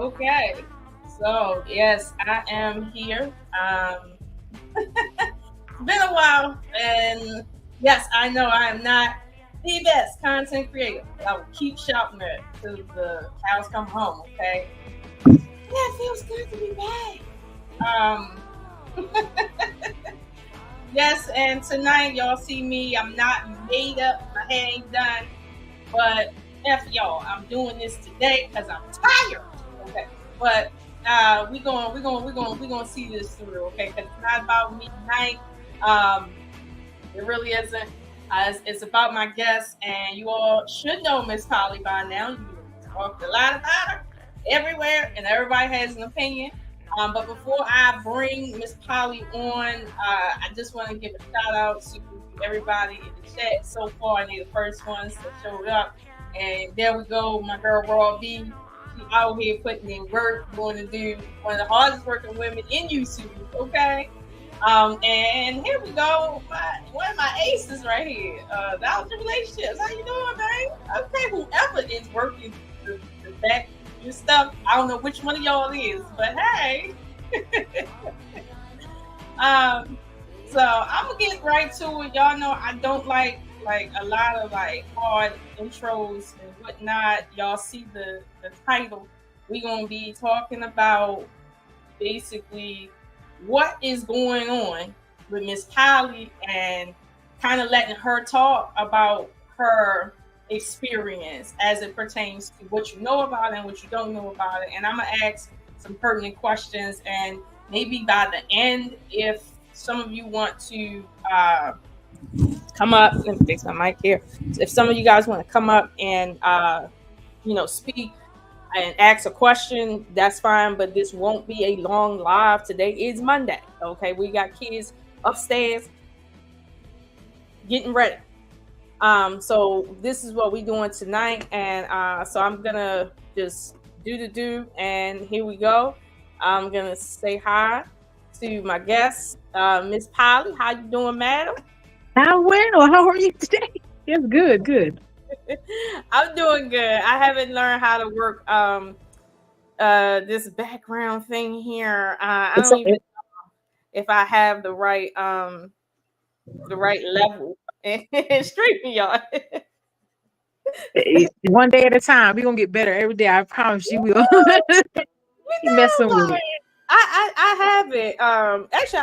Okay. So yes, I am here. It's been a while, and yes, I know I am not the best content creator. I will keep shouting it till the cows come home. Okay. Yeah, it feels good to be back. Um, yes, and tonight y'all see me. I'm not made up. My hair ain't done, but f y'all, I'm doing this today because I'm tired. Okay, but we gonna see this through. Okay, because it's not about me tonight. Um, it really isn't. It's about my guest, and you all should know Mspoly by now. You talked a lot about her everywhere, and everybody has an opinion. But before I bring Mspoly on, I just want to give a shout out to everybody in the chat so far. They're the first ones that showed up, and there we go, my girl Raw B. She out here putting in work, going to do one of the hardest working women in YouTube. Okay. And here we go. One of my aces right here. Knowledge of relationships. How you doing, man? Okay, whoever is working the back your stuff. I don't know which one of y'all is, but hey. um, so I'm gonna get right to it. Y'all know I don't like a lot of like hard intros and whatnot. Y'all see the title. We're gonna be talking about basically what is going on with Mspoly and kind of letting her talk about her experience as it pertains to what you know about it and what you don't know about it. And I'm gonna ask some pertinent questions, and maybe by the end, if some of you want to come up, let me fix my mic here. If some of you guys want to come up and speak and ask a question, that's fine, but this won't be a long live. Today is Monday. Okay, we got kids upstairs getting ready. So this is what we're doing tonight, and so I'm gonna just do, and here we go. I'm gonna say hi to my guest, Mspoly. How you doing, madam? How well? How are you today? It's good, good. I'm doing good. I haven't learned how to work this background thing here. I It's, don't even it, know if I have the right level and streaming y'all. one day at a time. We're gonna get better every day. I promise you will. We Keep messing know, with it. like I have it. Actually,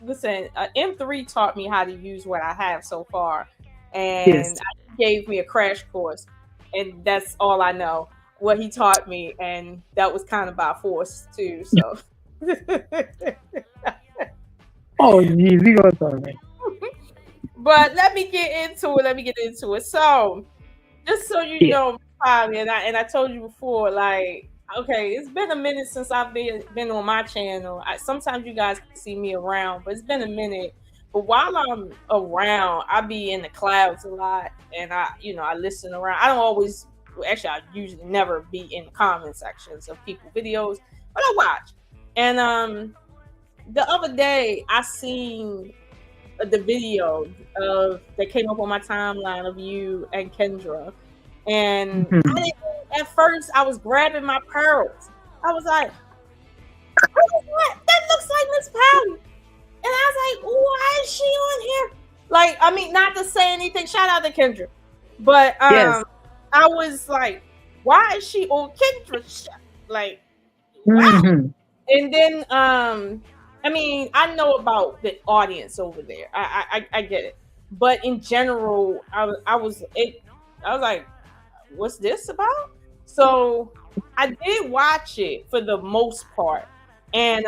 listen, M3 taught me how to use what I have so far, and Yes. gave me a crash course, and that's all I know. What he taught me, and that was kind of by force too. So, Oh, geez, we gonna talk about it. but let me get into it. Let me get into it. So, just so you Yeah. know, Polly, and I told you before, like, okay, it's been a minute since I've been on my channel. Sometimes you guys can see me around, but it's been a minute. But while I'm around, I be in the clouds a lot, and I listen around. I don't always, well, actually, I usually never be in the comment sections of people videos, but I watch. And the other day, I seen the video of that came up on my timeline of you and Kendra, and I Mhm. didn't, at first I was grabbing my pearls. I was like, what? That looks like Miss Patty. And I was like, why is she on here? Like, I mean, not to say anything. Shout out to Kendra, but Yes. I was like, why is she on Kendra's show? Like, wow. Hmm. And then I mean, I know about the audience over there. I get it, but in general, I was like, what's this about? So I did watch it for the most part, and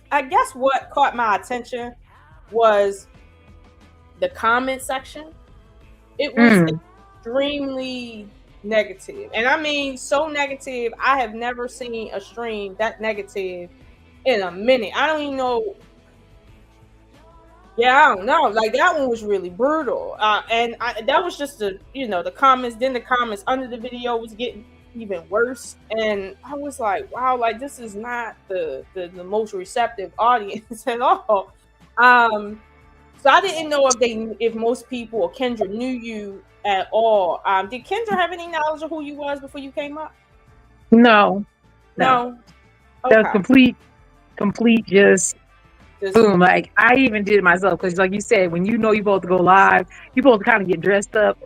I guess what caught my attention was the comment section. It was Mm. extremely negative, and I mean so negative. I have never seen a stream that negative in a minute. I don't even know. Yeah, I don't know. Like that one was really brutal, and that was just the comments. Then the comments under the video was getting even worse, and I was like, wow, like this is not the most receptive audience at all. Um, so I didn't know if most people or Kendra knew you at all. Did Kendra have any knowledge of who you was before you came up? No, No. that was Okay. complete, just Just boom. Like I even did it myself because, like you said, when you know you're supposed to go live, you're supposed to kind of get dressed up.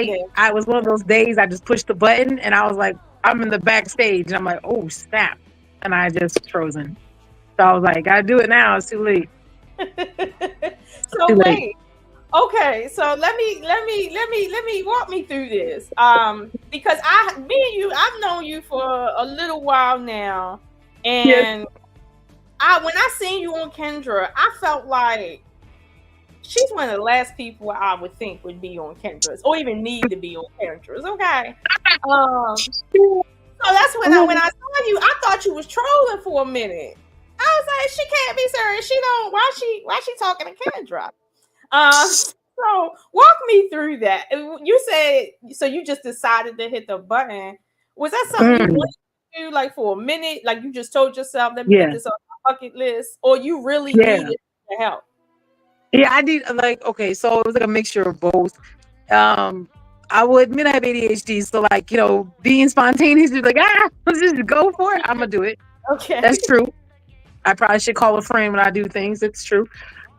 yeah. I was one of those days I just pushed the button and I was like, I'm in the backstage and I'm like, oh snap, and I just frozen. So I was like, gotta do it now. It's too late. Too So late. wait. Okay, so let me walk me through this. Because me and you, I've known you for a little while now, Yes. and when I seen you on Kendra, I felt like she's one of the last people I would think would be on Kendra's or even need to be on Kendra's. Okay. So that's when I saw you, I thought you was trolling for a minute. I was like, she can't be serious. She don't. Why she talking to Kendra? So walk me through that. You said so. You just decided to hit the button. Was that something you wanted to do, like for a minute? Like you just told yourself, "Let me get Yeah. this on my bucket list," or you really Yeah. needed the help? Yeah, I did like okay, so it was like a mixture of both. Um, I will admit I have ADHD, so like, being spontaneous, just like, let's just go for it. I'm gonna do it. Okay. That's true. I probably should call a friend when I do things. It's true.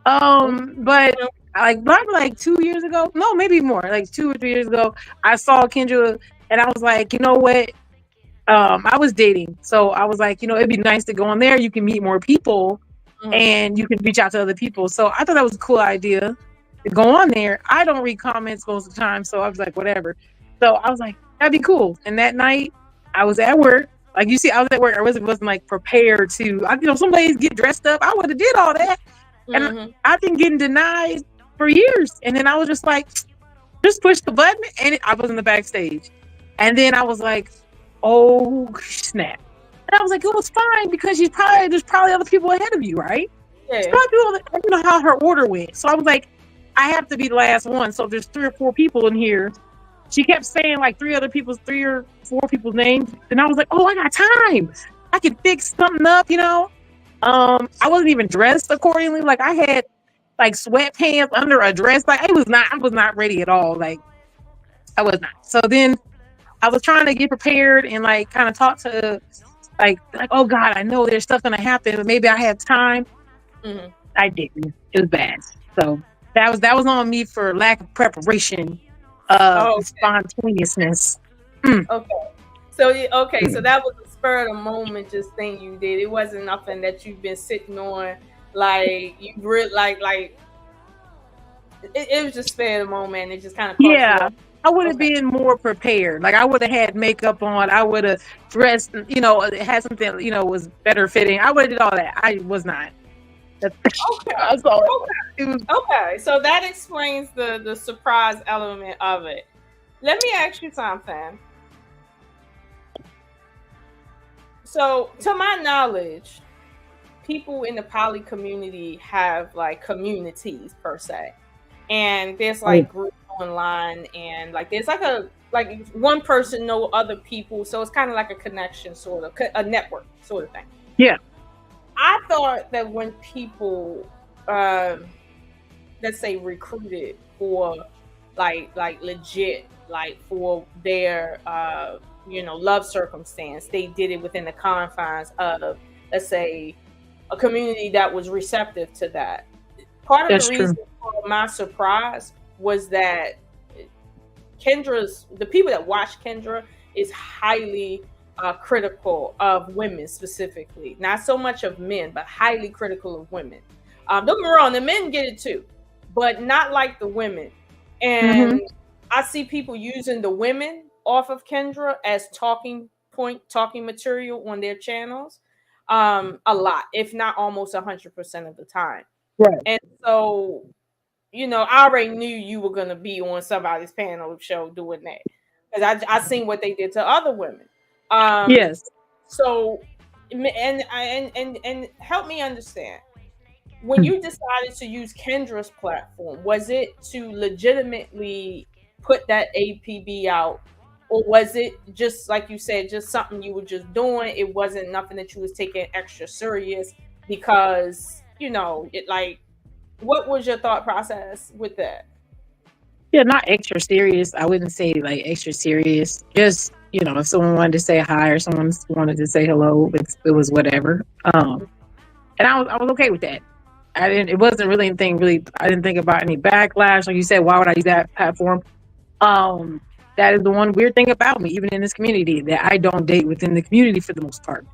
But like probably like 2 years ago, no, maybe more, like 2 or 3 years ago, I saw Kendra and I was like, you know what? I was dating. So I was like, it'd be nice to go on there. You can meet more people Mhm. and you can reach out to other people. So I thought that was a cool idea to go on there. I don't read comments most of the time. So I was like, whatever. So I was like, that'd be cool. And that night I was at work. Like you see, I was at work. I wasn't like prepared to, some ladies get dressed up. I would have did all that. And Mhm. I've been getting denied for years. And then I was just like, just push the button and I was in the backstage. And then I was like, oh snap. And I was like, it was fine because there's probably other people ahead of you, right? There's Yeah. probably people that, I don't know how her order went. So I was like, I have to be the last one. So there's 3 or 4 people in here. She kept saying like 3 or 4 people's names. And I was like, oh, I got time. I can fix something up, I wasn't even dressed accordingly. Like I had like sweatpants under a dress. Like I was not ready at all. Like I was not. So then I was trying to get prepared and like kind of talk to like, oh God, I know there's stuff gonna happen, but maybe I had time. Mhm. I didn't. It was bad. So that was on me for lack of preparation, Oh, spontaneousness. okay. So okay, so Mm. that was a spur of the moment just thing you did. It wasn't nothing that you've been sitting on, like you really like it was just spur of the moment. It just kind of caught you Yeah. off. I would have Okay. been more prepared. Like I would have had makeup on. I would have dressed, had something, was better fitting. I would have did all that. I was not. That's, Okay. that's all Okay. it was. Okay. So that explains the surprise element of it. Let me ask you something. So, to my knowledge, people in the poly community have like communities per se, and there's Oh, like groups online, and like there's like one person know other people, so it's kind of like a connection, sort of a network sort of thing. yeah. I thought that when people, um, let's say, recruited for like legit, like for their love circumstance, they did it within the confines of, let's say, a community that was receptive to that. Part of the That's true. reason for my surprise was that the people that watch Kendra is highly critical of women specifically, not so much of men, but highly critical of women. Don't get me wrong, the men get it too, but not like the women. Mm-hmm. And I see people using the women off of Kendra as talking material on their channels, a lot, if not almost 100% of the time. Right. And so, I already knew you were gonna be on somebody's panel show doing that because I seen what they did to other women. Um, Yes. so, and help me understand, when you decided to use Kendra's platform, was it to legitimately put that APB out, or was it just like you said, just something you were just doing? It wasn't nothing that you was taking extra serious because it like. What was your thought process with that? Yeah, not extra serious. I wouldn't say like extra serious. Just you know, if someone wanted to say hi or someone wanted to say hello, it was whatever. And I was okay with that. It wasn't really anything really, I didn't think about any backlash. Like you said, why would I use that platform? Um, that is the one weird thing about me, even in this community, that I don't date within the community for the most part.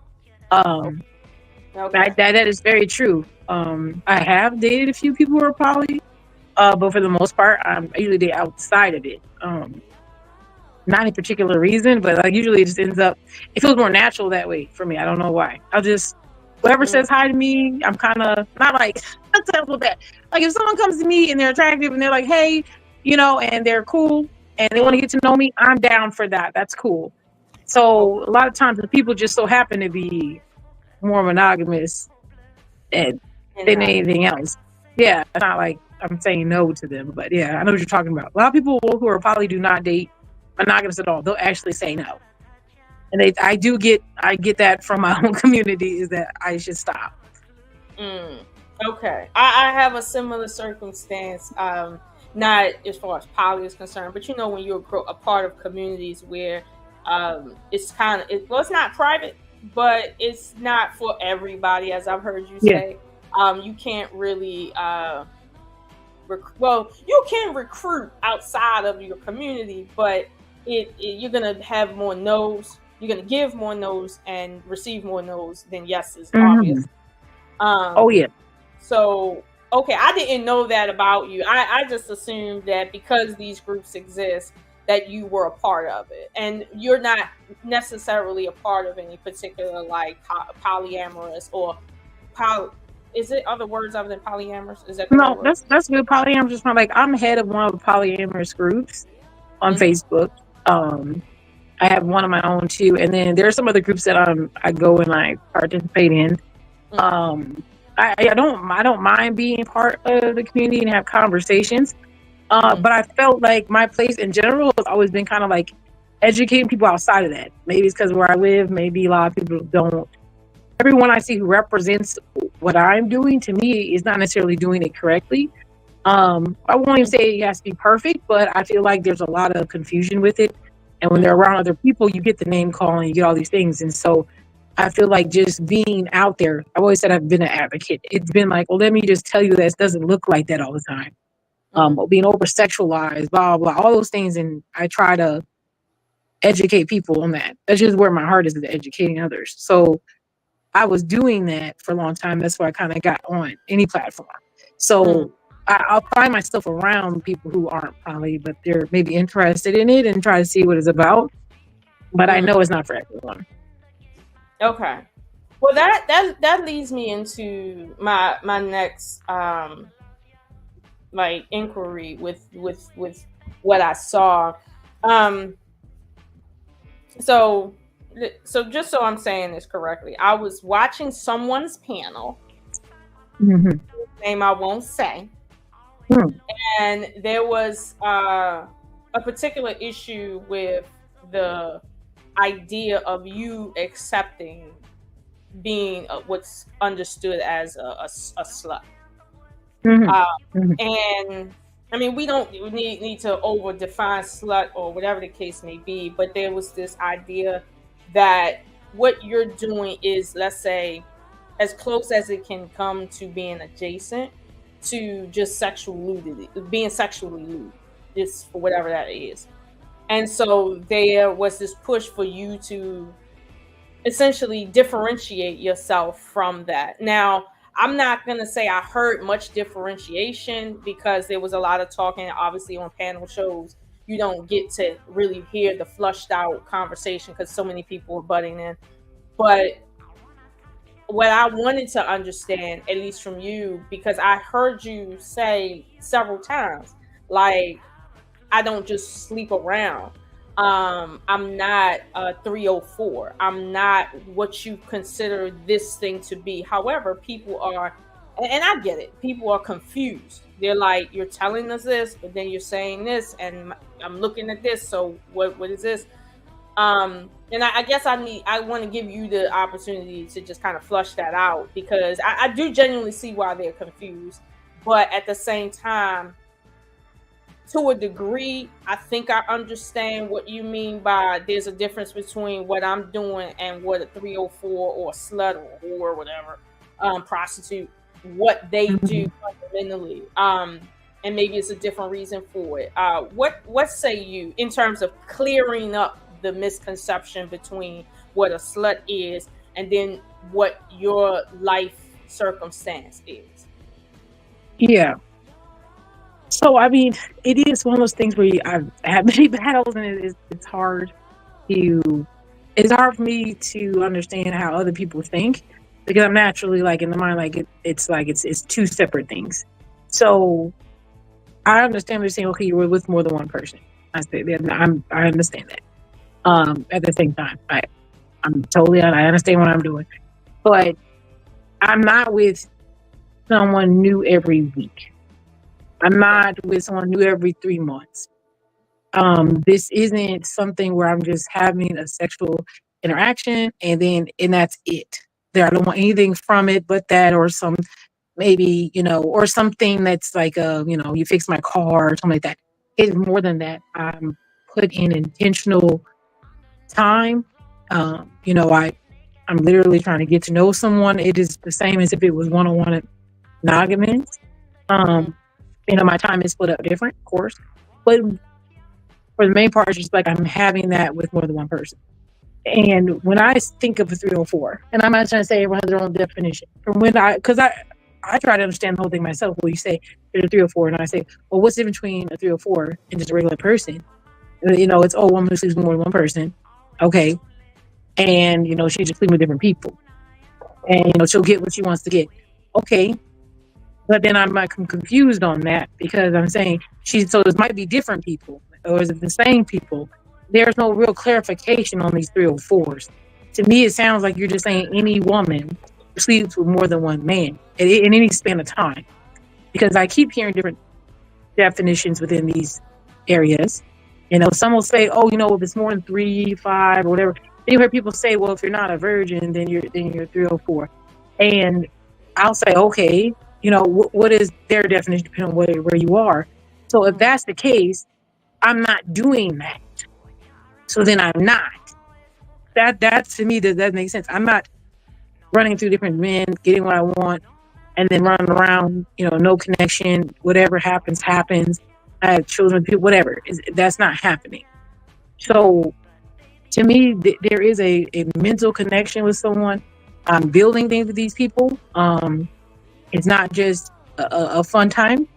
Okay. That is very true. I have dated a few people who are poly, but for the most part, I usually date outside of it. Not any particular reason, but like usually it just ends up, it feels more natural that way for me. I don't know why. I'll just, whoever says hi to me, I'm kind of not like, that sounds so bad. Like if someone comes to me and they're attractive and they're like, hey, you know, and they're cool and they want to get to know me, I'm down for that. That's cool. So a lot of times the people just so happen to be more monogamous than anything else. Yeah, it's not like I'm saying no to them, but yeah, I know what you're talking about. A lot of people who are poly do not date monogamous at all. They'll actually say no, and I get that from my own community, is that I should stop. Okay, I have a similar circumstance. Not as far as poly is concerned, but you know, when you're a part of communities where it's kind of it's not private, but it's not for everybody, as I've heard you say. You can't really you can recruit outside of your community, but you're gonna have more no's. You're gonna give more no's and receive more no's than yeses, obviously. Oh yeah. So okay, I didn't know that about you. I just assumed that because these groups exist, that you were a part of it, and you're not necessarily a part of any particular like polyamorous or Is it other words other than polyamorous? Is that no? That's good. Polyamorous is like I'm head of one of the polyamorous groups on Facebook. I have one of my own too, and then there are some other groups that I go and I participate in. I don't mind being part of the community and have conversations. But I felt like my place in general has always been kind of like educating people outside of that. Maybe it's because where I live, maybe a lot of people don't. Everyone I see who represents what I'm doing, to me, is not necessarily doing it correctly. I won't even say it has to be perfect, but I feel like there's a lot of confusion with it. And when they're around other people, you get the name calling, you get all these things. And so I feel like just being out there, I've always said I've been an advocate. It's been like, well, let me just tell you that it doesn't look like that all the time. Being over sexualized, blah, blah, all those things. And I try to educate people on that. That's just where my heart is educating others. So I was doing that for a long time. That's why I kind of got on any platform. So I'll find myself around people who aren't poly, but they're maybe interested in it and try to see what it's about. But I know it's not for everyone. Okay. Well, that leads me into my next like inquiry with what I saw. So just so I'm saying this correctly, I was watching someone's panel. Whose name I won't say. And there was a particular issue with the idea of you accepting being what's understood as a slut. And I mean, we don't need to over define slut or whatever the case may be, but there was this idea that what you're doing is, let's say, as close as it can come to being adjacent to just sexual nudity, being sexually lewd, just for whatever that is. And so there was this push for you to essentially differentiate yourself from that. Now, I'm not going to say I heard much differentiation because there was a lot of talking. Obviously, on panel shows, you don't get to really hear the flushed out conversation because so many people are butting in. But what I wanted to understand, at least from you, because I heard you say several times, like, I don't just sleep around. I'm not 304. I'm not what you consider this thing to be. However, people are, and I get it, people are confused. They're like, you're telling us this, but then you're saying this, and I'm looking at this. So what is this? And I guess I want to give you the opportunity to just kind of flush that out, because I do genuinely see why they're confused. But at the same time, to a degree, I think I understand what you mean by there's a difference between what I'm doing and what a 304 or a slut or whore, whatever, prostitute, what they do fundamentally. And maybe it's a different reason for it. What say you in terms of clearing up the misconception between what a slut is and then what your life circumstance is? Yeah. So I mean, it is one of those things where I've had many battles, and it's hard to. It's hard for me to understand how other people think because I'm naturally like in the mind like it's two separate things. So I understand what you're saying. Okay, you were with more than one person. I understand that. At the same time, I understand what I'm doing, but I'm not with someone new every week. I'm not with someone new every 3 months. This isn't something where I'm just having a sexual interaction and that's it. There, I don't want anything from it but that, or some maybe or something that's like you fix my car or something like that. It's more than that. I'm put in intentional time. I'm literally trying to get to know someone. It is the same as if it was one-on-one monogamous. My time is split up different, of course, but for the main part, it's just like I'm having that with more than one person. And when I think of a 304, and I'm not trying to say everyone has their own definition. Because I try to understand the whole thing myself. Well, you say there's a 304, and I say, well, what's the difference between a 304 and just a regular person? It's a woman who sleeps with more than one person. Okay. And, she just sleeps with different people. And, she'll get what she wants to get. Okay. But then I'm confused on that because I'm saying so this might be different people, or is it the same people? There's no real clarification on these 304s. To me, it sounds like you're just saying any woman who sleeps with more than one man in any span of time. Because I keep hearing different definitions within these areas. Some will say, oh, if it's more than 3, 5, or whatever. Then you hear people say, well, if you're not a virgin, then you're 304. And I'll say, okay. What is their definition depending on where you are. So if that's the case, I'm not doing that. So then I'm not. That to me, that makes sense. I'm not running through different men, getting what I want, and then running around, no connection, whatever happens. I have children, people, whatever. That's not happening. So to me, there is a mental connection with someone. I'm building things with these people. It's not just a fun time.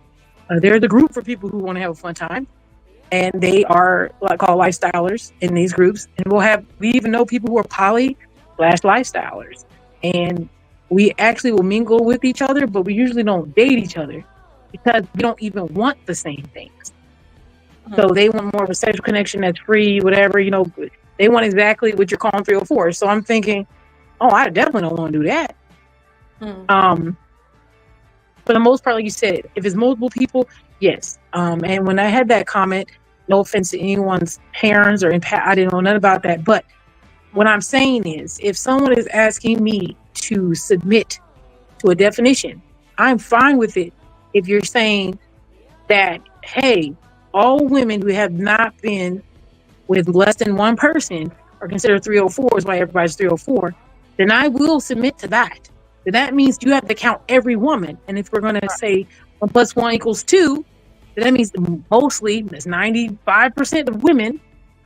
There's a group for people who want to have a fun time, and they are called lifestylers in these groups. And we even know people who are poly/lifestylers, and we actually will mingle with each other, but we usually don't date each other because we don't even want the same things. So they want more of a sexual connection that's free, whatever. They want exactly what you're calling 304. So I'm thinking, oh, I definitely don't want to do that. For the most part, like you said, if it's multiple people, yes. And when I had that comment, no offense to anyone's parents or impact, I didn't know nothing about that. But what I'm saying is, if someone is asking me to submit to a definition, I'm fine with it. If you're saying that, hey, all women who have not been with less than one person are considered 304s, why everybody's 304, then I will submit to that. That means you have to count every woman. And if we're going to say 1 + 1 = 2, then that means mostly, that's 95% of women,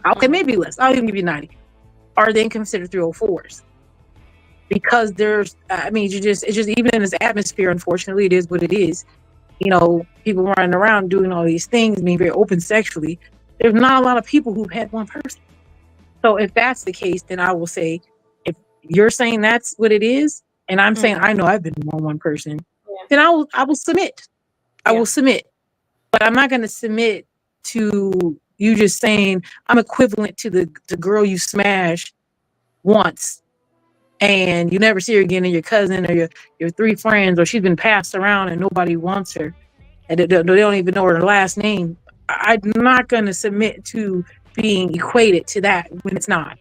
okay, maybe less, I'll even give you 90, are then considered 304s. Because it's just even in this atmosphere, unfortunately, it is what it is. People running around doing all these things, being very open sexually. There's not a lot of people who've had one person. So if that's the case, then I will say, if you're saying that's what it is, and I'm saying, I know I've been one person, then I will submit. I will submit. But I'm not going to submit to you just saying I'm equivalent to the girl you smashed once and you never see her again, and your cousin or your 3 friends, or she's been passed around and nobody wants her. And they don't even know her last name. I'm not going to submit to being equated to that when it's not.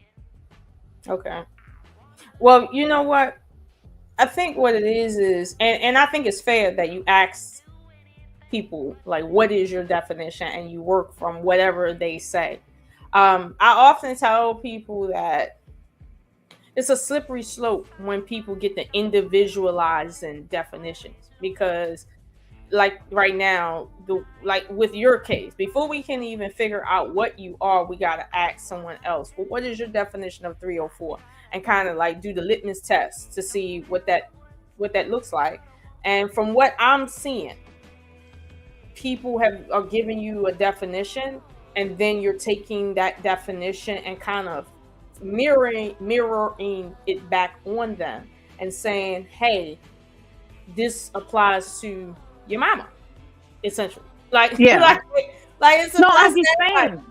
Okay. Well, you know what? I think what it is, and I think it's fair that you ask people, like, what is your definition, and you work from whatever they say. I often tell people that it's a slippery slope when people get the individualizing definitions, because like right now, like with your case, before we can even figure out what you are, we got to ask someone else, well, what is your definition of 304, and kind of like do the litmus test to see what that looks like. And from what I'm seeing, people are giving you a definition, and then you're taking that definition and kind of mirroring it back on them and saying, hey, this applies to your mama, essentially. Like, Yeah. like it's No, I'm just saying.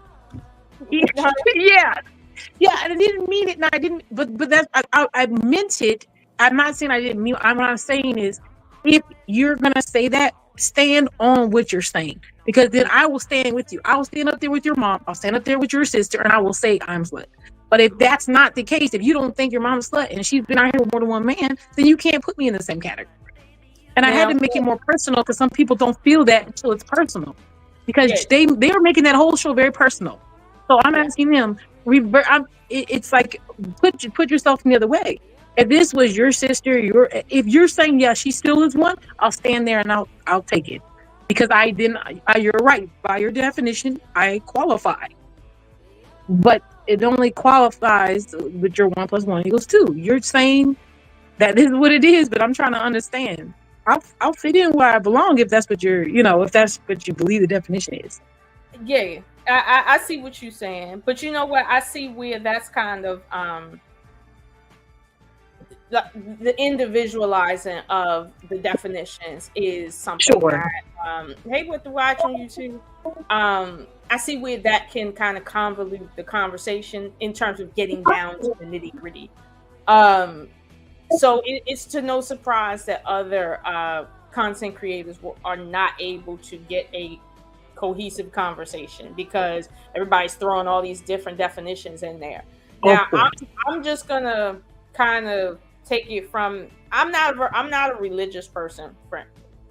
Yeah, and I didn't mean it, and I didn't. But that's I meant it. I'm not saying I didn't mean. What I'm saying is, if you're gonna say that, stand on what you're saying, because then I will stand with you. I will stand up there with your mom. I'll stand up there with your sister, and I will say I'm slut. But if that's not the case, if you don't think your mom's slut and she's been out here with more than one man, then you can't put me in the same category. And I had to make it more personal, because some people don't feel that until it's personal, because they are making that whole show very personal. So I'm asking them, it's like, put yourself in the other way. If this was your sister, if you're saying, yeah, she still is one, I'll stand there and I'll take it, because you're right, by your definition, I qualify. But it only qualifies with your 1 + 1 = 2. You're saying that this is what it is, but I'm trying to understand. I'll fit in where I belong if that's what if that's what you believe the definition is. Yeah, I see what you're saying, but you know what? I see where that's kind of the individualizing of the definitions is something that hey, with the watch on YouTube, I see where that can kind of convolute the conversation in terms of getting down to the nitty gritty. So it's to no surprise that other content creators are not able to get a cohesive conversation, because everybody's throwing all these different definitions in there. Now, I'm just gonna kind of take it from, I'm not a religious person,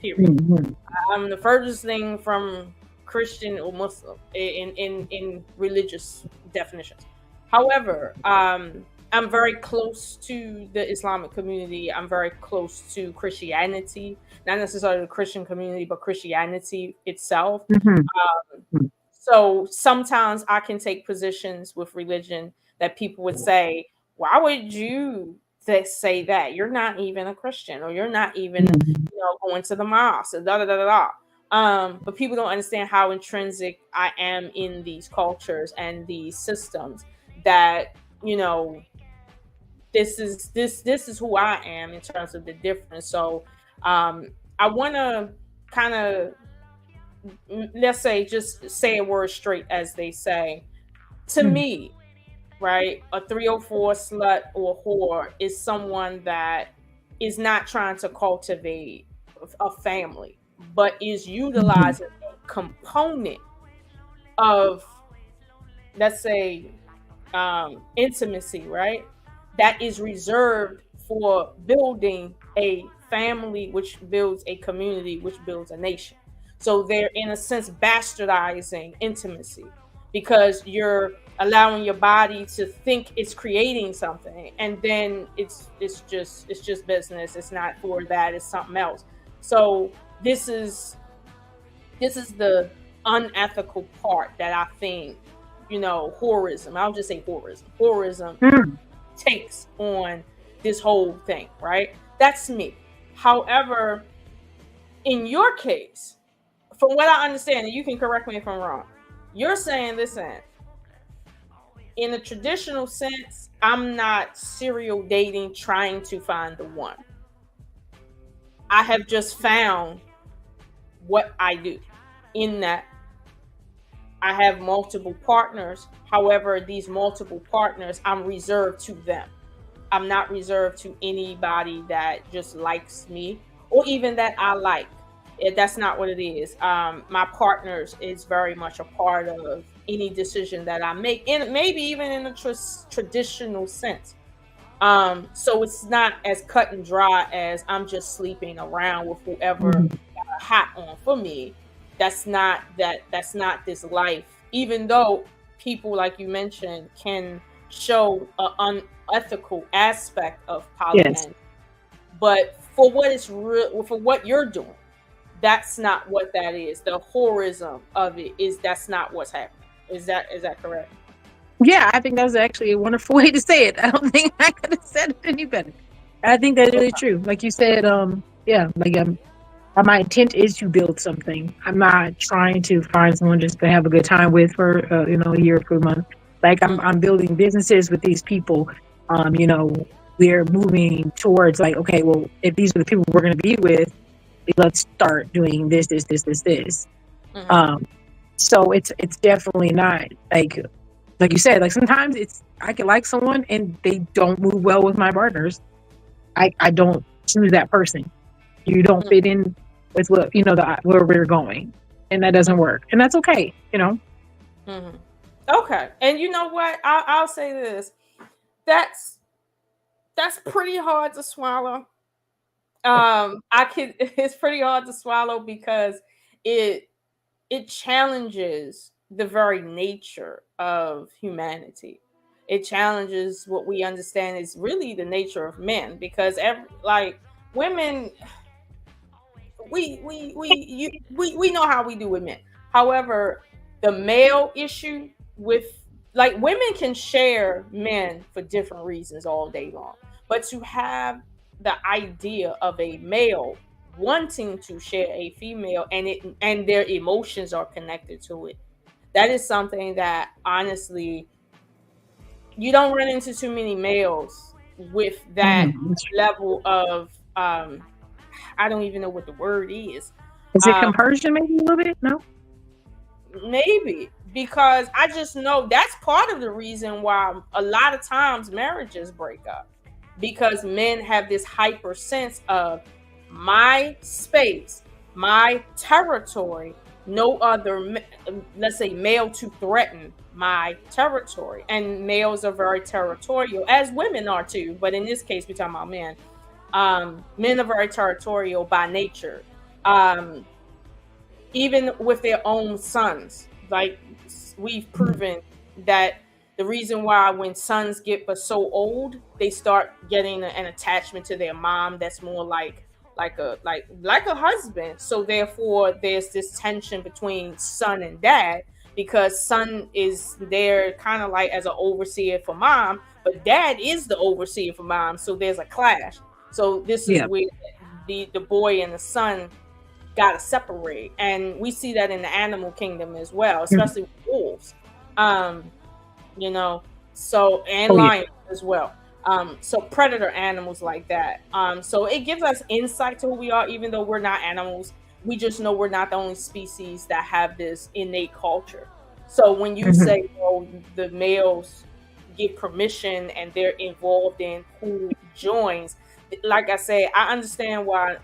period. Mm-hmm. I'm the furthest thing from Christian or Muslim in religious definitions. However, I'm very close to the Islamic community. I'm very close to Christianity, not necessarily the Christian community, but Christianity itself. Mm-hmm. So sometimes I can take positions with religion that people would say, why would you say that? You're not even a Christian, or you're not even going to the mosque, da da da da. But people don't understand how intrinsic I am in these cultures and these systems, that this is who I am in terms of the difference. So I want to kind of, let's say, just say a word straight, as they say. To me, right, a 304 slut or whore is someone that is not trying to cultivate a family, but is utilizing a component of, let's say, intimacy, right, that is reserved for building a family, which builds a community, which builds a nation. So they're, in a sense, bastardizing intimacy, because you're allowing your body to think it's creating something, and then it's just business. It's not for that. It's something else. So this is the unethical part that I think, whorism. I'll just say whorism. Whorism takes on this whole thing, right? That's me. However, in your case, from what I understand, and you can correct me if I'm wrong, you're saying, listen, in a traditional sense, I'm not serial dating, trying to find the one. I have just found what I do, in that I have multiple partners. However, these multiple partners, I'm reserved to them. I'm not reserved to anybody that just likes me, or even that I like. That's not what it is. My partners is very much a part of any decision that I make, and maybe even in a traditional sense. So it's not as cut and dry as I'm just sleeping around with whoever a hat on for me. That's not this life. Even though people, like you mentioned, can show an unethical aspect of Yes. polyandry, but for what it's real, for what you're doing, that's not what that is. The horism of it is that's not what's happening. Is that correct? Yeah, I think that was actually a wonderful way to say it. I don't think I could have said it any better. I think that's really Okay. true. Like you said, yeah, like my intent is to build something. I'm not trying to find someone just to have a good time with for a year or 2 months. Like I'm building businesses with these people. You know, we're moving towards like, okay, well, if these are the people we're going to be with, let's start doing this, this, this, this, this. Mm-hmm. So it's definitely not like you said. Like sometimes I can like someone and they don't move well with my partners. I don't choose that person. You don't fit in with what where we're going, and that doesn't work, and that's okay. Mm-hmm. Okay, and you know what? I'll say this. That's pretty hard to swallow. It's pretty hard to swallow because it challenges the very nature of humanity. It challenges what we understand is really the nature of men, because like women, we know how we do with men. However, the male issue with, like, women can share men for different reasons all day long, but to have the idea of a male wanting to share a female and their emotions are connected to it, that is something that honestly you don't run into too many males with that level of I don't even know what the word is. Is it compersion maybe a little bit? No? Maybe, because I just know that's part of the reason why a lot of times marriages break up, because men have this hyper sense of my space, my territory, no other, let's say, male to threaten my territory. And males are very territorial, as women are too, but in this case we're talking about men. Men are very territorial by nature, even with their own sons. Like, we've proven that the reason why when sons get but so old, they start getting an attachment to their mom that's more like a husband. So therefore there's this tension between son and dad, because son is there kind of like as an overseer for mom, but dad is the overseer for mom, so there's a clash. So this is where the boy and the son gotta separate, and we see that in the animal kingdom as well, especially with wolves, so, and lions as well. So predator animals like that. So it gives us insight to who we are, even though we're not animals. We just know we're not the only species that have this innate culture. So when you say, the males give permission and they're involved in who joins, like I say, I understand why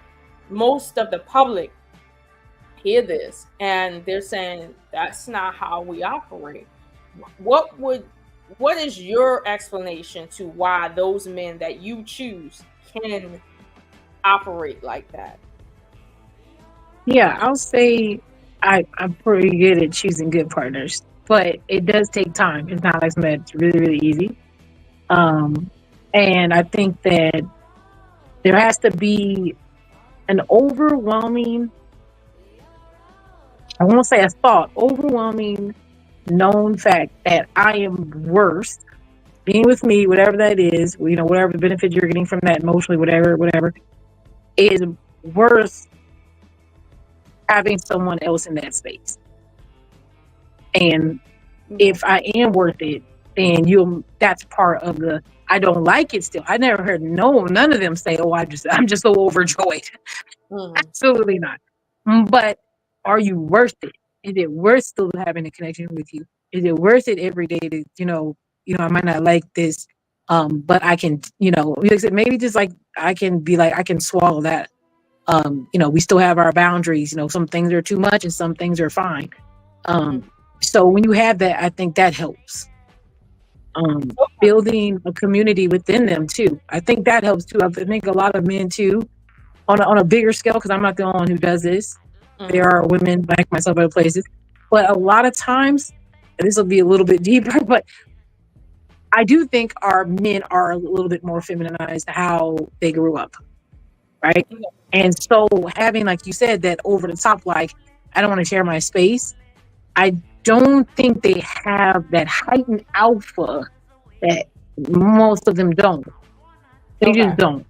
most of the public hear this and they're saying that's not how we operate. What is your explanation to why those men that you choose can operate like that? Yeah, I'll say I'm pretty good at choosing good partners, but it does take time. It's not like something that's really, really easy. And I think that there has to be an overwhelming, I won't say a thought, overwhelming known fact that I am worth being with me, whatever that is, whatever the benefit you're getting from that emotionally, whatever, is worth having someone else in that space. And if I am worth it, then that's part of the, I don't like it still. I never heard none of them say, I'm just so overjoyed. Absolutely not. But are you worth it? Is it worth still having a connection with you? Is it worth it every day to, I might not like this, but I can, maybe just like, I can swallow that. We still have our boundaries, some things are too much and some things are fine. So when you have that, I think that helps. Building a community within them too. I think that helps too. I think a lot of men too, on a bigger scale, because I'm not the only one who does this. There are women like myself other places, but a lot of times, and this will be a little bit deeper, but I do think our men are a little bit more feminized how they grew up, right? Okay. And so having, like you said, that over the top, like, I don't want to share my space. I don't think they have that heightened alpha that most of them don't. They Okay. just don't.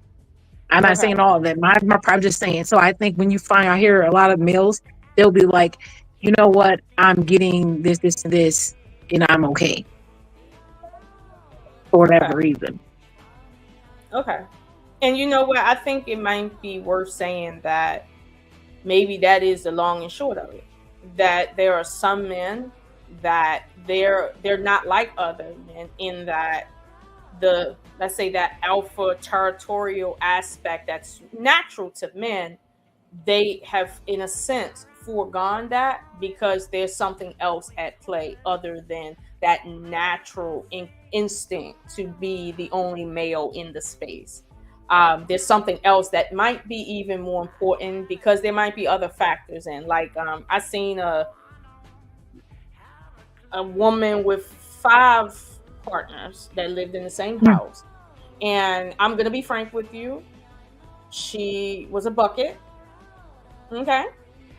I'm not Okay. saying all of them. I'm just saying. So I think when you find out here a lot of males, they'll be like, you know what? I'm getting this, this, and this, and I'm okay for Okay. whatever reason. Okay. And you know what? I think it might be worth saying that maybe that is the long and short of it. That there are some men that they're not like other men in that the, let's say, that alpha territorial aspect that's natural to men, they have in a sense foregone that because there's something else at play other than that natural instinct to be the only male in the space. There's something else that might be even more important because there might be other factors in, like, I seen a woman with 5 partners that lived in the same Mm. house, and I'm gonna be frank with you, she was a bucket. Okay,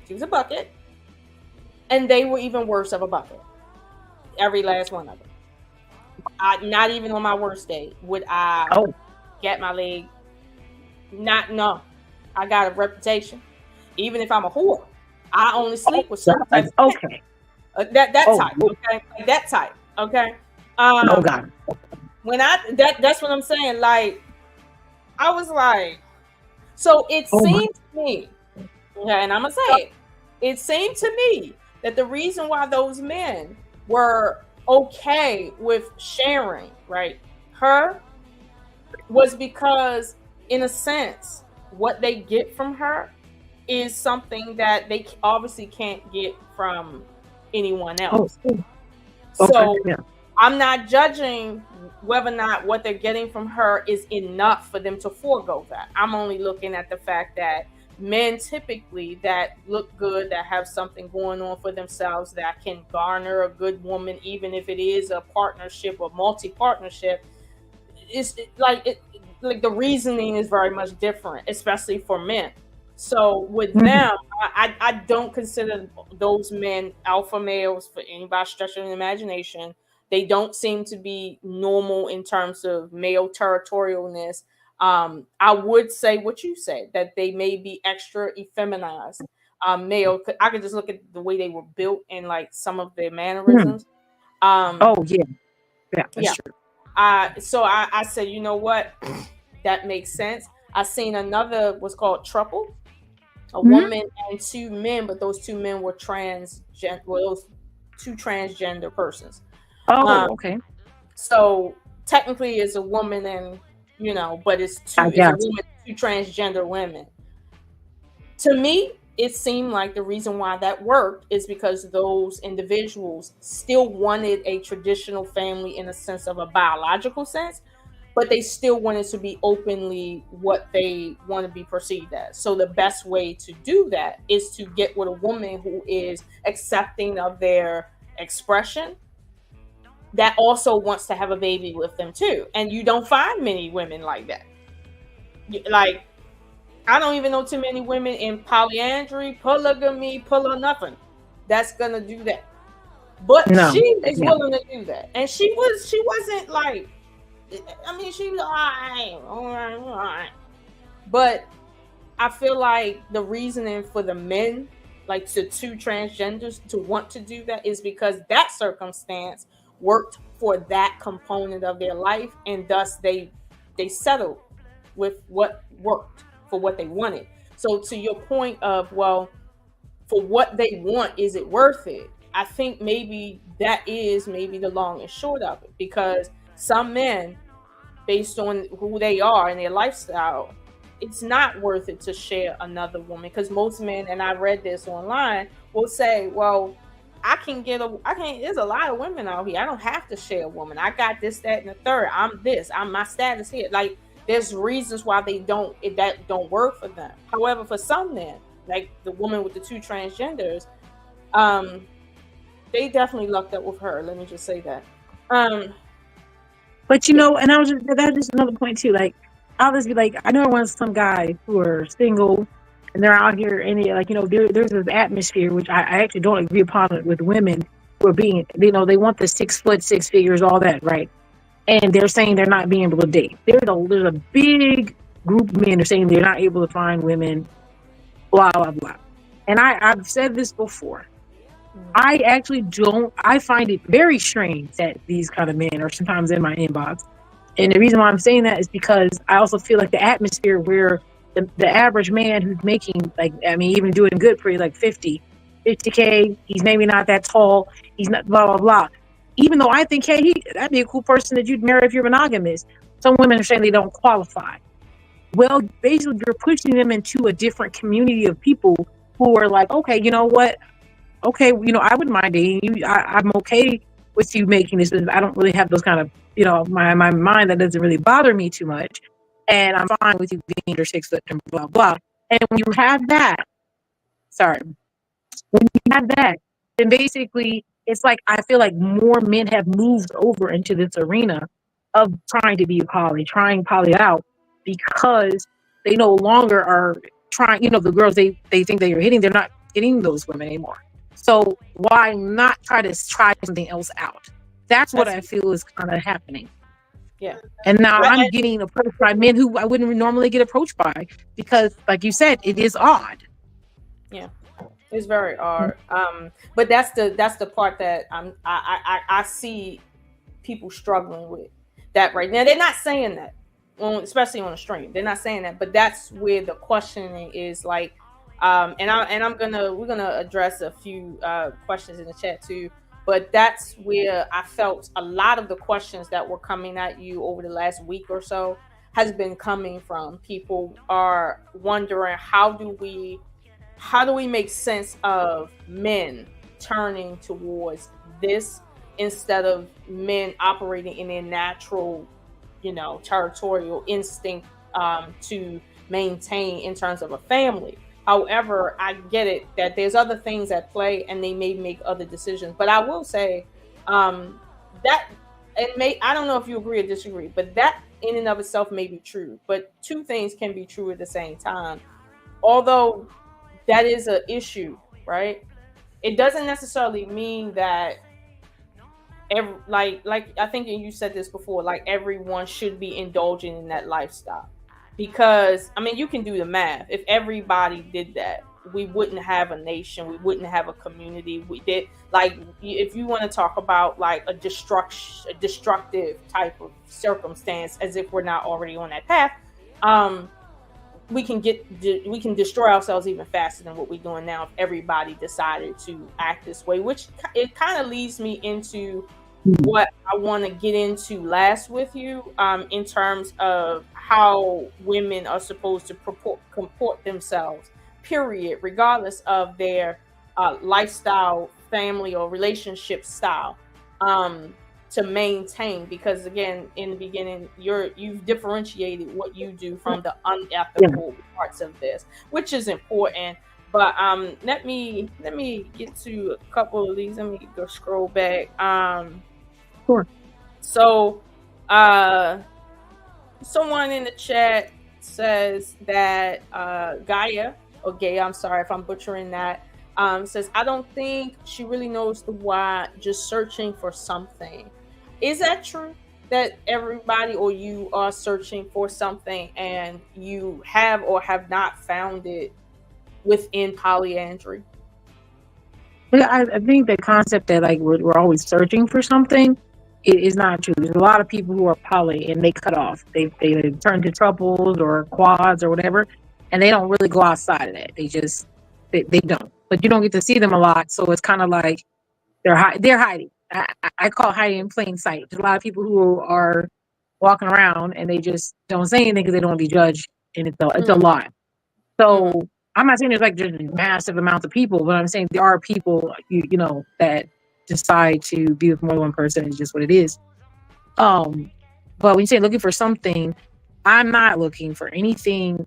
she was a bucket, and they were even worse of a bucket, every last one of them. Not even on my worst day would I Oh, get my leg. Not, no. I got a reputation. Even if I'm a whore, I only sleep with certain God. types of men. Okay. That Oh, type, okay? Like that type, okay? oh God. When that's what I'm saying. Like, I was like, so it Oh my. seemed to me, okay, and I'm gonna say it seemed to me that the reason why those men were okay with sharing, right, her, was because, in a sense, what they get from her is something that they obviously can't get from anyone Oh, else. okay. So Yeah. I'm not judging whether or not what they're getting from her is enough for them to forego that. I'm only looking at the fact that men typically that look good, that have something going on for themselves, that can garner a good woman, even if it is a partnership or multi-partnership, is like the reasoning is very much different, especially for men. So with Mhm. them, I don't consider those men alpha males for anybody stretching the imagination. They don't seem to be normal in terms of male territorialness. I would say what you said, that they may be extra effeminized. Male, I could just look at the way they were built and like some of their Mhm. mannerisms. Um, Oh yeah. Yeah, that's yeah. true. So I said, you know what, that makes sense. I seen another what's called triple, a Mhm. woman and 2 men, but those 2 men were those 2 transgender persons. Um, Oh, okay. so technically it's a woman and, but I it's a got you. woman, 2 transgender women. To me, it seemed like the reason why that worked is because those individuals still wanted a traditional family in a sense of a biological sense, but they still wanted to be openly what they want to be perceived as. So the best way to do that is to get with a woman who is accepting of their expression, that also wants to have a baby with them too. And you don't find many women like that. Like, I don't even know too many women in polyandry, polygamy, nothing that's gonna do that. But No. she is Yeah. willing to do that, and she wasn't like, I mean, she was all right. But I feel like the reasoning for the men, like the 2 transgenders, to want to do that is because that circumstance worked for that component of their life, and thus they settled with what worked for what they wanted. So to your point of, well, for what they want, is it worth it? I think maybe that is maybe the long and short of it, because some men, based on who they are and their lifestyle, it's not worth it to share another woman, because most men, and I read this online, will say, well, I can't, there's a lot of women out here, I don't have to share a woman, I got this, that, and the third, I'm my status here. Like, there's reasons why that don't work for them. However, for some men, like the woman with the 2 transgenders, they definitely lucked up with her. Let me just say that. But you know, and that's just another point too. Like, I'll just be like, I know I want some guys who are single and they're out here, and like, you know, there's this atmosphere which I actually don't agree upon it with women who are being, you know, they want the 6 foot, 6 figures, all that, right? And they're saying they're not being able to date. There's a big group of men who are saying they're not able to find women, blah blah blah. And I've said this before. I actually don't. I find it very strange that these kind of men are sometimes in my inbox. And the reason why I'm saying that is because I also feel like the atmosphere where the average man who's making, like, I mean, even doing good pretty, like 50K, he's maybe not that tall, he's not blah, blah, blah. Even though I think, hey, that'd be a cool person that you'd marry if you're monogamous. Some women are saying they don't qualify. Well, basically, you're pushing them into a different community of people who are like, okay, you know what? Okay, you know, I wouldn't mind dating you. I'm okay with you making this. I don't really have those kind of, you know, my mind, that doesn't really bother me too much. And I'm fine with you being under 6 foot and blah, blah. And when you have that, then basically it's like, I feel like more men have moved over into this arena of trying to be trying poly out, because they no longer are trying, you know, the girls they think they are hitting, they're not getting those women anymore. So why not try something else out? That's what I feel is kind of happening. Yeah. And now I'm getting approached by men who I wouldn't normally get approached by, because, like you said, it is odd. Yeah, it's very odd. But that's the part that I see people struggling with that right now. They're not saying that, especially on the stream. They're not saying that, but that's where the questioning is. Like, we're gonna address a few questions in the chat too. But that's where I felt a lot of the questions that were coming at you over the last week or so has been coming from people are wondering, how do we make sense of men turning towards this instead of men operating in their natural, you know, territorial instinct to maintain in terms of a family. However, I get it that there's other things at play and they may make other decisions. But I will say that I don't know if you agree or disagree, but that in and of itself may be true. But two things can be true at the same time. Although that is an issue, right? It doesn't necessarily mean that like I think you said this before, like everyone should be indulging in that lifestyle. Because, I mean, you can do the math. If everybody did that, we wouldn't have a nation. We wouldn't have a community. We did, like, if you want to talk about like a destructive type of circumstance, as if we're not already on that path, we can destroy ourselves even faster than what we're doing now if everybody decided to act this way. Which it kind of leads me into what I want to get into last with you, in terms of how women are supposed to comport themselves, period, regardless of their lifestyle, family, or relationship style, to maintain. Because again, in the beginning, you've differentiated what you do from the unethical parts of this, which is important. But let me get to a couple of these. Let me go scroll back. Sure. So, someone in the chat says that Gaia, or Gaia, I'm sorry if I'm butchering that, says, I don't think she really knows the why, just searching for something. Is that true? That everybody or you are searching for something and you have or have not found it within polyandry? Yeah, I think the concept that like we're always searching for something is not true. There's a lot of people who are poly and they cut off. They turn to triples or quads or whatever, and they don't really go outside of that. They don't. But you don't get to see them a lot, so it's kind of like they're hiding. I call it hiding in plain sight. There's a lot of people who are walking around and they just don't say anything because they don't want to be judged, and it's a lot. So I'm not saying there's like just massive amounts of people, but I'm saying there are people you know that decide to be with more than one person. It's just what it is. But when you say looking for something, I'm not looking for anything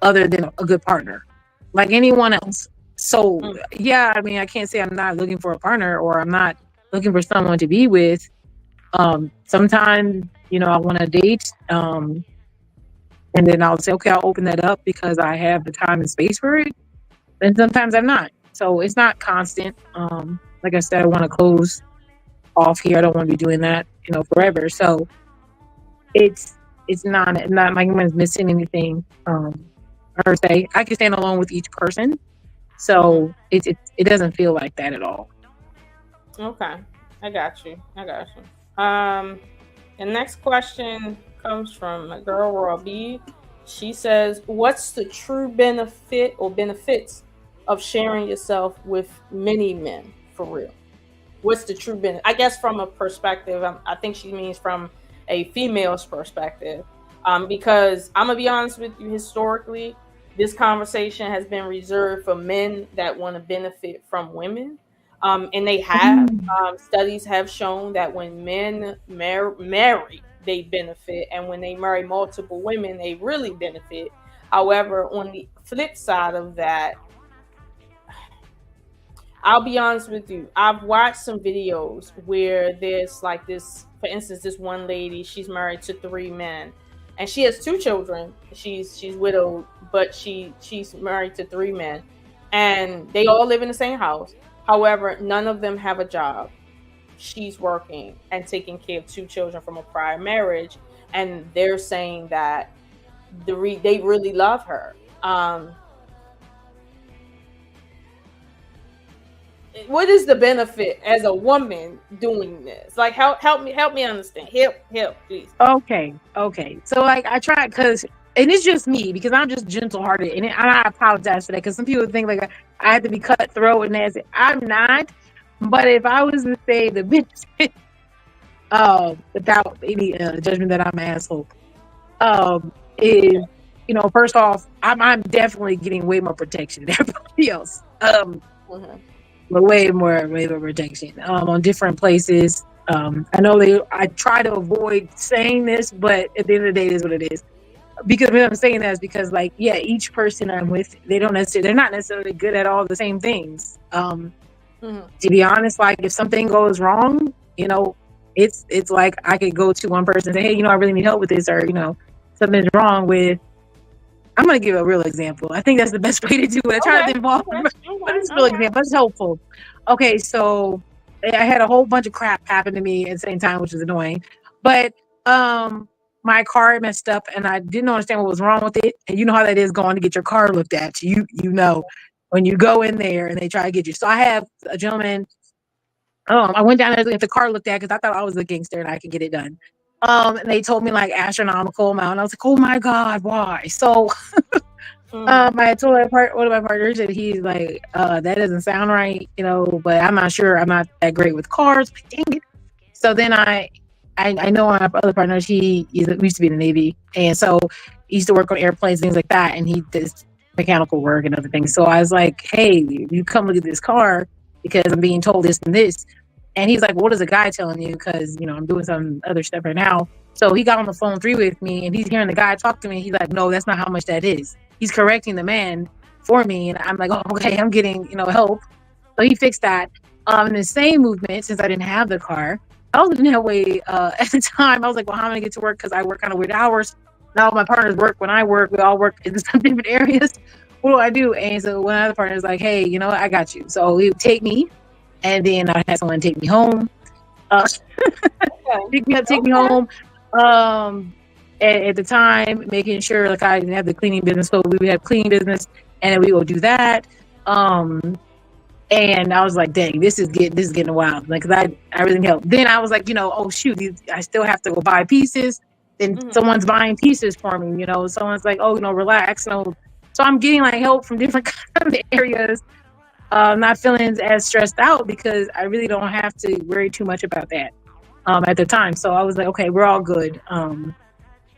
other than a good partner. like anyone else. So Mm. yeah, I mean, I can't say I'm not looking for a partner or I'm not looking for someone to be with. Sometimes, I want to date. And then I'll say, okay, I'll open that up because I have the time and space for it. And sometimes I'm not. So it's not constant. Like I said, I want to close off here. I don't want to be doing that, forever. So it's not like anyone's missing anything. Per se, I can stand alone with each person. So it doesn't feel like that at all. Okay, I got you. The next question comes from a girl Raw B. She says, "What's the true benefit or benefits of sharing yourself with many men for real? What's the true benefit? I guess from a perspective, I think she means from a female's perspective, because I'm gonna be honest with you. Historically, this conversation has been reserved for men that want to benefit from women, and they have. Studies have shown that when men marry, they benefit, and when they marry multiple women, they really benefit. However, on the flip side of that, I'll be honest with you. I've watched some videos where there's like this, for instance, this one lady, she's married to 3 men and she has 2 children. She's widowed, but she's married to 3 men and they all live in the same house. However, none of them have a job. She's working and taking care of 2 children from a prior marriage, and they're saying that they really love her. What is the benefit as a woman doing this? Like, help me understand. Help, please. Okay. So like I try because, and it's just me because I'm just gentle hearted, and I apologize for that because some people think like I have to be cutthroat and nasty. I'm not. But if I was to say the benefit, without any judgment that I'm an asshole, is first off, I'm definitely getting way more protection than everybody else. But way more protection on different places. I know I try to avoid saying this, but at the end of the day, it is what it is. Because when I'm saying that is because, like, yeah, each person I'm with, they're not necessarily good at all the same things. To be honest, like if something goes wrong, it's like I could go to one person and say, hey, I really need help with this, or something's wrong with. I'm going to give a real example. I think that's the best way to do it. I try to involve, but it's a real example. It's helpful. Okay, so I had a whole bunch of crap happen to me at the same time, which is annoying. But my car messed up, and I didn't understand what was wrong with it. And you know how that is going to get your car looked at. You know when you go in there and they try to get you. So I have a gentleman. I went down there to get the car looked at because I thought I was a gangster and I could get it done. And they told me like astronomical amount. And I was like, oh my God, why? So I told one of my partners that he's like, that doesn't sound right, but I'm not sure. I'm not that great with cars. Like, dang it. So then I know one of my other partners, we used to be in the Navy. And so he used to work on airplanes, things like that. And he does mechanical work and other things. So I was like, hey, you come look at this car because I'm being told this and this. And he's like, what is the guy telling you? Because, I'm doing some other stuff right now. So he got on the phone 3 with me and he's hearing the guy talk to me. He's like, no, that's not how much that is. He's correcting the man for me. And I'm like, oh, okay, I'm getting, help. So he fixed that. In the same movement, since I didn't have the car, I was in that way at the time. I was like, well, how am I going to get to work? Because I work kind of weird hours. Now my partners work when I work. We all work in some different areas. What do I do? And so one other partner is like, hey, I got you. So he would take me. And then I had someone take me home. Pick me up, take me home. At the time, making sure like I didn't have the cleaning business, so we would have cleaning business, and then we will do that. And I was like, dang, this is getting wild. Like, 'cause I really helped. Then I was like, oh shoot, I still have to go buy pieces. Then someone's buying pieces for me. Someone's like, oh, relax. So I'm getting like help from different kind of areas. Not feeling as stressed out because I really don't have to worry too much about that at the time. So I was like, okay, we're all good.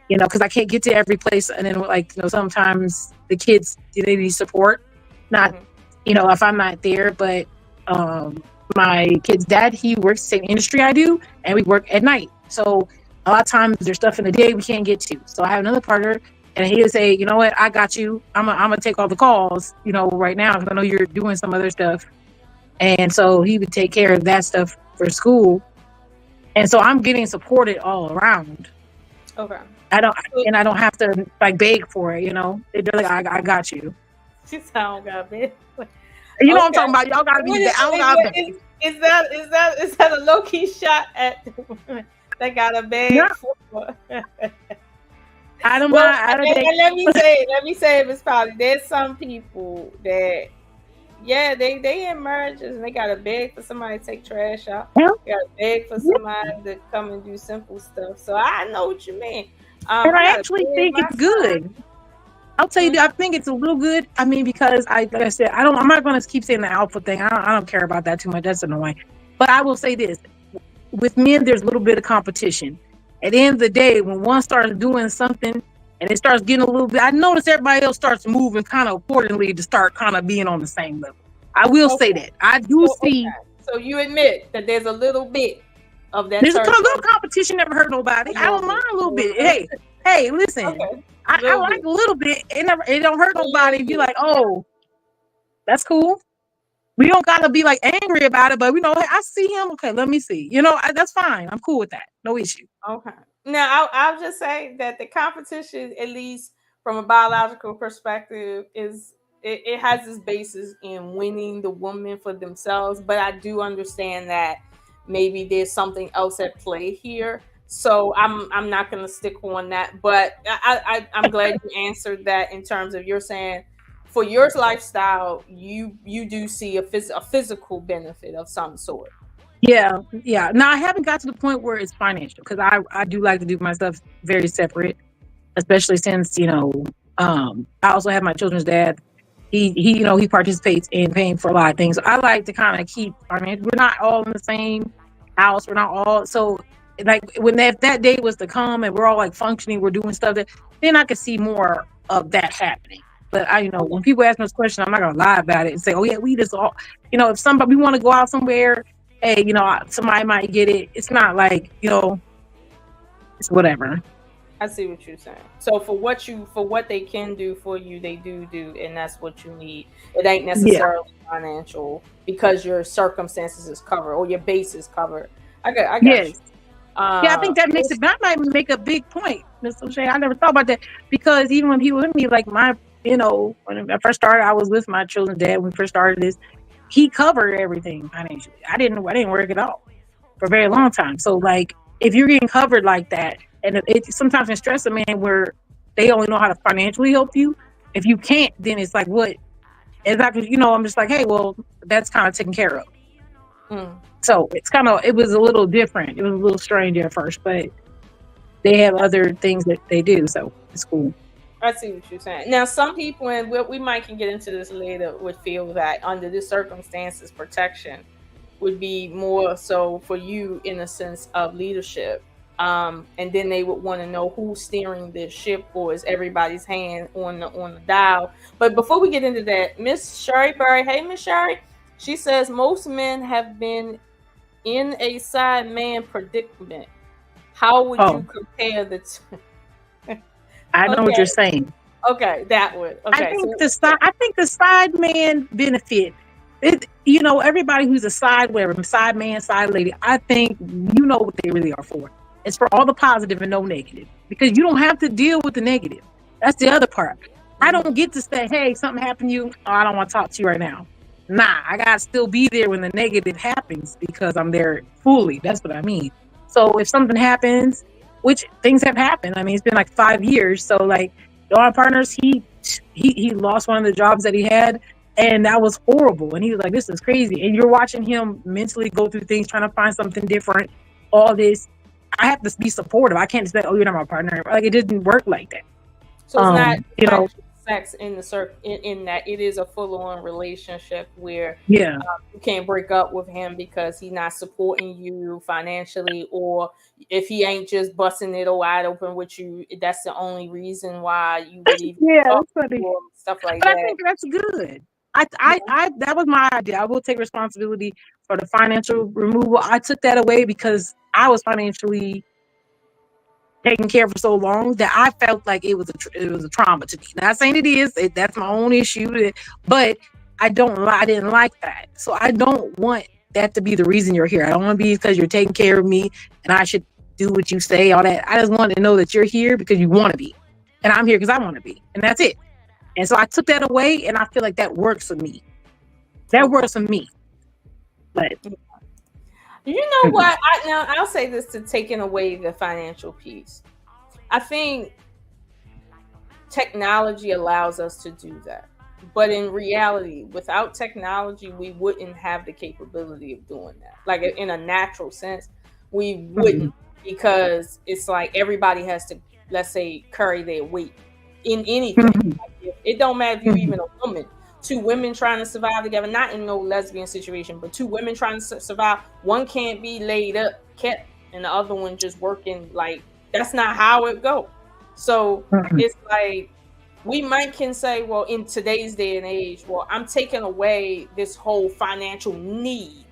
Because I can't get to every place. And then sometimes the kids, they need support. Not, if I'm not there, but my kid's dad, he works the same industry I do, and we work at night. So a lot of times there's stuff in the day we can't get to. So I have another partner And he would say, you know what, I got you. I'm gonna take all the calls, right now, because I know you're doing some other stuff. And so he would take care of that stuff for school. And so I'm getting supported all around. Okay. I don't have to like beg for it, They're like, I got you. She sound got big. You know what I'm talking about? Y'all gotta be there. I don't gotta beg. Is that a low key shot at the women that got a bag for? I don't mind. Let me say, Mspoly, there's some people that, yeah, they in marriages and they gotta beg for somebody to take trash out. Yeah. They gotta beg for somebody to come and do simple stuff. So I know what you mean. And I actually think it's good. I'll tell you, I think it's a little good. I mean, because like I said, I'm not going to keep saying the alpha thing. I don't care about that too much. That's annoying. But I will say this: with men, there's a little bit of competition. At the end of the day, when one starts doing something and it starts getting a little bit, I notice everybody else starts moving kind of accordingly to start kind of being on the same level. I will say that I do see. Okay. So you admit that there's a little bit of that. There's a little competition. Never hurt nobody. I don't mind a little bit. Hey, listen. Okay. I like a little bit. It don't hurt nobody. Be like, oh, that's cool. We don't gotta be like angry about it, but hey, I see him. Okay, let me see. That's fine. I'm cool with that. No issue. Okay. Now I'll just say that the competition, at least from a biological perspective, it has its basis in winning the woman for themselves. But I do understand that maybe there's something else at play here. So I'm not going to stick on that, but I'm glad you answered that in terms of you're saying for your lifestyle, you do see a physical benefit of some sort. Yeah. Now I haven't got to the point where it's financial, because I do like to do my stuff very separate, especially since I also have my children's dad. He participates in paying for a lot of things. So I like to kind of keep. I mean, we're not all in the same house. We're not all so. Like if that day was to come and we're all like functioning, we're doing stuff, then I could see more of that happening. But when people ask me this question, I'm not gonna lie about it and say, oh yeah, we just all, if somebody, we want to go out somewhere, hey, somebody might get it. It's not like, it's whatever. I see what you're saying. So for what they can do for you, they do, and that's what you need. It ain't necessarily financial, because your circumstances is covered or your base is covered. I got you. I think that might make a big point, Ms. O'Shea. I never thought about that, because even when people with me, like when I first started, I was with my children's dad. When we first started this, he covered everything financially. I didn't work at all for a very long time. So like, if you're getting covered like that, and it sometimes can stress a man where they only know how to financially help you. If you can't, then it's like, what? Exactly. I'm just like, hey, well, that's kind of taken care of. So it was a little different. It was a little strange at first, but they have other things that they do, so it's cool. I see what you're saying. Now, some people, and we might can get into this later, would feel that under this circumstances, protection would be more so for you in a sense of leadership. And then they would want to know who's steering the ship, or is everybody's hand on the dial. But before we get into that, Miss Sherry Berry, hey Miss Sherry, she says most men have been in a side man predicament. How would you compare the two? I know what you're saying. Okay, that one. Okay, I think the side man benefit. Everybody who's a side man, side lady, I think what they really are for. It's for all the positive and no negative, because you don't have to deal with the negative. That's the other part. I don't get to say, hey, something happened to you. Oh, I don't want to talk to you right now. Nah, I gotta still be there when the negative happens, because I'm there fully. That's what I mean. So if something happens, which things have happened. I mean, it's been like 5 years. So like our partners, he lost one of the jobs that he had, and that was horrible. And he was like, this is crazy. And you're watching him mentally go through things, trying to find something different, all this. I have to be supportive. I can't just say, oh, you're not my partner. Like, it didn't work like that. So it's not sex in the in that it is a full-on relationship where you can't break up with him because he's not supporting you financially, or if he ain't just busting it wide open with you, that's the only reason why you would even talk to him, stuff like that. I think that's good. I that was my idea. I will take responsibility for the financial removal. I took that away because I was financially taken care of for so long that I felt like it was a trauma to me. Not saying it is. That's my own issue, but I didn't like that. So I don't want that to be the reason you're here. I don't want to be because you're taking care of me and I should do what you say, all that. I just want to know that you're here because you want to be, and I'm here because I want to be, and that's it. And so I took that away, and I feel like that works for me. That works for me. But you know what? I'll say this to taking away the financial piece. I think technology allows us to do that. But in reality, without technology, we wouldn't have the capability of doing that. Like in a natural sense, we wouldn't, because it's like everybody has to, let's say, carry their weight in anything. Like it don't matter if you're even a woman. Two women trying to survive together, not in no lesbian situation, but two women trying to survive. One can't be laid up, kept, and the other one just working. Like, that's not how it go. So it's like, we can say, well, in today's day and age, well, I'm taking away this whole financial need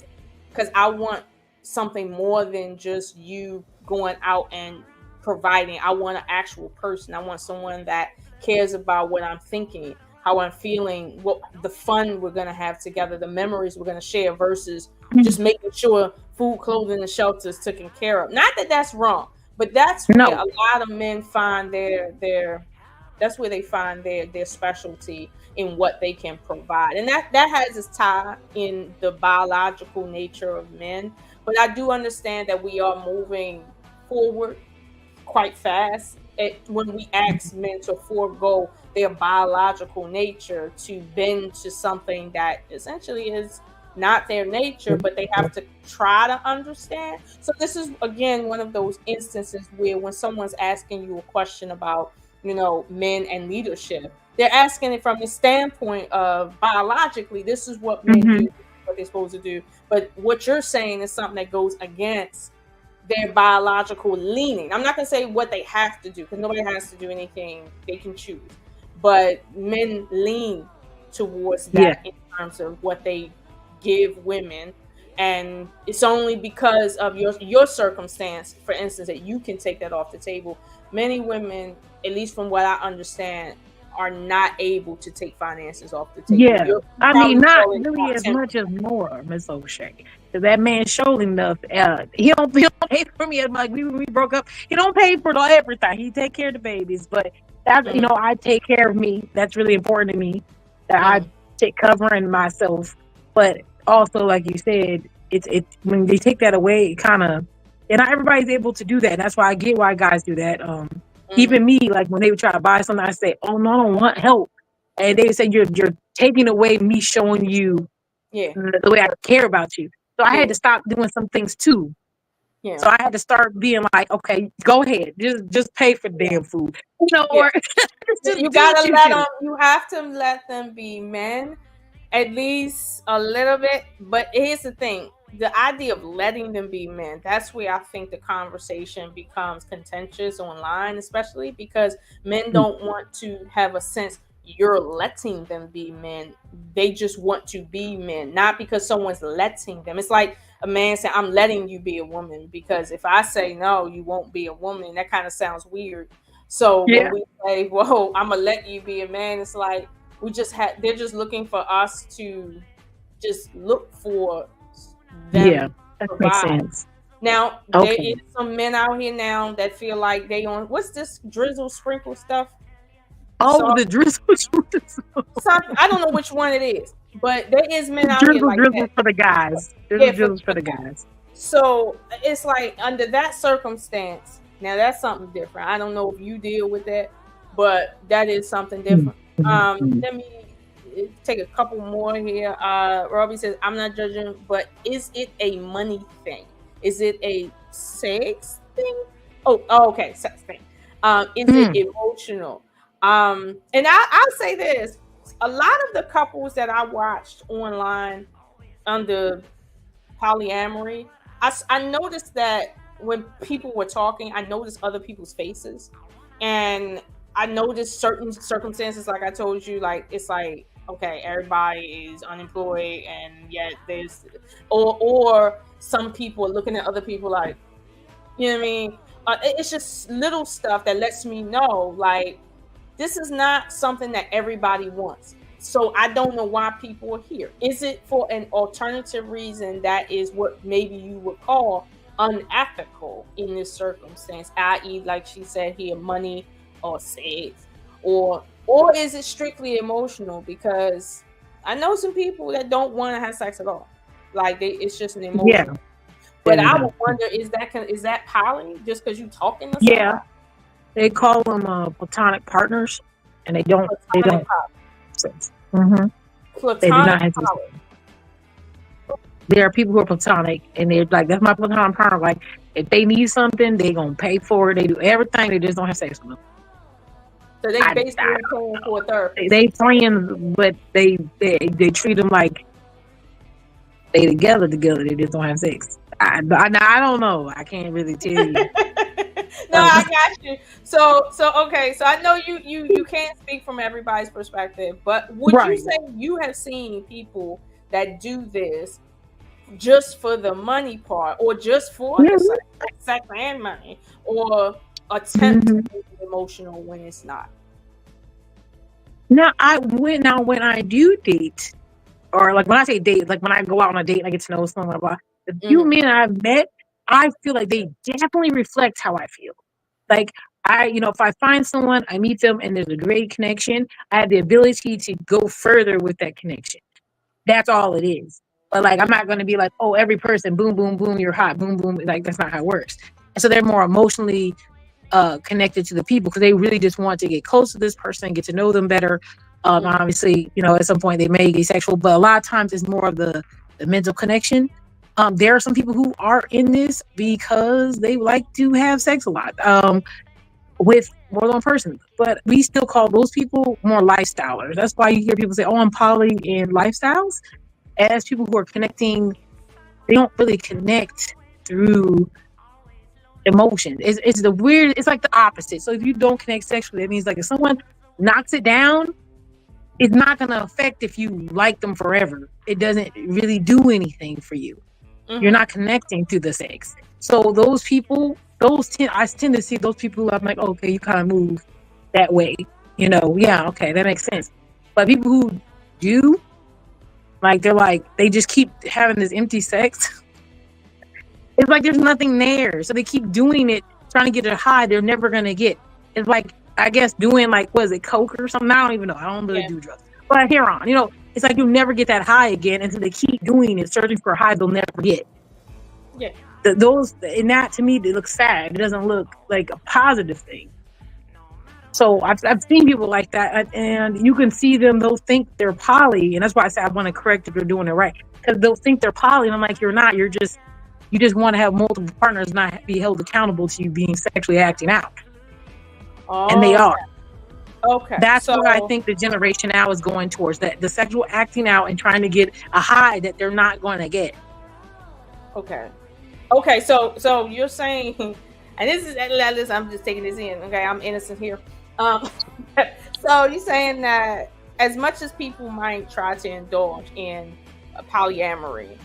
because I want something more than just you going out and providing. I want an actual person. I want someone that cares about what I'm thinking, how I'm feeling, what the fun we're going to have together, the memories we're going to share, versus just making sure food, clothing, and shelter is taken care of. Not that that's wrong, but that's where a lot of men find that's where they find their specialty in what they can provide. And that has its tie in the biological nature of men. But I do understand that we are moving forward quite fast when we ask men to forego their biological nature to bend to something that essentially is not their nature, but they have to try to understand. So this is, again, one of those instances where when someone's asking you a question about, men and leadership, they're asking it from the standpoint of biologically, this is what men do, what they're supposed to do. But what you're saying is something that goes against their biological leaning. I'm not going to say what they have to do, because nobody has to do anything. They can choose. But men lean towards that in terms of what they give women. And it's only because of your circumstance, for instance, that you can take that off the table. Many women, at least from what I understand, are not able to take finances off the table. Yeah, I mean, not really as much as more, Miss O'Shea. Because that man showed enough. He don't pay for me as much. We broke up. He don't pay for everything. He take care of the babies, but that's I take care of me. That's really important to me. That I take covering myself, but also, like you said, it's when they take that away, it kind of, and not everybody's able to do that. And that's why I get why guys do that. Even me, like when they would try to buy something, I say, "Oh no, I don't want help," and they would say, "You're taking away me showing you the way I care about you." So I had to stop doing some things too. Yeah. So I had to start being like, "Okay, go ahead, just pay for damn food," or you gotta let them. You have to let them be men, at least a little bit. But here's the thing. The idea of letting them be men, that's where I think the conversation becomes contentious online, especially because men don't want to have a sense you're letting them be men. They just want to be men, not because someone's letting them. It's like a man saying, I'm letting you be a woman, because if I say no, you won't be a woman. That kind of sounds weird. So when we say, whoa, I'm going to let you be a man, it's like they're just looking for us to just look for them. That makes sense. Now, there is some men out here now that feel like they on, what's this drizzle sprinkle stuff? The drizzle. I don't know which one it is, but there is men out here like drizzle that. For the guys. Drizzle for the guys. So it's like under that circumstance, now that's something different. I don't know if you deal with that, but that is something different. Let me take a couple more here. Robbie says, I'm not judging, but is it a money thing? Is it a sex thing? Okay, sex thing. Is it emotional? And I'll say this. A lot of the couples that I watched online under polyamory, I noticed that when people were talking, I noticed other people's faces. And I noticed certain circumstances, like I told you, like it's like, okay, everybody is unemployed, and yet there's, or some people are looking at other people like, you know what I mean? It's just little stuff that lets me know, like, this is not something that everybody wants. So I don't know why people are here. Is it for an alternative reason that is what maybe you would call unethical in this circumstance, i.e., like she said here, money or sex, or is it strictly emotional? Because I know some people that don't want to have sex at all. Like it's just an emotion. Yeah. But I would wonder, is that poly just because you talking to somebody? Yeah. They call them platonic partners, and they don't. Platonic They do not have poly. There are people who are platonic, and they're like, that's my platonic partner. Like, if they need something, they gonna pay for it. They do everything. They just don't have sex with them. So they basically paying for a therapist. They friends, but they treat them like they together. They just don't have sex. I don't know. I can't really tell you. No, I got you. So okay. So I know you can't speak from everybody's perspective, but would you say you have seen people that do this just for the money part, or just for the sex and money, or attempt to be emotional when it's not? Now, when I do date, or like when I say date, like when I go out on a date and I get to know someone, blah, the few men I've met, I feel like they definitely reflect how I feel. Like if I find someone, I meet them and there's a great connection, I have the ability to go further with that connection. That's all it is. But like, I'm not going to be like, oh, every person, boom, boom, boom, you're hot, boom, boom. Like, that's not how it works. And so they're more emotionally connected to the people because they really just want to get close to this person, get to know them better. Obviously, at some point they may get sexual, but a lot of times it's more of the mental connection. There are some people who are in this because they like to have sex a lot with more than one person, but we still call those people more lifestylers. That's why you hear people say, oh, I'm poly in lifestyles. As people who are connecting, they don't really connect through emotion. It's the weird, it's like the opposite. So if you don't connect sexually, that means like if someone knocks it down, it's not going to affect if you like them forever. It doesn't really do anything for you. You're not connecting to the sex. So those people, I tend to see those people who I'm like, okay, you kind of move that way. Yeah, okay, that makes sense. But people who do, like, they just keep having this empty sex. It's like there's nothing there. So they keep doing it, trying to get a high they're never going to get. It's like, I guess, doing like, what is it, coke or something? I don't even know. I don't really do drugs. But heroin, it's like you'll never get that high again. And so they keep doing it, searching for a high they'll never get. Yeah. And that to me, it looks sad. It doesn't look like a positive thing. So I've seen people like that, and you can see them, they'll think they're poly. And that's why I say I want to correct if you're doing it right. Because they'll think they're poly. And I'm like, you're not. You just want to have multiple partners, not be held accountable to you being sexually acting out. And they are. Okay. That's what I think the generation now is going towards, that the sexual acting out and trying to get a high that they're not going to get. Okay. So you're saying, and this is, I'm just taking this in. Okay. I'm innocent here. So you're saying that as much as people might try to indulge in polyamory,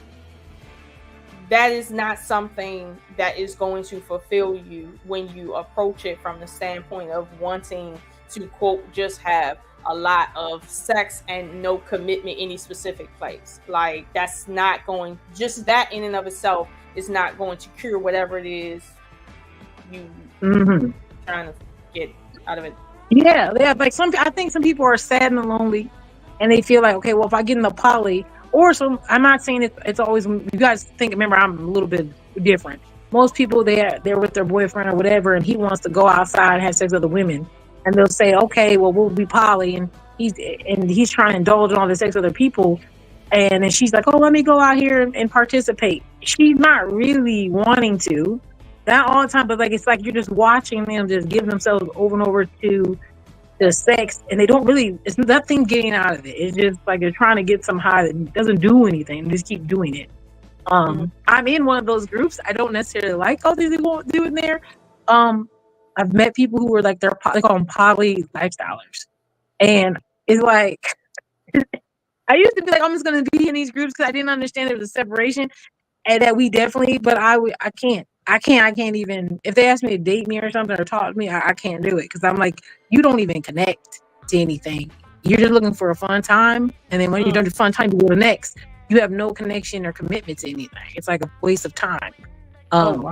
that is not something that is going to fulfill you when you approach it from the standpoint of wanting to, quote, just have a lot of sex and no commitment any specific place. Like, that's not going, just that in and of itself is not going to cure whatever it is you trying to get out of it. Yeah. Like I think some people are sad and lonely, and they feel like, okay, well, if I get in the poly, or some, I'm not saying it's always, you guys think, remember, I'm a little bit different. Most people, they're with their boyfriend or whatever, and he wants to go outside and have sex with other women, and they'll say, okay, well, we'll be poly, and he's trying to indulge in all the sex with other people, and then she's like, oh, let me go out here and participate. She's not really wanting to, not all the time, but like it's like you're just watching them just give themselves over and over to the sex, and they don't really, it's nothing getting out of it. It's just like they're trying to get some high that doesn't do anything and just keep doing it. I'm in one of those groups. I don't necessarily like all these they won't do in there. I've met people who are like, they call them poly lifestylers, and it's like I used to be like, I'm just going to be in these groups because I didn't understand there was a separation, and that we definitely, but I can't. I can't even, if they ask me to date me or something or talk to me, I can't do it. Because I'm like, you don't even connect to anything. You're just looking for a fun time. And then when you're done the fun time, you go to the next. You have no connection or commitment to anything. It's like a waste of time. Oh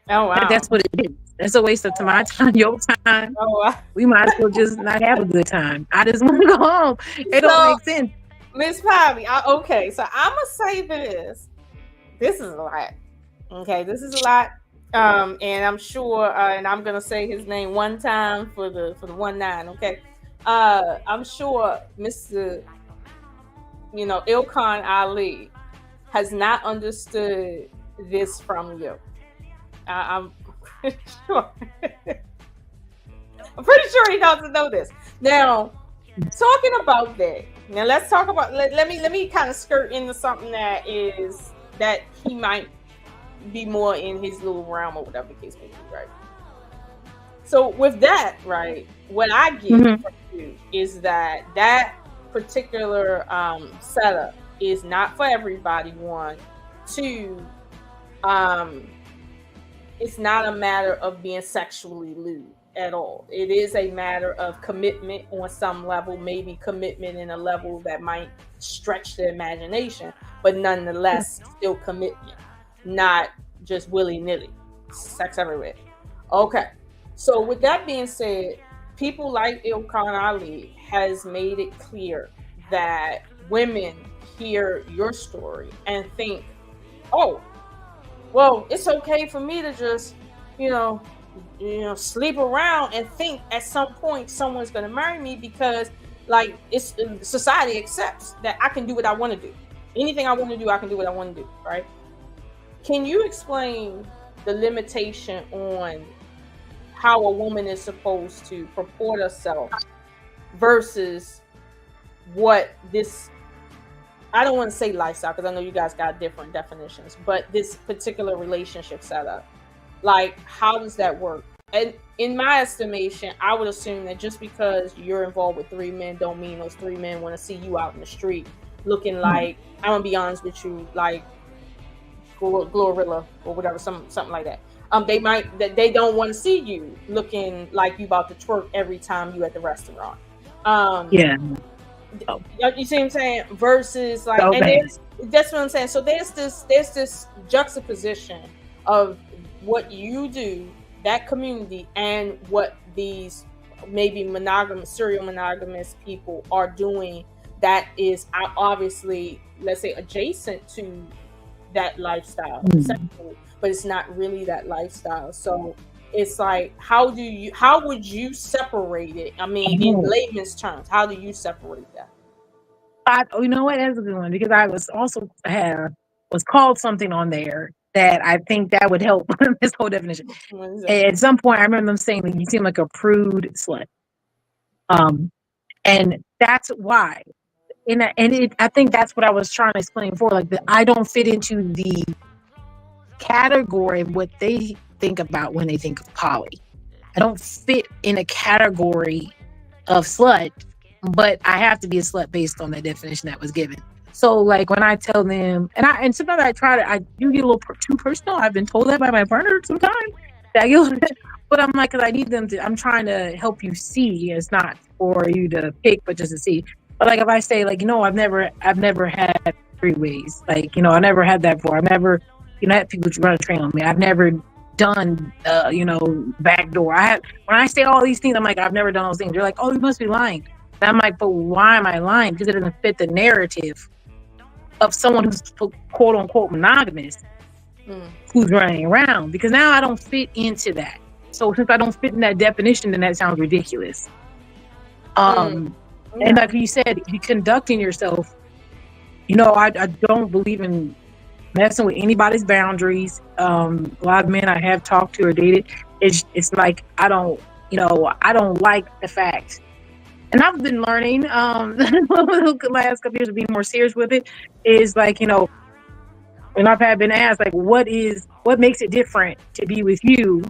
wow. That's what it is. It's a waste of my time, your time. Oh wow. We might as well just not have a good time. I just want to go home. It don't make sense. MzPoly, okay, so I'm gonna say this. This is a lot. Okay, this is a lot. And I'm sure, and I'm gonna say his name one time for the 1-9. Okay, I'm sure Mr. Ilkan Ali has not understood this from you. I'm pretty sure. I'm pretty sure he doesn't know this. Now, talking about that. Now let's talk about. Let me kind of skirt into something that he might be more in his little realm or whatever the case may be, right? So with that, right, what I get from you is that particular setup is not for everybody. 1, 2, it's not a matter of being sexually lewd at all. It is a matter of commitment on some level, maybe commitment in a level that might stretch the imagination, but nonetheless still commitment, not just willy-nilly, sex everywhere. Okay, so with that being said, people like Ilkan Ali has made it clear that women hear your story and think, oh, well, it's okay for me to just, sleep around and think at some point someone's going to marry me because, like, it's society accepts that I can do what I want to do. Anything I want to do, I can do what I want to do, right? Can you explain the limitation on how a woman is supposed to purport herself versus what this, I don't want to say lifestyle because I know you guys got different definitions, but this particular relationship setup, like, how does that work? And in my estimation, I would assume that just because you're involved with 3 men don't mean those 3 men want to see you out in the street looking like, I'm gonna be honest with you, like Glorilla or whatever, something like that. They don't want to see you looking like you about to twerk every time you at the restaurant. Yeah. You see what I'm saying? Versus like, that's what I'm saying. So there's this juxtaposition of what you do, that community, and what these maybe serial monogamous people are doing that is obviously, let's say, adjacent to that lifestyle, but it's not really that lifestyle. So it's like, how would you separate it? I mean, in layman's terms, how do you separate that? You know what? That's a good one, because I was also was called something on there that I think that would help this whole definition. At some point, I remember them saying that you seem like a prude slut, and that's why. I think that's what I was trying to explain before. Like, that I don't fit into the category of what they think about when they think of poly. I don't fit in a category of slut, but I have to be a slut based on that definition that was given. So, like, when I tell them, and sometimes I do get a little too personal. I've been told that by my partner sometimes. But I'm like, because I need them to. I'm trying to help you see. It's not for you to pick, but just to see. But like, if I say, like, I've never had 3 ways. Like, I never had that before. I've never, had people run a train on me. I've never done, backdoor. When I say all these things, I'm like, I've never done those things. They're like, oh, you must be lying. And I'm like, but why am I lying? Because it doesn't fit the narrative of someone who's quote unquote monogamous, who's running around. Because now I don't fit into that. So since I don't fit in that definition, then that sounds ridiculous. And like you said, you conducting yourself, I don't believe in messing with anybody's boundaries. A lot of men I have talked to or dated, it's like, I don't like the fact. And I've been learning the last couple years to be more serious with it. Is like, and I've been asked, like, what makes it different to be with you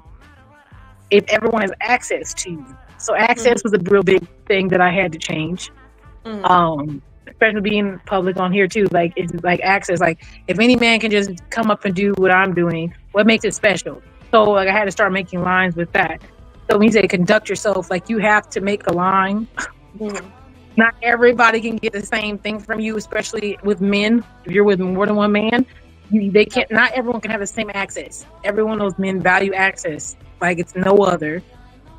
if everyone has access to you? So access was a real big thing that I had to change. especially being public on here too. Like it's like access. Like if any man can just come up and do what I'm doing, what makes it special? So like I had to start making lines with that. So when you say conduct yourself, like you have to make a line. Mm-hmm. Not everybody can get the same thing from you, especially with men. If you're with more than one man, they can't. Not everyone can have the same access. Every one of those men value access like it's no other.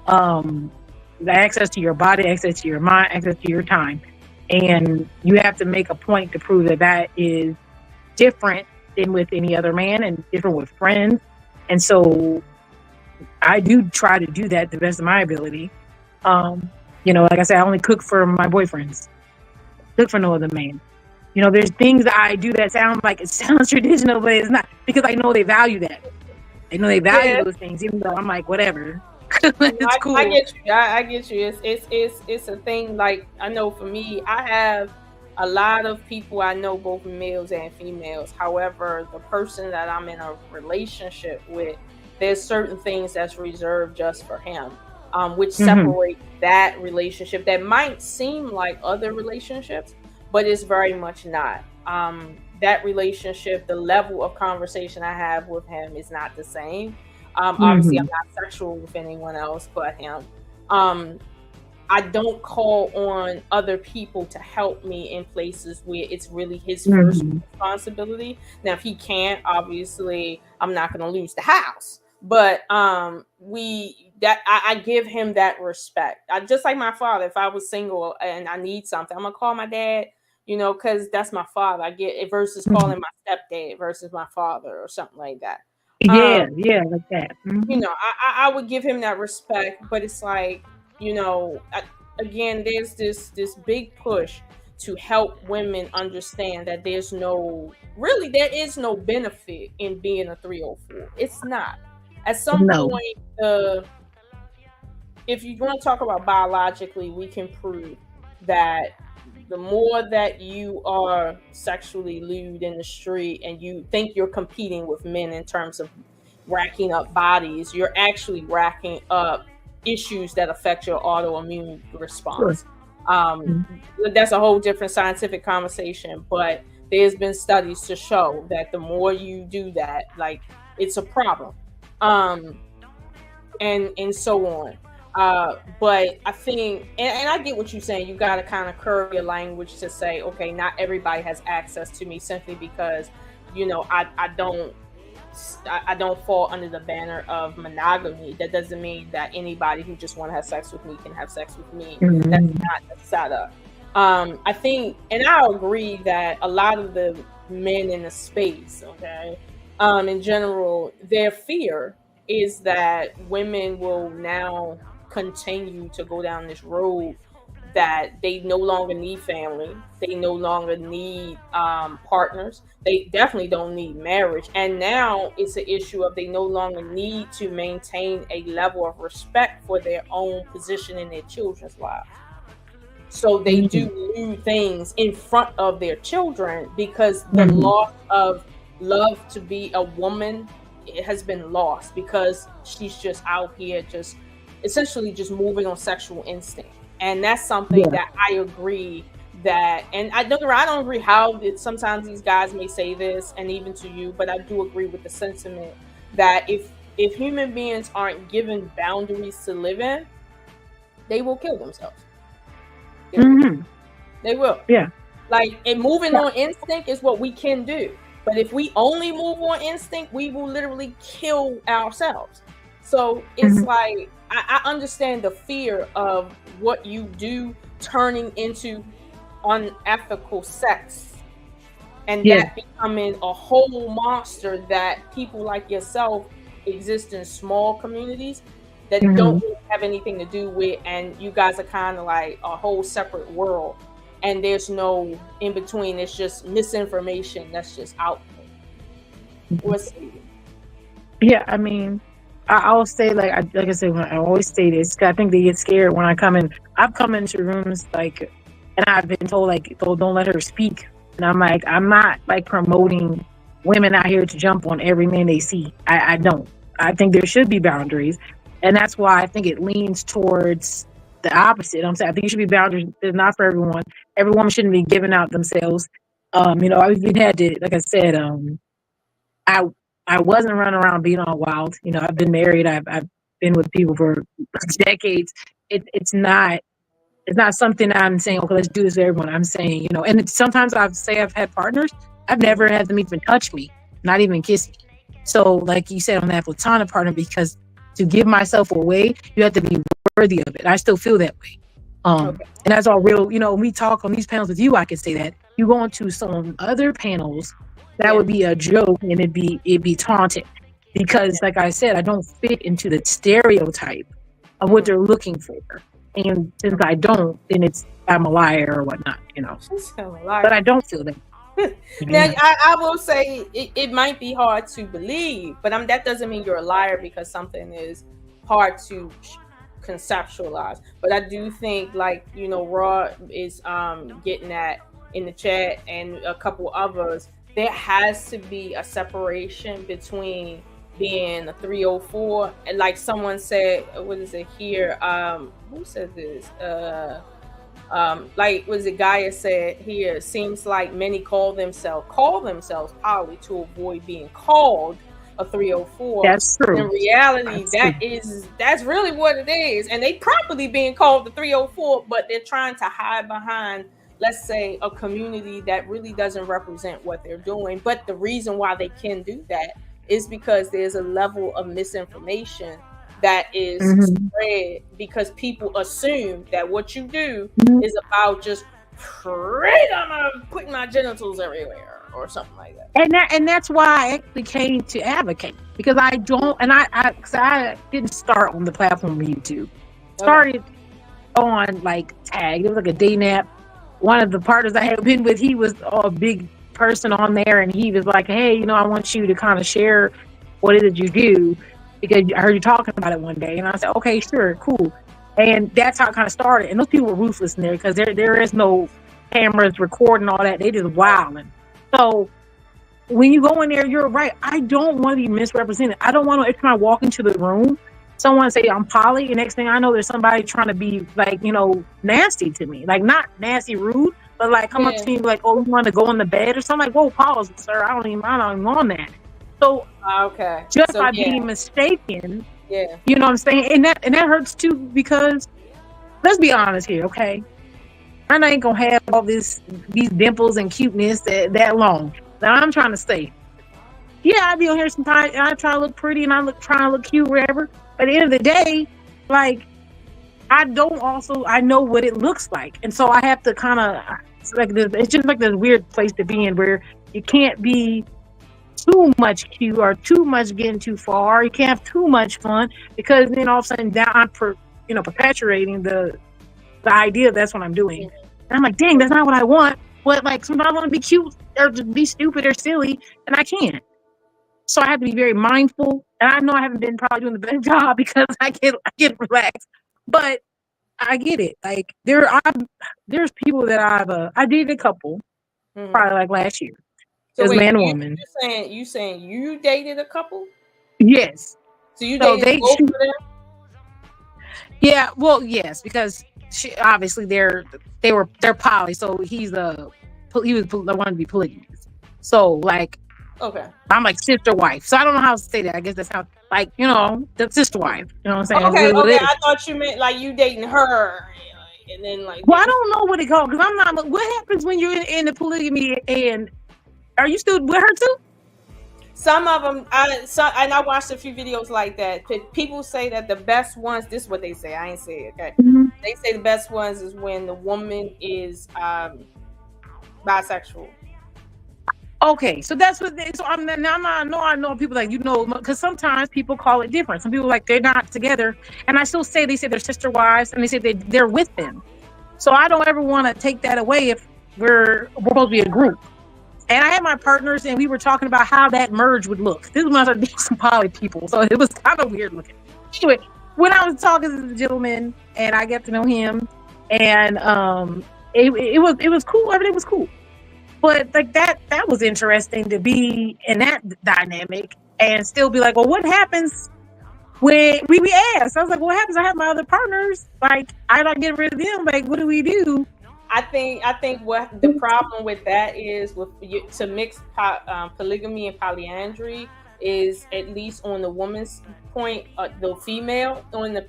The access to your body, access to your mind, access to your time, and you have to make a point to prove that that is different than with any other man and different with friends. And so, I do try to do that to the best of my ability. Like I said, I only cook for my boyfriends. Cook for no other man. There's things that I do that sound like it sounds traditional, but it's not, because I know they value that. I know they value those things, even though I'm like, whatever. It's cool. I get you. I get you. It's a thing. Like I know for me, I have a lot of people I know, both males and females. However, the person that I'm in a relationship with, there's certain things that's reserved just for him. Which separate that relationship that might seem like other relationships, but it's very much not. That relationship, the level of conversation I have with him is not the same. Obviously, I'm not sexual with anyone else but him. I don't call on other people to help me in places where it's really his first responsibility. Now, if he can't, obviously, I'm not going to lose the house. But I give him that respect. Just like my father, if I was single and I need something, I'm gonna call my dad, because that's my father. I get it versus calling my stepdad versus my father or something like that. Yeah, like that. I would give him that respect, but it's like, again, there's this big push to help women understand that there is no benefit in being a 304. It's not. At some point, if you want to talk about biologically, we can prove that the more that you are sexually lewd in the street and you think you're competing with men in terms of racking up bodies, you're actually racking up issues that affect your autoimmune response. That's a whole different scientific conversation, but there's been studies to show that the more you do that, like, it's a problem. And so on. But I think, and I get what you're saying, you got to kind of curb your language to say, okay, not everybody has access to me simply because, I don't fall under the banner of monogamy. That doesn't mean that anybody who just want to have sex with me can have sex with me. That's not the setup. I think, and I agree that a lot of the men in the space, okay, in general, their fear is that women will now continue to go down this road that they no longer need family, they no longer need partners, they definitely don't need marriage, and now it's an issue of they no longer need to maintain a level of respect for their own position in their children's lives. So they do lewd things in front of their children because the loss of love to be a woman, it has been lost because she's just out here just essentially just moving on sexual instinct. And that's something that I agree that, and I don't agree how sometimes these guys may say this, and even to you, but I do agree with the sentiment that if human beings aren't given boundaries to live in, they will kill themselves. They will. Yeah. Like, and moving on instinct is what we can do. But if we only move on instinct, we will literally kill ourselves. So it's like, I understand the fear of what you do turning into unethical sex and that becoming a whole monster that people like yourself exist in small communities that don't really have anything to do with, and you guys are kind of like a whole separate world, and there's no in between. It's just misinformation that's just out there. Yeah, I mean, I'll say, like I said, when I always say this, 'cause I think they get scared when I come in. I've come into rooms like, and I've been told like, "Oh, don't let her speak," and I'm like, I'm not like promoting women out here to jump on every man they see. I don't. I think there should be boundaries, and that's why I think it leans towards the opposite. I'm saying I think you should be boundaries. It's not for everyone. Every woman shouldn't be giving out themselves. I've even had to, like I said, I I wasn't running around being all wild. I've been married. I've been with people for decades. It's not something I'm saying, okay, let's do this to everyone. I'm saying, and sometimes I've had partners, I've never had them even touch me, not even kiss me. So, like you said, on that platonic partner, because to give myself away, you have to be worthy of it. I still feel that way. And that's all real. When we talk on these panels with you, I can say that. You go into some other panels, that would be a joke, and it'd be taunting. Because, like I said, I don't fit into the stereotype of what they're looking for. And since I don't, then I'm a liar or whatnot, But I don't feel that. Now, I will say it might be hard to believe, but that doesn't mean you're a liar because something is hard to conceptualize. But I do think, like, Raw is getting at in the chat and a couple others, there has to be a separation between being a 304 and, like someone said, what is it here? Who said this? Like, was it Gaia said here? Seems like many call themselves poly to avoid being called a 304. That's true. In reality, that's really what it is, and they properly being called the 304, but they're trying to hide behind, let's say, a community that really doesn't represent what they're doing. But the reason why they can do that is because there's a level of misinformation that is spread because people assume that what you do is about just freedom of putting my genitals everywhere or something like that. And that's why I actually came to advocate, because I don't, and I didn't start on the platform of YouTube. Started on like Tag. It was like a day nap. One of the partners I had been with, he was a big person on there, and he was like, hey, I want you to kind of share what it is you do, because I heard you talking about it one day. And I said, okay, sure, cool. And that's how it kind of started. And those people were ruthless in there, because there is no cameras recording all that. They just wilding. So when you go in there, you're right. I don't want to be misrepresented. I don't want to, every time I walk into the room, someone say I'm poly, and next thing I know, there's somebody trying to be like, nasty to me. Like, not nasty, rude, but like come up to me like, oh, you want to go in the bed or something? Like, whoa, pause, sir. I'm not even on that. So just by being mistaken, you know what I'm saying? And that hurts too, because let's be honest here, okay? I ain't gonna have all these dimples and cuteness that long. Now I'm trying to stay. Yeah, I be on here sometimes and I try to look pretty and try to look cute, whatever. But at the end of the day, like, I know what it looks like. And so I have to kind of, it's just like this weird place to be in where you can't be too much cute or too much getting too far. You can't have too much fun, because then all of a sudden now I'm perpetuating the idea that's what I'm doing. And I'm like, dang, that's not what I want. But like, sometimes I want to be cute or just be stupid or silly, and I can't. So I have to be very mindful. And I know I haven't been probably doing the best job because I get relaxed, but I get it. Like, there's people that I dated a couple probably like last year. So wait, man and woman. You saying you dated a couple? Yes. So you dated both of them? Yeah. Well, yes, because obviously they're poly. So he wanted to be polygamous. So like, okay, I'm like sister wife. So I don't know how to say that. I guess that's how, like, the sister wife. You know what I'm Okay. saying? I thought you meant like you dating her, and then like. Well, I don't know what it called, because I'm not. What happens when you're in the polygamy, and are you still with her too? Some of them, and I watched a few videos like that. People say that the best ones, this is what they say, I ain't say it, okay? They say the best ones is when the woman is bisexual. Okay, so that's what so I know people like, because sometimes people call it different. Some people like they're not together, and I still say they say they're sister wives, and they say they're with them. So I don't ever want to take that away if we're supposed to be a group. And I had my partners, and we were talking about how that merge would look. This was when I started dating some poly people, so it was kind of weird looking. Anyway, when I was talking to the gentleman, and I got to know him, and it was cool. Everything was cool, but like that was interesting to be in that dynamic and still be like, well, what happens when we asked, I was like, "What happens? I have my other partners. Like, I don't get rid of them. Like, what do we do?" I think what the problem with that is to mix polygamy and polyandry is, at least on the woman's point, the female on the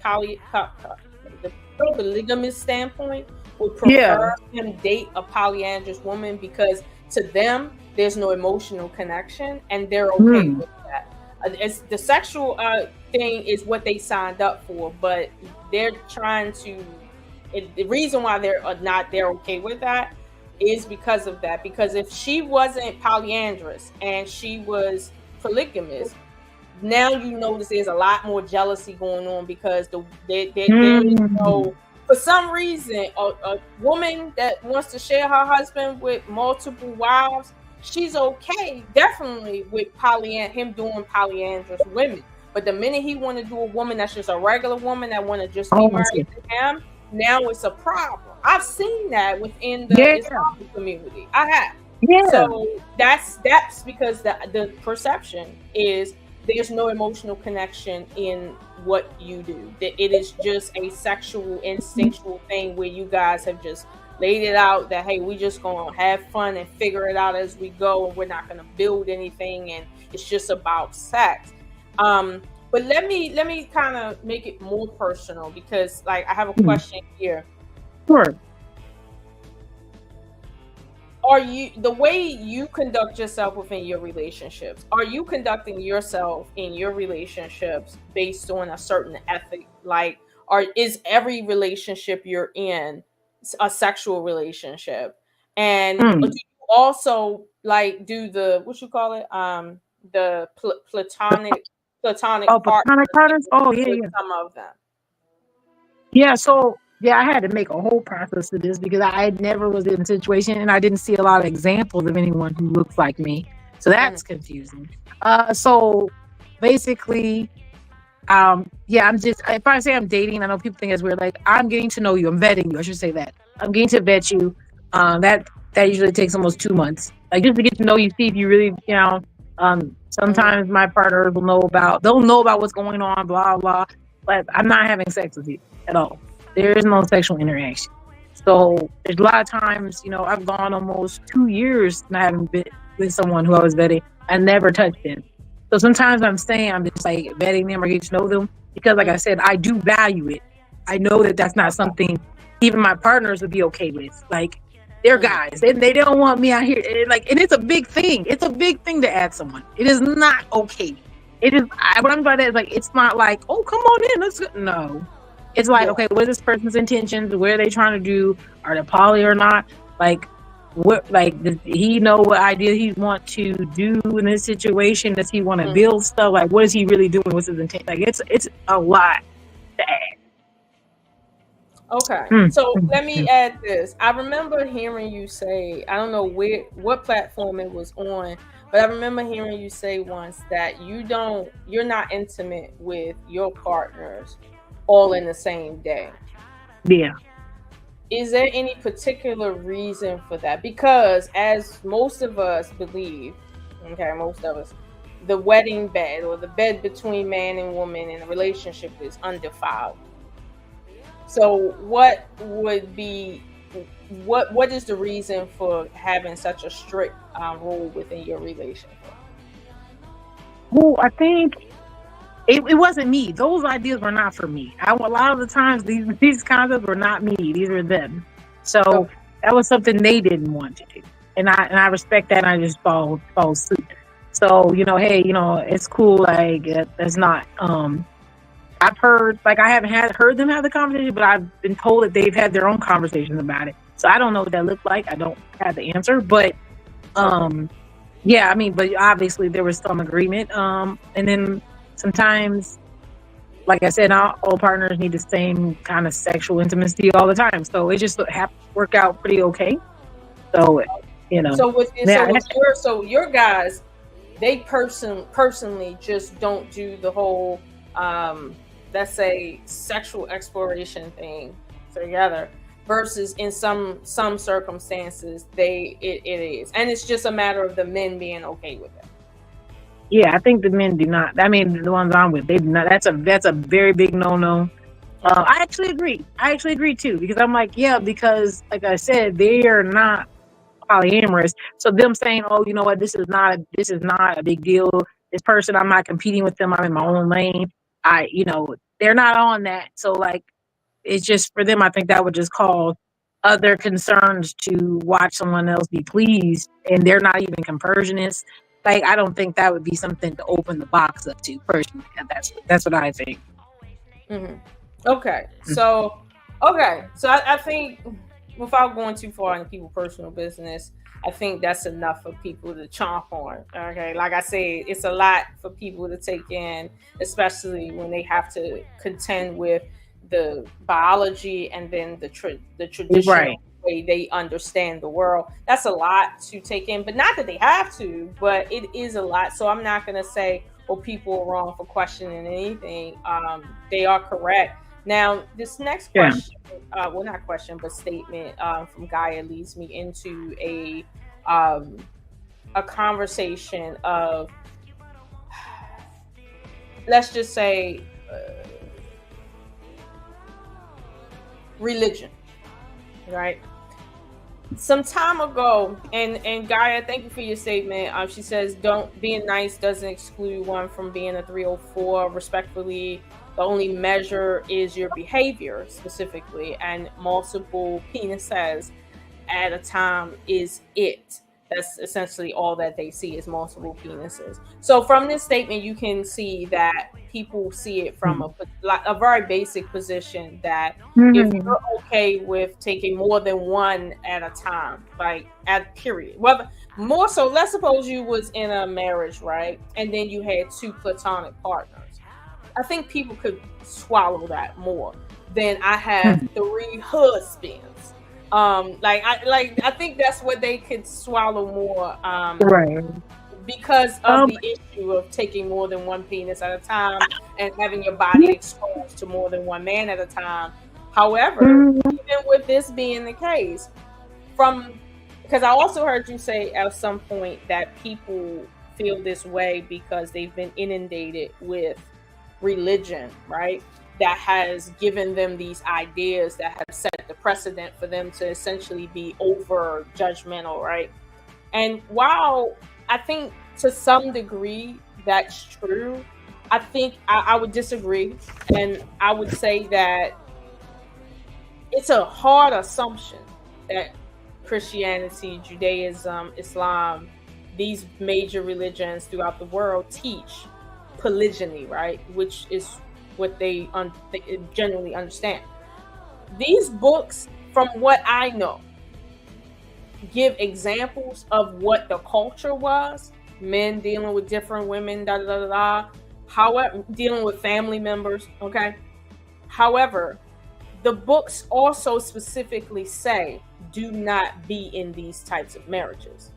the polygamous standpoint would prefer him date a polyandrous woman, because to them there's no emotional connection and they're okay with that. It's the sexual thing is what they signed up for, but they're trying to. The reason why they're okay with that is because of that. Because if she wasn't polyandrous and she was polygamous, now you notice there's a lot more jealousy going on, because there is no, for some reason, a woman that wants to share her husband with multiple wives, she's okay definitely with him doing polyandrous women. But the minute he want to do a woman that's just a regular woman that want to just be married to him, now it's a problem. I've seen that within the Islamic community. I have. Yeah. So that's because the perception is there's no emotional connection in what you do. That it is just a sexual, instinctual thing where you guys have just laid it out that, hey, we just gonna have fun and figure it out as we go, and we're not gonna build anything, and it's just about sex. But let me kind of make it more personal, because like I have a question here. Sure. Are you, the way you conduct yourself within your relationships, are you conducting yourself in your relationships based on a certain ethic? Like, is every relationship you're in a sexual relationship? And do you also like do the, what you call it, the platonic partners? Oh, yeah. Some of them. Yeah, so I had to make a whole process of this, because I never was in a situation and I didn't see a lot of examples of anyone who looks like me. So that's confusing. So basically, I'm just, if I say I'm dating, I know people think it's weird. Like, I'm getting to know you. I'm vetting you. I should say that. I'm getting to vet you. That usually takes almost 2 months. Like, just to get to know you, see if you really, sometimes my partners they'll know about what's going on, blah, blah, but I'm not having sex with you at all. There is no sexual interaction. So there's a lot of times, I've gone almost 2 years and I haven't been with someone who I was vetting. I never touched them. So sometimes I'm just like vetting them or getting to know them, because like I said, I do value it. I know that that's not something even my partners would be okay with. Like, they're guys, and they don't want me out here. And it's a big thing. It's a big thing to add someone. It is not okay. It is. What I'm by that is like, it's not like, oh, come on in, let's go. No, it's like, okay, what are this person's intentions? What are they trying to do? Are they poly or not? Like, what? Like, does he know what idea he want to do in this situation? Does he want to build stuff? Like, what is he really doing? What's his intent? Like, it's a lot to add. Okay, so let me add this. I remember hearing you say, I don't know what platform it was on, but I remember hearing you say once that you're not intimate with your partners all in the same day. Yeah. Is there any particular reason for that? Because as most of us believe, the wedding bed, or the bed between man and woman in a relationship, is undefiled. So what is the reason for having such a strict rule within your relationship? Well, I think it wasn't me. Those ideas were not for me. A lot of the times these concepts were not me. These were them. So that was something they didn't want to do, and I respect that. And I just follow suit. So hey, it's cool. Like, that's not. I've heard, like, I haven't heard them have the conversation, but I've been told that they've had their own conversations about it. So I don't know what that looked like. I don't have the answer, but but obviously there was some agreement. And then sometimes, like I said, not all partners need the same kind of sexual intimacy all the time. So it just happened to work out pretty okay. So So your guys, they personally just don't do the whole let's say sexual exploration thing together, versus in some circumstances it is, and it's just a matter of the men being okay with it. Yeah, I think the men do not. I mean, the ones I'm with, they do not. That's a very big no. I actually agree. I actually agree too, because I'm like, yeah, because like I said, they are not polyamorous. So them saying, oh, you know what, this is not a big deal. This person, I'm not competing with them. I'm in my own lane. They're not on that. So like, it's just for them. I think that would just cause other concerns to watch someone else be pleased, and they're not even conversionists. Like, I don't think that would be something to open the box up to personally. And that's what I think. Mm-hmm. Okay, so I think without going too far into people's personal business, I think that's enough for people to chomp on. Okay, like I said, it's a lot for people to take in, especially when they have to contend with the biology and then the Right. traditional way they understand the world. That's a lot to take in, but not that they have to, but it is a lot. So I'm not gonna say, well, people are wrong for questioning anything. They are correct. Now, this next Yeah. question, well, not question, but statement from Gaia leads me into um, a conversation of, let's just say, religion, right? Some time ago, and Gaia, thank you for your statement. She says, "Don't being nice doesn't exclude one from being a 304. Respectfully, the only measure is your behavior specifically, and multiple penises at a time is it." That's essentially all that they see is multiple penises. So from this statement, you can see that people see it from a very basic position that if Mm-hmm. you're okay with taking more than one at a time, like at period, whether more so, let's suppose you was in a marriage, right? And then you had two platonic partners. I think people could swallow that more than I have three husbands. I think that's what they could swallow more. Right. Because of the issue of taking more than one penis at a time and having your body exposed to more than one man at a time. However, even with this being the case, because I also heard you say at some point that people feel this way because they've been inundated with religion, right? That has given them these ideas that have set the precedent for them to essentially be over judgmental, right? And while I think to some degree that's true, I think I would disagree. And I would say that it's a hard assumption that Christianity, Judaism, Islam, these major religions throughout the world teach polygyny, right? Which is what they generally understand. These books, from what I know, give examples of what the culture was, men dealing with different women, however, dealing with family members, okay? However, the books also specifically say, do not be in these types of marriages.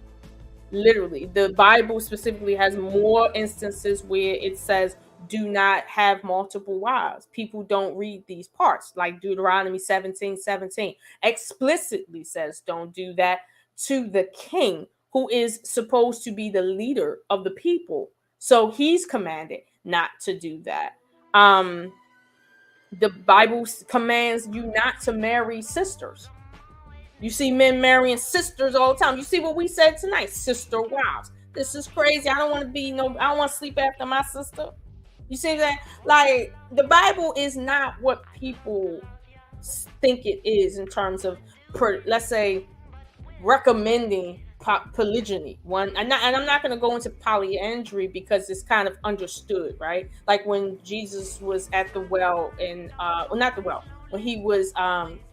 Literally, the Bible specifically has more instances where it says, do not have multiple wives. People don't read these parts, like Deuteronomy 17:17 explicitly says, don't do that to the king, who is supposed to be the leader of the people. So he's commanded not to do that. The Bible commands you not to marry sisters. You see men marrying sisters all the time. You see what we said tonight, sister wives. This is crazy. I don't want to sleep after my sister. You see that? Like, the Bible is not what people think it is in terms of, let's say, recommending polygyny. And I'm not going to go into polyandry because it's kind of understood, right? Like when Jesus was at the well not the well, when he was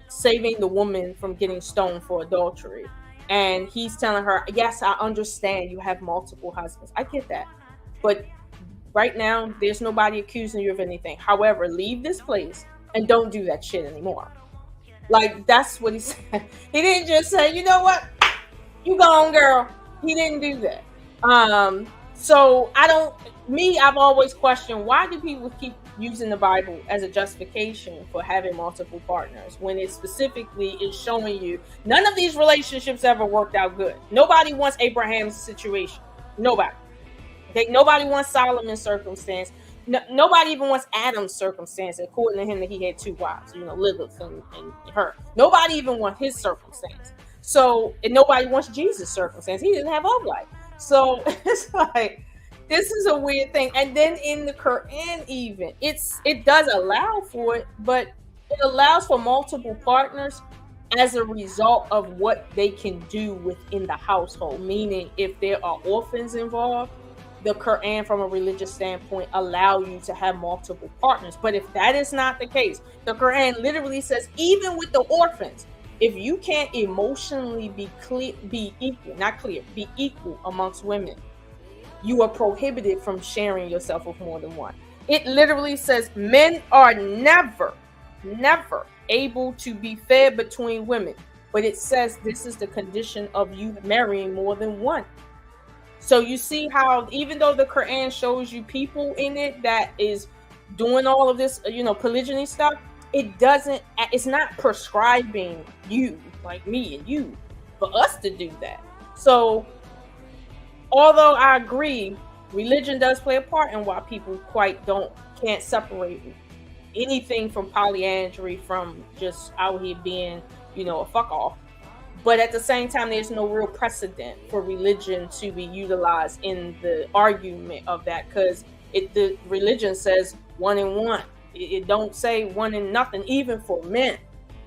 saving the woman from getting stoned for adultery, and he's telling her, yes, I understand you have multiple husbands. I get that, but right now there's nobody accusing you of anything. However, leave this place and don't do that shit anymore. Like, that's what he said. He didn't just say, you know what, you go on, girl. He didn't do that. So I've always questioned, why do people keep using the Bible as a justification for having multiple partners when it specifically is showing you none of these relationships ever worked out good. Nobody wants Abraham's situation. Nobody. Nobody wants Solomon's circumstance. Nobody even wants Adam's circumstance, according to him, that he had 2 wives, Lilith and her. Nobody even wants his circumstance. So, and nobody wants Jesus' circumstance. He didn't have a life. So it's like, this is a weird thing. And then in the Quran, even it does allow for it, but it allows for multiple partners as a result of what they can do within the household. Meaning, if there are orphans involved, the Quran, from a religious standpoint, allow you to have multiple partners. But if that is not the case, the Quran literally says, even with the orphans, if you can't emotionally be equal amongst women, you are prohibited from sharing yourself with more than one. It literally says men are never able to be fed between women. But it says this is the condition of you marrying more than one. So you see how, even though the Quran shows you people in it that is doing all of this, polygyny stuff, it's not prescribing you, like me and you, for us to do that. So, although I agree, religion does play a part in why people can't separate anything from polyandry from just out here being, a fuck off. But at the same time, there's no real precedent for religion to be utilized in the argument of that, because the religion says 1 and 1. It don't say 1 and nothing, even for men.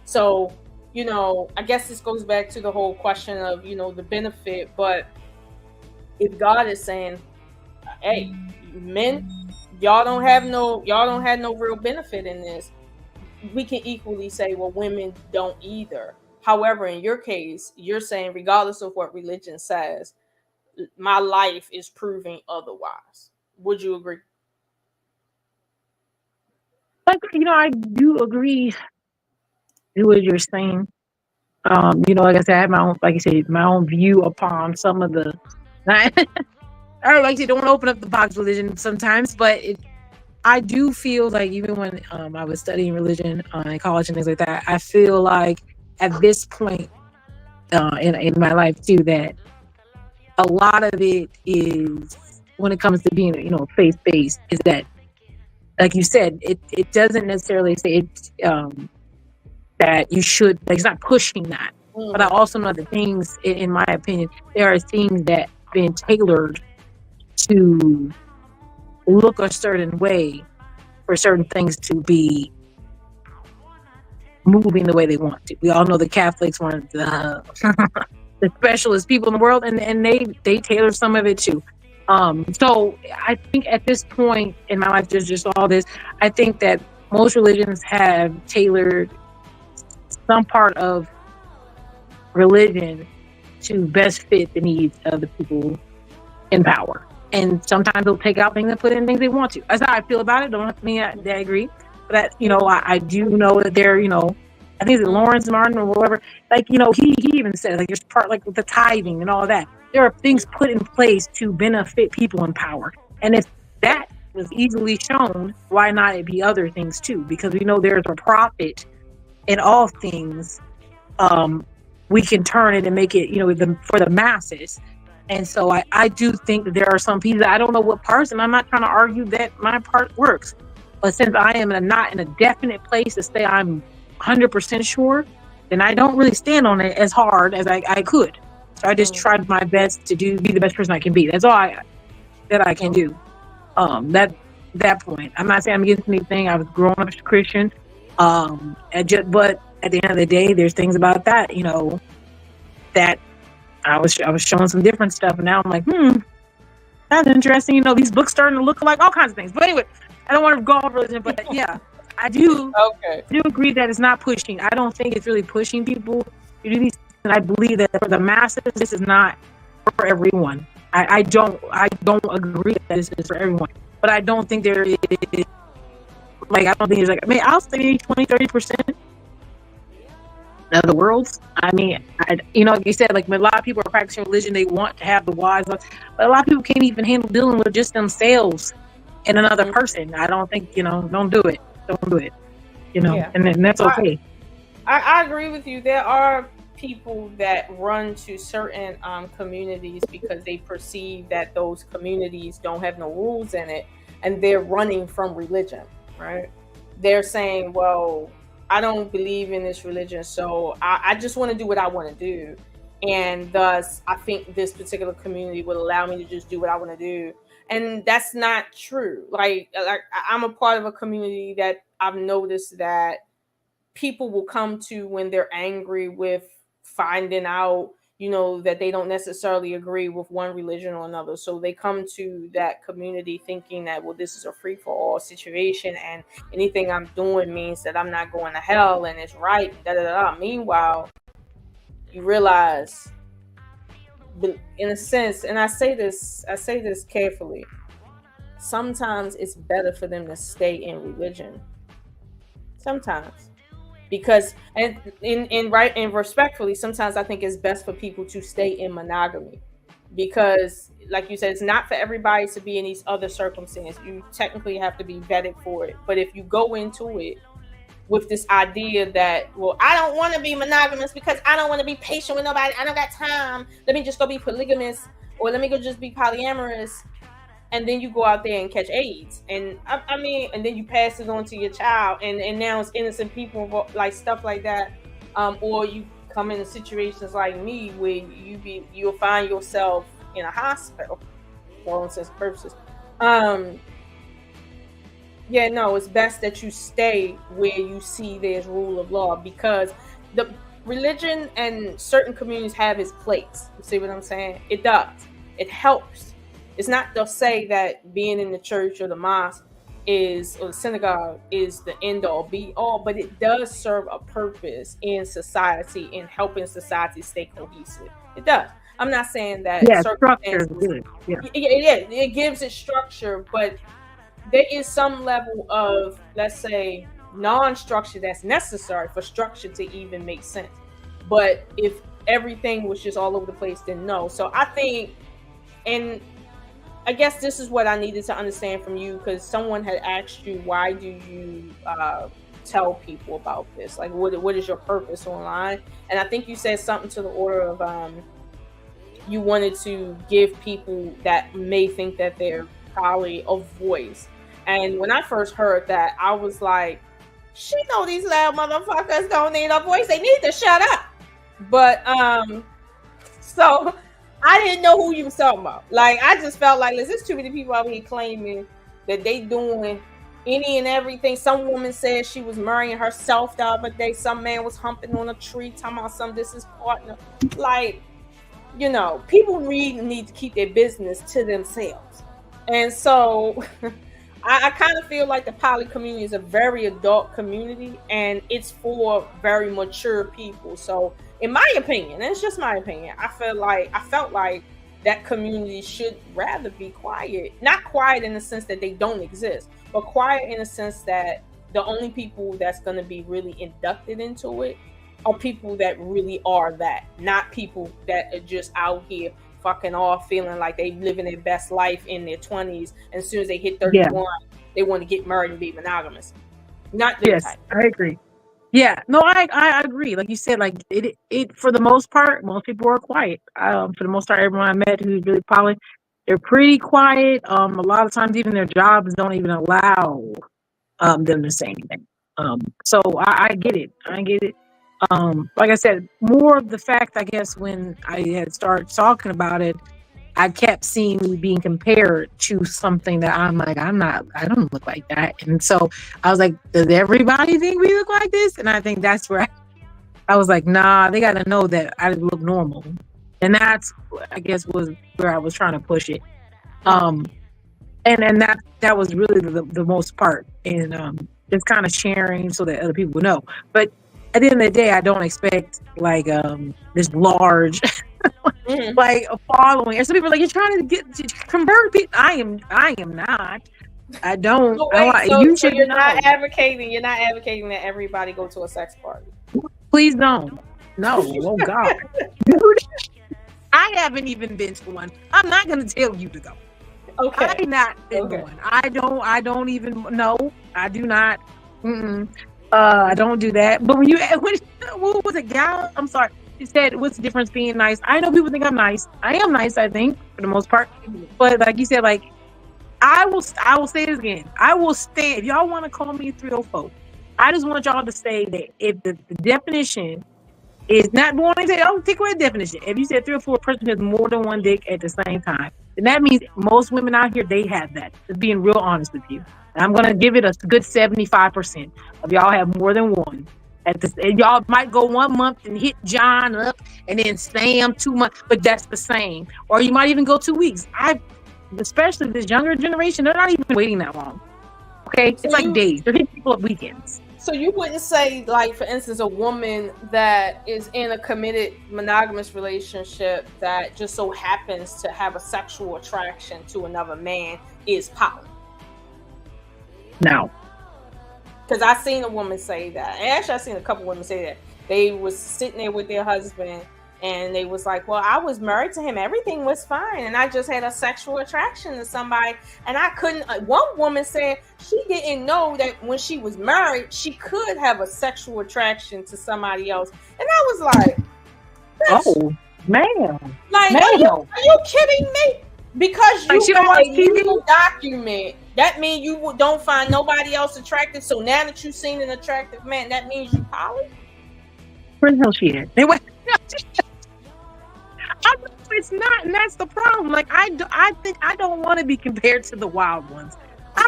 So, I guess this goes back to the whole question of, the benefit. But if God is saying, hey, men, y'all don't have no real benefit in this, we can equally say, well, women don't either. However, in your case, you're saying, regardless of what religion says, my life is proving otherwise. Would you agree? Like, I do agree with what you're saying. Like I said, I have my own, like you said, my own view upon some of the. I don't like to don't open up the box religion sometimes, but I do feel like even when I was studying religion in college and things like that, I feel like at this point in my life too, that a lot of it is, when it comes to being, faith-based, is that, like you said, it doesn't necessarily say that you should, like, it's not pushing that. But I also know that things, in my opinion, there are things that have been tailored to look a certain way for certain things to be moving the way they want to. We all know the Catholics weren't the specialist people in the world, and they tailor some of it too. So I think at this point in my life, there's just all this. I think that most religions have tailored some part of religion to best fit the needs of the people in power. And sometimes they'll take out things and put in things they want to. That's how I feel about it. Don't have to mean that I agree. But I do know that there, I think it's Lawrence Martin or whatever, like, he even said, like, there's part like with the tithing and all of that. There are things put in place to benefit people in power. And if that was easily shown, why not it be other things too? Because we know there's a profit in all things. We can turn it and make it, for the masses. And so I do think that there are some people, I don't know what parts, and I'm not trying to argue that my part works. But since I am not in a definite place to say I'm 100% sure, then I don't really stand on it as hard as I could. So I just tried my best to be the best person I can be. That's all that I can do. That point, I'm not saying I'm against anything. I was growing up as a Christian, but at the end of the day, there's things about that, that I was showing some different stuff, and now I'm like, that's interesting. These books starting to look like all kinds of things. But anyway, I don't want to go off religion, but yeah, I do agree that it's not pushing. I don't think it's really pushing people to do these things. And I believe that for the masses, this is not for everyone. I don't agree that this is for everyone. But I don't think there is, like, I don't think there's, like, I'll say 20-30% of the world. I mean, like you said, like, when a lot of people are practicing religion, they want to have the wise, but a lot of people can't even handle dealing with just themselves and another person. I don't think, don't do it. Don't do it. And that's okay. I agree with you. There are people that run to certain communities because they perceive that those communities don't have no rules in it, and they're running from religion, right? They're saying, well, I don't believe in this religion, so I just want to do what I want to do. And thus, I think this particular community would allow me to just do what I want to do. And that's not true. Like I'm a part of a community that I've noticed that people will come to when they're angry with finding out, you know, that they don't necessarily agree with one religion or another. So they come to that community thinking that, well, this is a free for all situation, and anything I'm doing means that I'm not going to hell and it's right. Da, da, da, da. Meanwhile, you realize, in a sense, and I say this carefully, sometimes it's better for them to stay in religion. Sometimes. Because and respectfully, sometimes I think it's best for people to stay in monogamy, because like you said, it's not for everybody to be in these other circumstances. You technically have to be vetted for it. But if you go into it with this idea that, well, I don't want to be monogamous because I don't want to be patient with nobody, I don't got time, let me just go be polygamous, or let me go just be polyamorous, and then you go out there and catch AIDS, and I mean, and then you pass it on to your child, and now it's innocent people, like stuff like that, or you come into situations like me where you'll find yourself in a hospital for all intents and purposes. Yeah, no, it's best that you stay where you see there's rule of law, because the religion and certain communities have its place. You see what I'm saying? It does. It helps. It's not to say that being in the church or the mosque or the synagogue is the end all be all, but it does serve a purpose in society, in helping society stay cohesive. It does. I'm not saying that structure is good. Yeah. It gives it structure, but there is some level of, let's say, non-structure that's necessary for structure to even make sense. But if everything was just all over the place, then no. So I think, and I guess this is what I needed to understand from you, because someone had asked you, why do you tell people about this? Like, what is your purpose online? And I think you said something to the order of you wanted to give people that may think that they're poly a voice. And when I first heard that, I was like, she know these loud motherfuckers don't need a voice. They need to shut up. But so I didn't know who you was talking about. Like, I just felt like there's too many people out here claiming that they doing any and everything. Some woman said she was marrying herself the other day. Some man was humping on a tree talking about some this is partner. Like, you know, people really need to keep their business to themselves. And so I kind of feel like the poly community is a very adult community, and it's for very mature people. So in my opinion, and it's just my opinion, I felt like that community should rather be quiet. Not quiet in the sense that they don't exist, but quiet in the sense that the only people that's going to be really inducted into it are people that really are that, not people that are just out here fucking off feeling like they living their best life in their 20s, and as soon as they hit 31, they want to get married and be monogamous. Not their type. I agree. Yeah, no, I agree. Like you said, like it for the most part, most people are quiet. For the most part, everyone I met who's really poly, they're pretty quiet. A lot of times, even their jobs don't even allow them to say anything. So I get it. Like I said, more of the fact, I guess, when I had started talking about it, I kept seeing me being compared to something that I'm like, I don't look like that. And so I was like, does everybody think we look like this? And I think that's where I was like, nah, they got to know that I look normal. And that's, I guess, was where I was trying to push it. And that was really the most part. And just kind of sharing so that other people would know. But at the end of the day, I don't expect like this large like a following. Or some people are like, you're trying to convert people. I am not. I don't. So you're not advocating. You're not advocating that everybody go to a sex party. Please don't. No. Oh God, dude. I haven't even been to one. I'm not going to tell you to go. Okay. I've not been to one. I don't even know. I do not. I don't do that. But what was it, gal? I'm sorry. She said, "What's the difference being nice?" I know people think I'm nice. I am nice, I think, for the most part. But like you said, like I will say this again. I will stay. If y'all want to call me 304, I just want y'all to say that if the definition is not going to say, oh, take away the definition. If you said 304, a person has more than one dick at the same time, then that means most women out here, they have that. Just being real honest with you. And I'm going to give it a good 75% of y'all have more than one. And y'all might go 1 month and hit John up and then Sam 2 months, but that's the same. Or you might even go 2 weeks. Especially this younger generation, they're not even waiting that long. Okay? It's like days. They're hitting people up weekends. So you wouldn't say, like, for instance, a woman that is in a committed monogamous relationship that just so happens to have a sexual attraction to another man is poly? No. Because I seen a woman say that. And actually, I seen a couple women say that. They was sitting there with their husband and they was like, well, I was married to him. Everything was fine. And I just had a sexual attraction to somebody. And I couldn't. One woman said she didn't know that when she was married, she could have a sexual attraction to somebody else. And I was like, oh, man. Like, are you kidding me? Because you got a legal document, that means you don't find nobody else attractive. So now that you've seen an attractive man, that means you poly? Where the hell she at? It's not, and that's the problem. Like I think I don't want to be compared to the wild ones. I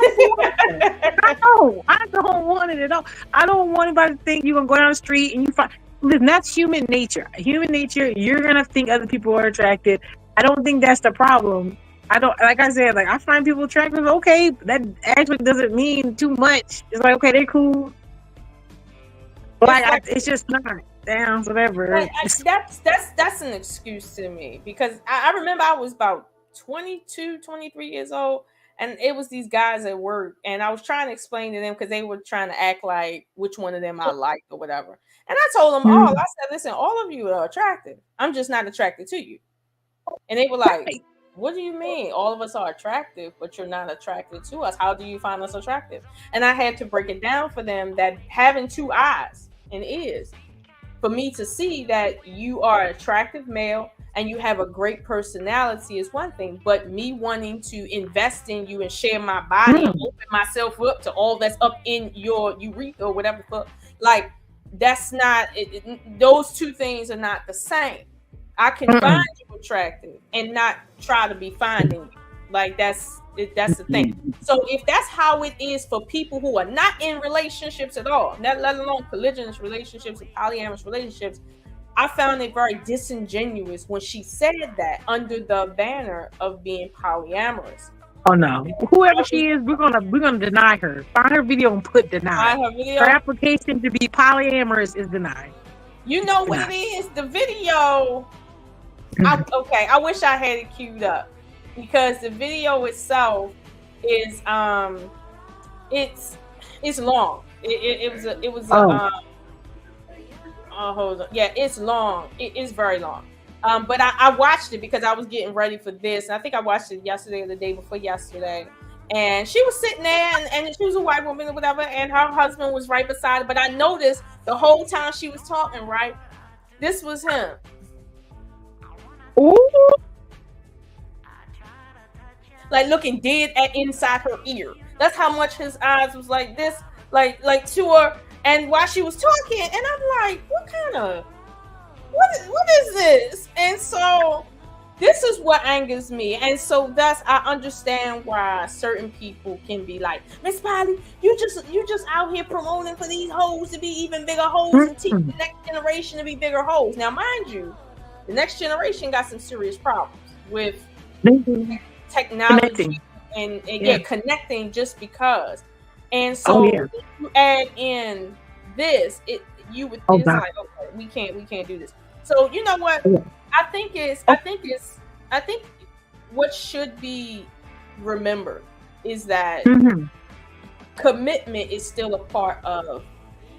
don't want it at all. I don't want anybody to think you're gonna go down the street and you find. Listen, that's human nature. Human nature. You're gonna think other people are attractive. I don't think that's the problem. I don't, like I said, like I find people attractive. Okay, that actually doesn't mean too much. It's like, okay, they're cool. Like it's just not. Damn, whatever. That's an excuse to me, because I remember I was about 22, 23 years old, and it was these guys at work, and I was trying to explain to them because they were trying to act like which one of them I liked or whatever. And I told them all, I said, listen, all of you are attractive. I'm just not attracted to you. And they were like, what do you mean? All of us are attractive, but you're not attracted to us. How do you find us attractive? And I had to break it down for them that having two eyes and ears, for me to see that you are an attractive male and you have a great personality is one thing, but me wanting to invest in you and share my body and open myself up to all that's up in your urethra or whatever, like that's not those two things are not the same. I can find you attractive and not try to be finding you. Like that's the thing. So if that's how it is for people who are not in relationships at all, let alone polygynous relationships and polyamorous relationships, I found it very disingenuous when she said that under the banner of being polyamorous. Oh no! Whoever she is, we're gonna deny her. Find her video and put deny. Her application to be polyamorous is denied. You know what it is? The video. I wish I had it queued up. Because the video itself is it's long. Hold on. Yeah, it's long. It is very long. But I watched it because I was getting ready for this. And I think I watched it yesterday or the day before yesterday. And she was sitting there and she was a white woman or whatever, and her husband was right beside her. But I noticed the whole time she was talking, right? This was him. Ooh. Like looking dead at inside her ear. That's how much his eyes was like this, like to her. And while she was talking, and I'm like, what is this? And so this is what angers me. And so I understand why certain people can be like, Mspoly, you just out here promoting for these hoes to be even bigger hoes and teach the next generation to be bigger hoes. Now, mind you, the next generation got some serious problems with technology and connecting just because. And so if you add in this, it's like, okay, we can't do this. So you know what? I think what should be remembered is that commitment is still a part of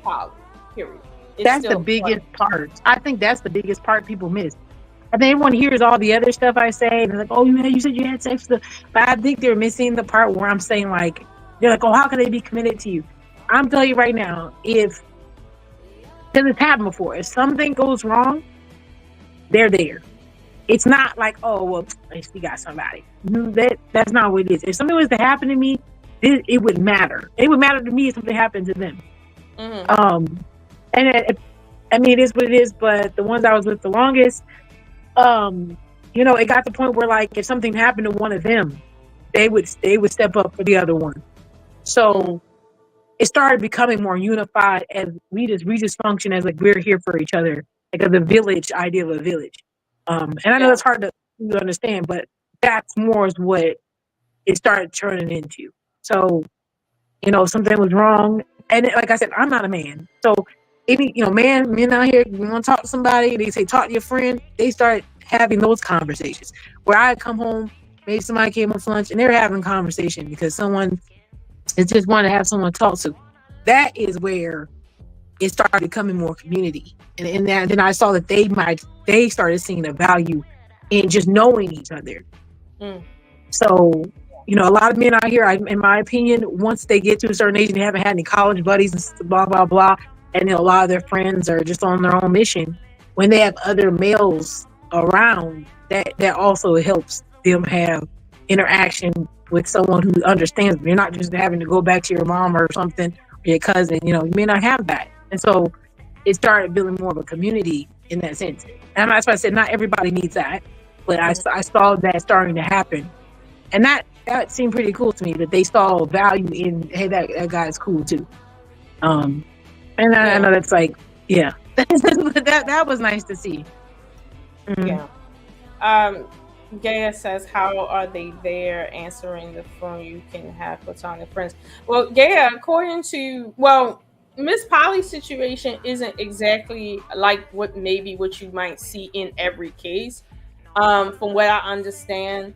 poly, period. That's the biggest part. I think that's the biggest part people miss. I think everyone hears all the other stuff I say, and they're like, oh, you said you had sex with them. But I think they're missing the part where I'm saying, like, they're like, oh, how can they be committed to you? I'm telling you right now, because it's happened before, if something goes wrong, they're there. It's not like, oh, well, she got somebody. That's not what it is. If something was to happen to me, it would matter. It would matter to me if something happened to them. And it is what it is. But the ones I was with the longest, it got to the point where, like, if something happened to one of them, they would step up for the other one. So it started becoming more unified, and we just function as like we're here for each other, like the village idea of a village. And I know it's hard to understand, but that's more is what it started turning into. So, something was wrong, and like I said, I'm not a man, so any men out here, you want to talk to somebody, they say talk to your friend, they start having those conversations. Where I come home, maybe somebody came up for lunch, and they're having a conversation because someone is just wanting to have someone to talk to. That is where it started becoming more community, and then I saw that they started seeing the value in just knowing each other. So, a lot of men out here, in my opinion, once they get to a certain age and they haven't had any college buddies and blah blah blah, and a lot of their friends are just on their own mission, when they have other males around, that also helps them have interaction with someone who understands them. You're not just having to go back to your mom or something, or your cousin. You may not have that. And so it started building more of a community in that sense. And that's why I said not everybody needs that, but I saw that starting to happen. And that seemed pretty cool to me, that they saw value in, hey, that guy's cool too. And I know that's like, yeah, that was nice to see. Yeah. Gaia says, how are they there answering the phone? You can have platonic friends. Well, Gaia, according to, Mspoly's situation isn't exactly like what you might see in every case. From what I understand,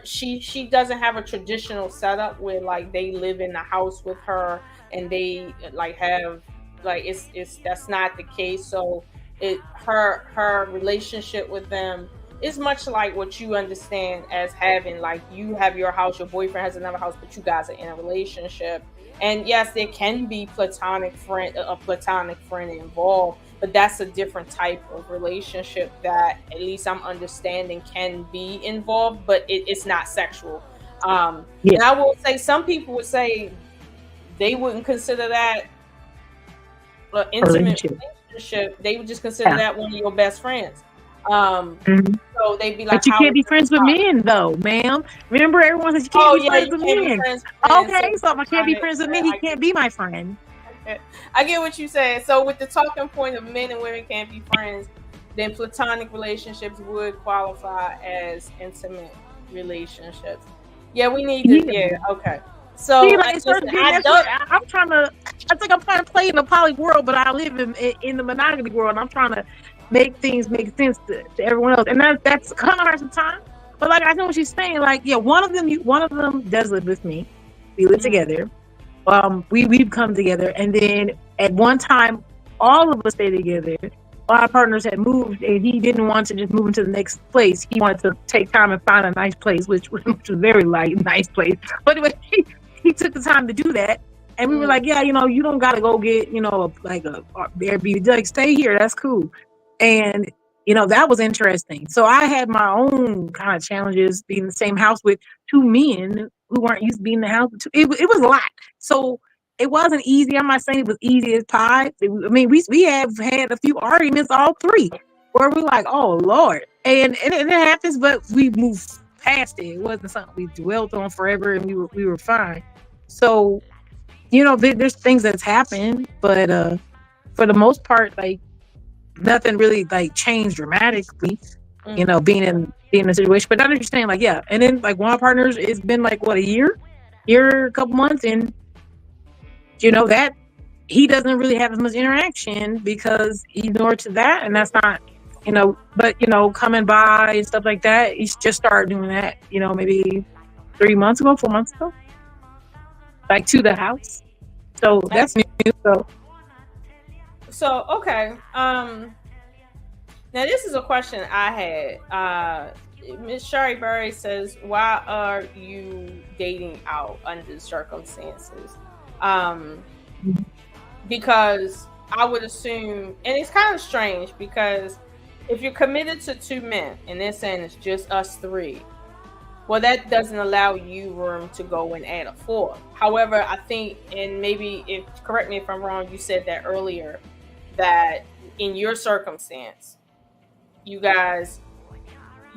she doesn't have a traditional setup where like they live in the house with her and they like have like it's that's not the case. So her relationship with them is much like what you understand as having, like, you have your house, your boyfriend has another house, but you guys are in a relationship. And yes, there can be a platonic friend involved, but that's a different type of relationship that at least I'm understanding can be involved, but it's not sexual. And I will say some people would say they wouldn't consider that an intimate relationship. They would just consider that one of your best friends. So they'd be like, but you can't be friends with men though, ma'am. Remember, everyone says you can't be friends with men. Okay, so if I can't be friends with men, he can't be my friend. I get what you said. So with the talking point of men and women can't be friends, then platonic relationships would qualify as intimate relationships. Yeah, we need to. Yeah, okay. So I'm trying to play in the poly world, but I live in the monogamy world. And I'm trying to make things make sense to everyone else, and that's kind of hard sometimes. But like, I know what she's saying. Like, yeah, one of them does live with me. We live together. We've come together, and then at one time, all of us stayed together. Our partners had moved, and he didn't want to just move into the next place. He wanted to take time and find a nice place, which was very nice place. But anyway, he took the time to do that, and we were like, yeah, you don't got to go get like a Airbnb. Like, stay here, that's cool. And that was interesting. So I had my own kind of challenges being in the same house with two men who weren't used to being in the house. It was a lot. So it wasn't easy. I'm not saying it was easy as pie. We have had a few arguments, all three, where we're like, oh Lord, and it happens, but we moved past it. It wasn't something we dwelt on forever, and we were fine. So there's things that's happened, but for the most part, like, nothing really like changed dramatically, being in a situation. But I understand, like, yeah. And then like one of our partners, it's been like what, a couple months, and that he doesn't really have as much interaction because he's newer to that, and that's not, but coming by and stuff like that, he's just started doing that, maybe 4 months ago, like, to the house. So that's new. So okay. Now this is a question I had. Miss Shari Berry says, why are you dating out under the circumstances? Because I would assume, and it's kind of strange because if you're committed to 2 men and they're saying it's just us 3, well, that doesn't allow you room to go and add a 4th. However, I think, and maybe if correct me if I'm wrong, you said that earlier, that in your circumstance, you guys,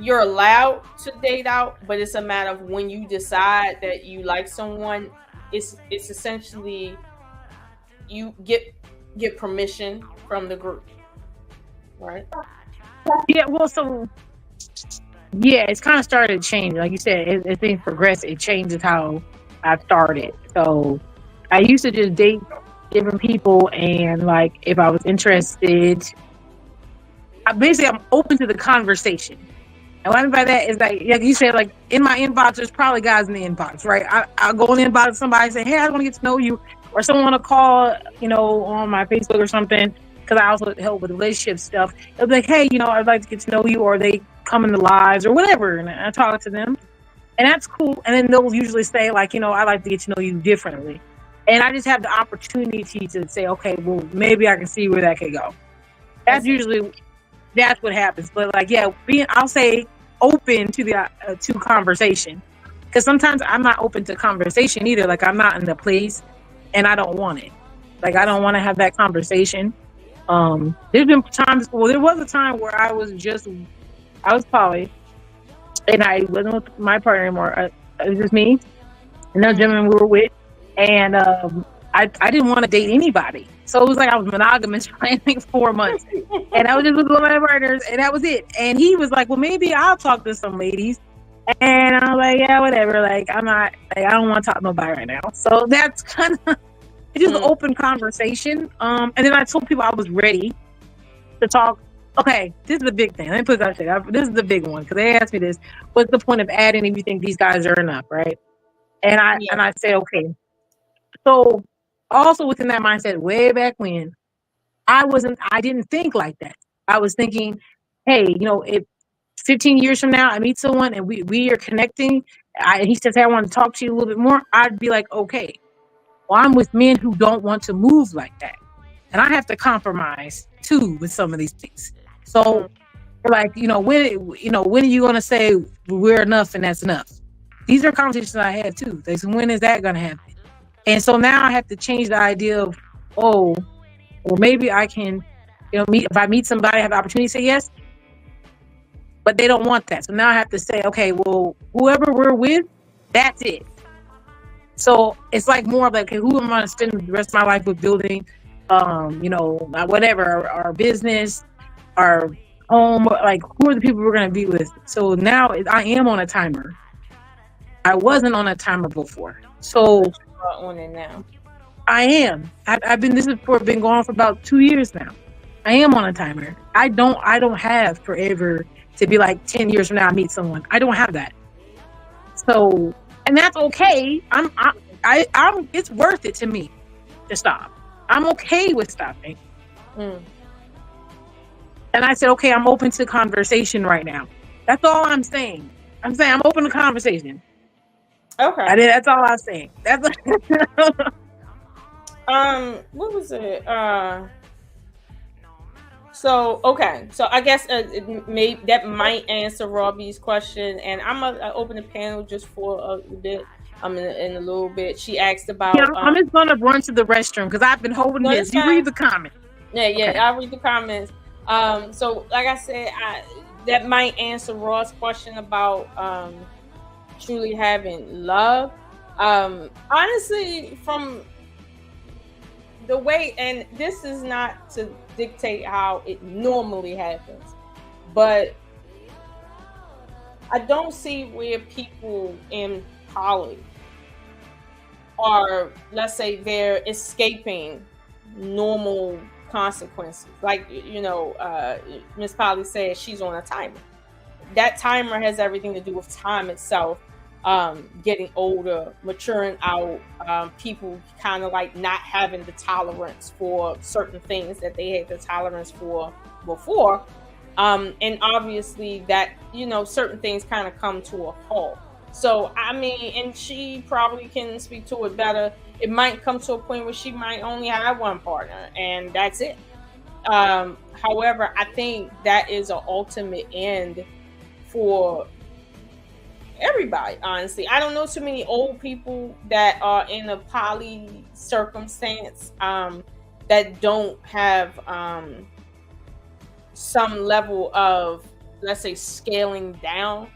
you're allowed to date out, but it's a matter of when you decide that you like someone, it's essentially you get permission from the group, right? Yeah, well, so yeah, it's kind of started to change. Like you said, as things progress, it changes how I started. So I used to just date different people, and like if I was interested, I'm open to the conversation. And what I mean by that is like you said, like in my inbox, there's probably guys in the inbox, right? I'll go in the inbox to somebody and say, hey, I want to get to know you. Or someone want to call, on my Facebook or something, because I also help with relationship stuff. They'll be like, hey, I'd like to get to know you, or they come into lives or whatever, and I talk to them. And that's cool. And then they'll usually say, like, I'd like to get to know you differently. And I just have the opportunity to say, okay, well, maybe I can see where that could go. That's what happens. But like, yeah, I'll say open to the to conversation, because sometimes I'm not open to conversation either. Like I'm not in the place, and I don't want it. Like I don't want to have that conversation. There's been times. Well, there was a time where I was poly, and I wasn't with my partner anymore. It was just me and the gentleman we were with, and I didn't want to date anybody. So it was like I was monogamous for like 4 months. And I was just with my partners, and that was it. And he was like, well, maybe I'll talk to some ladies. And I was like, yeah, whatever. Like, I don't want to talk to nobody right now. So that's kind of just an open conversation. And then I told people I was ready to talk. Okay, this is the big thing. Let me put that shit. This is the big one, because they asked me this. What's the point of adding if you think these guys are enough, right? And I said, okay. So also within that mindset, way back when, I didn't think like that. I was thinking, hey, if 15 years from now I meet someone and we are connecting, and he says, hey, I want to talk to you a little bit more, I'd be like, okay, well, I'm with men who don't want to move like that. And I have to compromise too with some of these things. So like, when are you going to say we're enough and that's enough? These are conversations I have too. Like, when is that going to happen? And so now I have to change the idea of, oh, well, maybe I can, if I meet somebody, I have the opportunity to say yes, but they don't want that. So now I have to say, okay, well, whoever we're with, that's it. So it's like more of like, okay, who am I going to spend the rest of my life with, building, whatever, our business, our home, like who are the people we're going to be with? So now I am on a timer. I wasn't on a timer before. So on it now. I am. I've been going on for about 2 years now. I am on a timer. I don't have forever to be like 10 years from now I meet someone. I don't have that. So, and that's okay. I'm it's worth it to me to stop. I'm okay with stopping. And I said, okay, I'm open to conversation right now. That's all I'm saying. I'm saying I'm open to conversation. Okay. That's all I'm saying. That's what was it? So I guess that might answer Robbie's question, and I'm gonna open the panel just for a bit. In a little bit. She asked about. Yeah, I'm just gonna run to the restroom because I've been holding this. You read the comments. Yeah, okay. I'll read the comments. So like I said, that might answer Raw's question about truly having love. Honestly, from the way, and this is not to dictate how it normally happens, but I don't see where people in poly are, let's say, they're escaping normal consequences. Like, Mspoly said she's on a timer. That timer has everything to do with time itself, getting older, maturing out, people kind of like not having the tolerance for certain things that they had the tolerance for before. And obviously that, certain things kind of come to a halt. So, I mean, and she probably can speak to it better. it might come to a point where she might only have one partner, and that's it. However, I think that is an ultimate end for everybody. Honestly, I don't know too many old people that are in a poly circumstance that don't have some level of, let's say, scaling down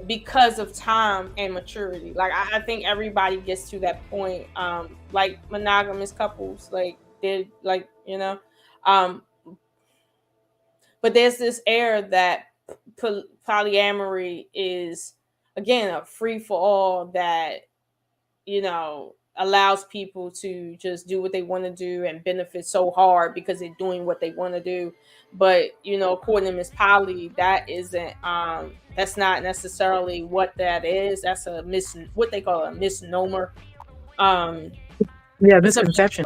because of time and maturity. Like I think everybody gets to that point, like monogamous couples, like they're like, you know, but there's this air that polyamory is, again, a free for all that, you know, allows people to just do what they want to do and benefit so hard because they're doing what they want to do. But, you know, according to Mspoly, that isn't that's not necessarily what that is. That's a what they call a misnomer. Yeah, misconception.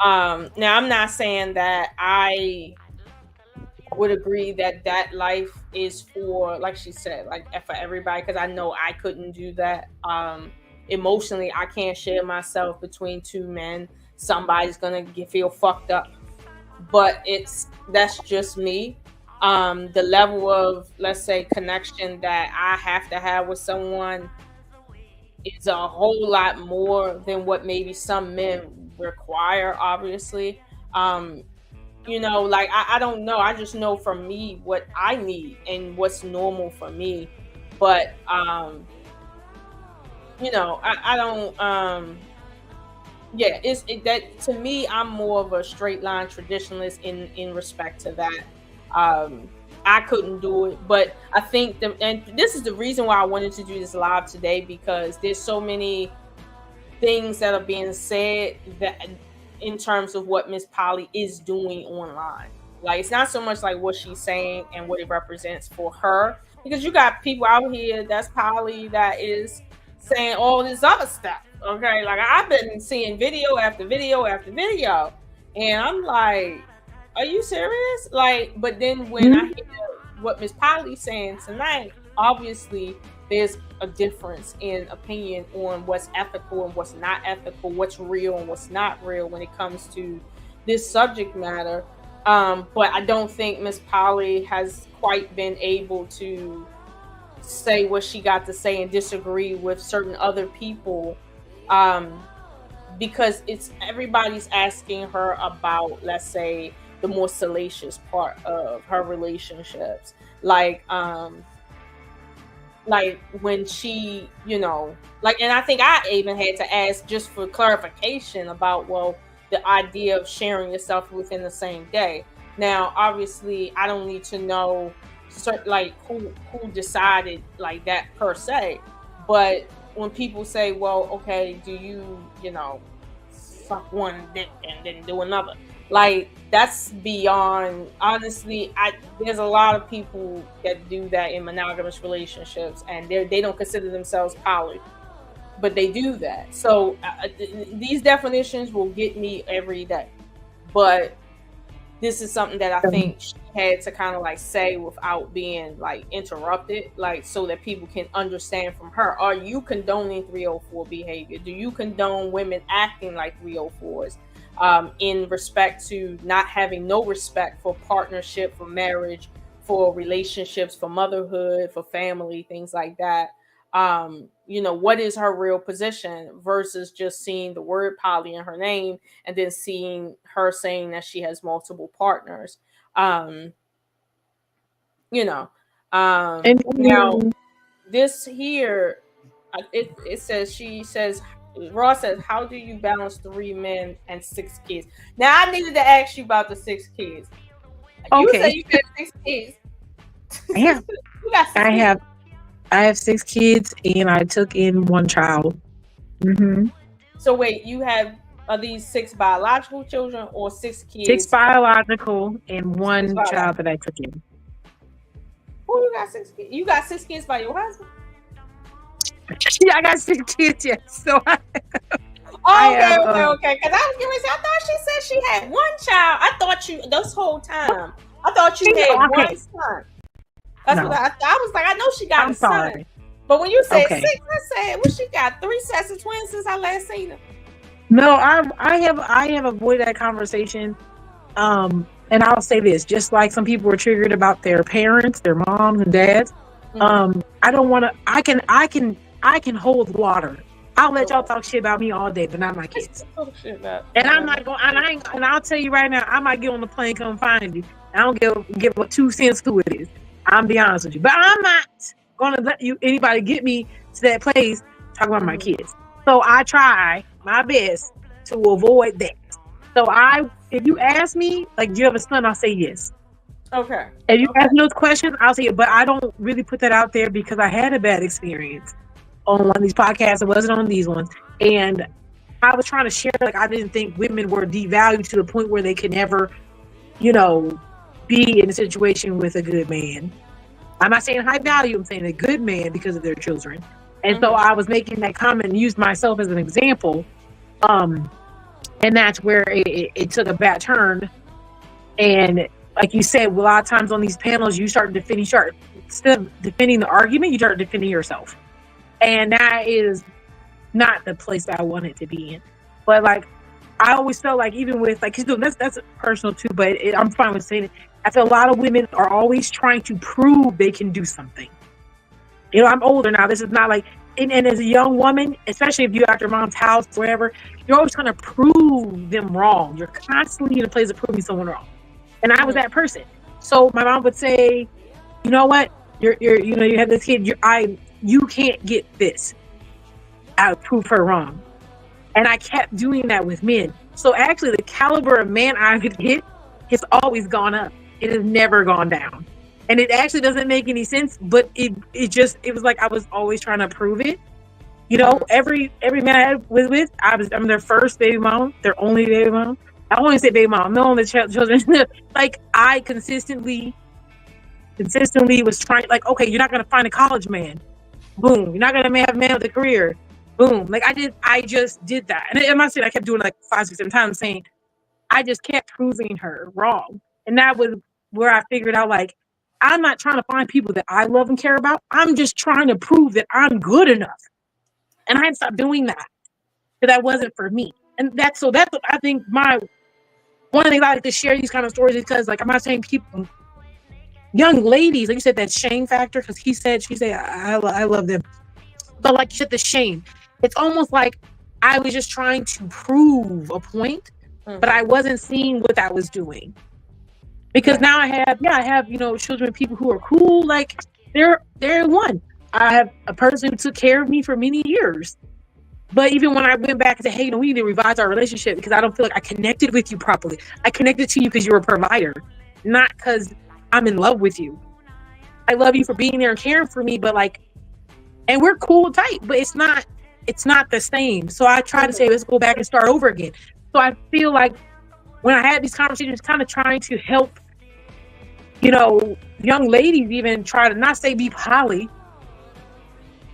Now I'm not saying that I would agree that that life is for, like she said, like for everybody, because I know I couldn't do that. Emotionally, I can't share myself between two men. Somebody's gonna feel fucked up, but that's just me. The level of, let's say, connection that I have to have with someone is a whole lot more than what maybe some men require, obviously. You know, like I don't know. I just know for me what I need and what's normal for me. But you know, I don't yeah, that to me, I'm more of a straight line traditionalist in respect to that. I couldn't do it, but I think and this is the reason why I wanted to do this live today, because there's so many things that are being said that in terms of what Mspoly is doing online. Like, it's not so much like what she's saying and what it represents for her, because you got people out here that's poly that is saying all this other stuff. Okay, like I've been seeing video after video after video, and I'm like, are you serious? Like, but then when I hear what Mspoly's saying tonight, obviously there's a difference in opinion on what's ethical and what's not ethical, what's real and what's not real when it comes to this subject matter. But I don't think Mspoly has quite been able to say what she got to say and disagree with certain other people, because everybody's asking her about, let's say, the more salacious part of her relationships, like when she, you know, like, and I think I even had to ask just for clarification about, well, the idea of sharing yourself within the same day. Now, obviously, I don't need to know like who decided like that per se, but when people say, well, okay, do you know, suck one dick and then do another, like, that's beyond, honestly. There's a lot of people that do that in monogamous relationships, and they don't consider themselves poly, but they do that. So these definitions will get me every day, but this is something that I think she had to kind of like say without being like interrupted, like, so that people can understand from her. Are you condoning 304 behavior? Do you condone women acting like 304s? In respect to not having no respect for partnership, for marriage, for relationships, for motherhood, for family, things like that. You know, what is her real position versus just seeing the word poly in her name and then seeing her saying that she has multiple partners. You know, now this here, it says, she says, Ross says, how do you balance 3 men and 6 kids? Now, I needed to ask you about the 6 kids. You say you got 6 kids. Yeah. I have 6 kids, and I took in 1 child. So wait, are these 6 biological children or 6 kids? 6 biological and 1 child that I took in. Oh, you got 6 kids? You got 6 kids by your husband? Yeah, I got 6 kids, yes. So okay. Because I was curious. I thought she said she had 1 child. I thought you, this whole time, I thought you had 1 son. That's what I was like. I know she got a son. But when you said Okay. 6, I said, well, she got 3 sets of twins since I last seen her. No, I have avoided that conversation. And I'll say this, just like some people were triggered about their parents, their moms and dads. I don't want to. I can hold water. I'll let y'all talk shit about me all day, but not my kids. And I'm not going. And I'll tell you right now, I might get on the plane, come find you. I don't give 2 cents who it is. I'm be honest with you, but I'm not gonna let anybody get me to that place talking about my kids. So I try my best to avoid that. So if you ask me, like, do you have a son? I'll say yes. Okay. If you ask me those questions, I'll say it. But I don't really put that out there because I had a bad experience on one of these podcasts. It wasn't on these ones. And I was trying to share, like, I didn't think women were devalued to the point where they could never, be in a situation with a good man. I'm not saying high value, I'm saying a good man because of their children. And so I was making that comment and used myself as an example. And that's where it took a bad turn. And like you said, a lot of times on these panels, instead of defending the argument, you start defending yourself. And that is not the place that I wanted to be in. But like, I always felt like, even with like, that's personal too, but I'm fine with saying it. I feel a lot of women are always trying to prove they can do something. I'm older now. This is not like, and as a young woman, especially if you're at your mom's house, wherever, you're always trying to prove them wrong. You're constantly in a place of proving someone wrong. And I was that person. So my mom would say, you know what? You have this kid. You can't get this. I would prove her wrong. And I kept doing that with men. So actually, the caliber of man I could hit has always gone up. It has never gone down. And it actually doesn't make any sense, but it was like I was always trying to prove it. Every man I was with, I'm their first baby mom, their only baby mom. I won't even say baby mom, no, the children. Like, I consistently was trying, like, okay, you're not going to find a college man. Boom. You're not going to have a man with a career. Boom. Like, I just did that. And I'm not saying I kept doing it like 5, 6, 7 times, saying I just kept proving her wrong. And that was where I figured out, like, I'm not trying to find people that I love and care about. I'm just trying to prove that I'm good enough. And I had to stop doing that. Because that wasn't for me. And that's I think one of the things I like to share these kind of stories is because, like, I'm not saying people, young ladies, like you said, that shame factor, because she said, I love them. But like you said, the shame. It's almost like I was just trying to prove a point, but I wasn't seeing what I was doing. Because now I have, children with people who are cool. Like, they're one. I have a person who took care of me for many years. But even when I went back and said, hey, we need to revise our relationship because I don't feel like I connected with you properly. I connected to you because you're a provider, not because I'm in love with you. I love you for being there and caring for me, but like, and we're cool and tight, but it's not the same. So I try to say, let's go back and start over again. So I feel like when I had these conversations, kind of trying to help, young ladies even try to not say be poly.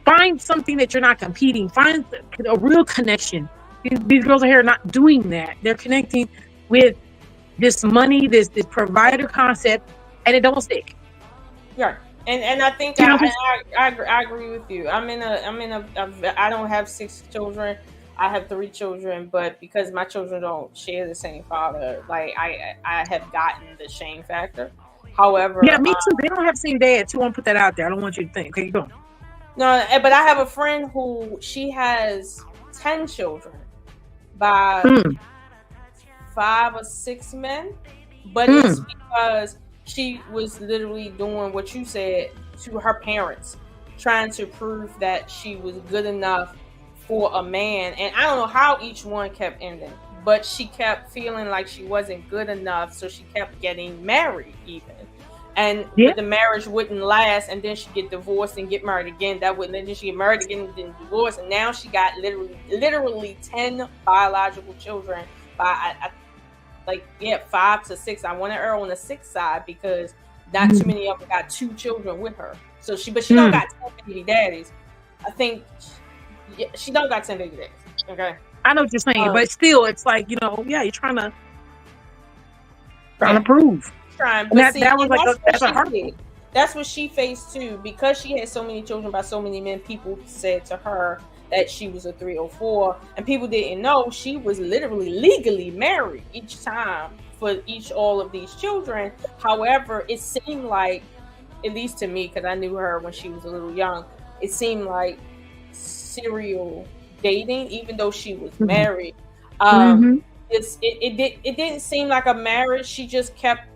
Find something that you're not competing. Find a real connection. These girls are here not doing that. They're connecting with this money, this provider concept, and it don't stick. Yeah, and I think I agree with you. I don't have 6 children. I have 3 children, but because my children don't share the same father, like I have gotten the shame factor. However, yeah, me too. They don't have the same dad too. I won't put that out there. I don't want you to think. Okay, you go. No, but I have a friend who she has 10 children by 5 or 6 men, but it's because she was literally doing what you said to her parents, trying to prove that she was good enough for a man. And I don't know how each one kept ending, but she kept feeling like she wasn't good enough, so she kept getting married even. And the marriage wouldn't last, and then she get divorced and get married again. And then she get married again and then divorced, and now she got literally 10 biological children by 5 to 6. I want to err on the 6th side because not too many of them got 2 children with her. So she don't got 10 baby daddies. I think she don't got 10 baby daddies. Okay, I know what you're saying, but still, it's like you're trying to prove. That was that's a hard thing. that's what she faced too. Because she had so many children by so many men, people said to her that she was a 304, and people didn't know she was literally legally married each time for all of these children. However, it seemed like, at least to me, because I knew her when she was a little young, it seemed like serial dating, even though she was married. It didn't seem like a marriage. She just kept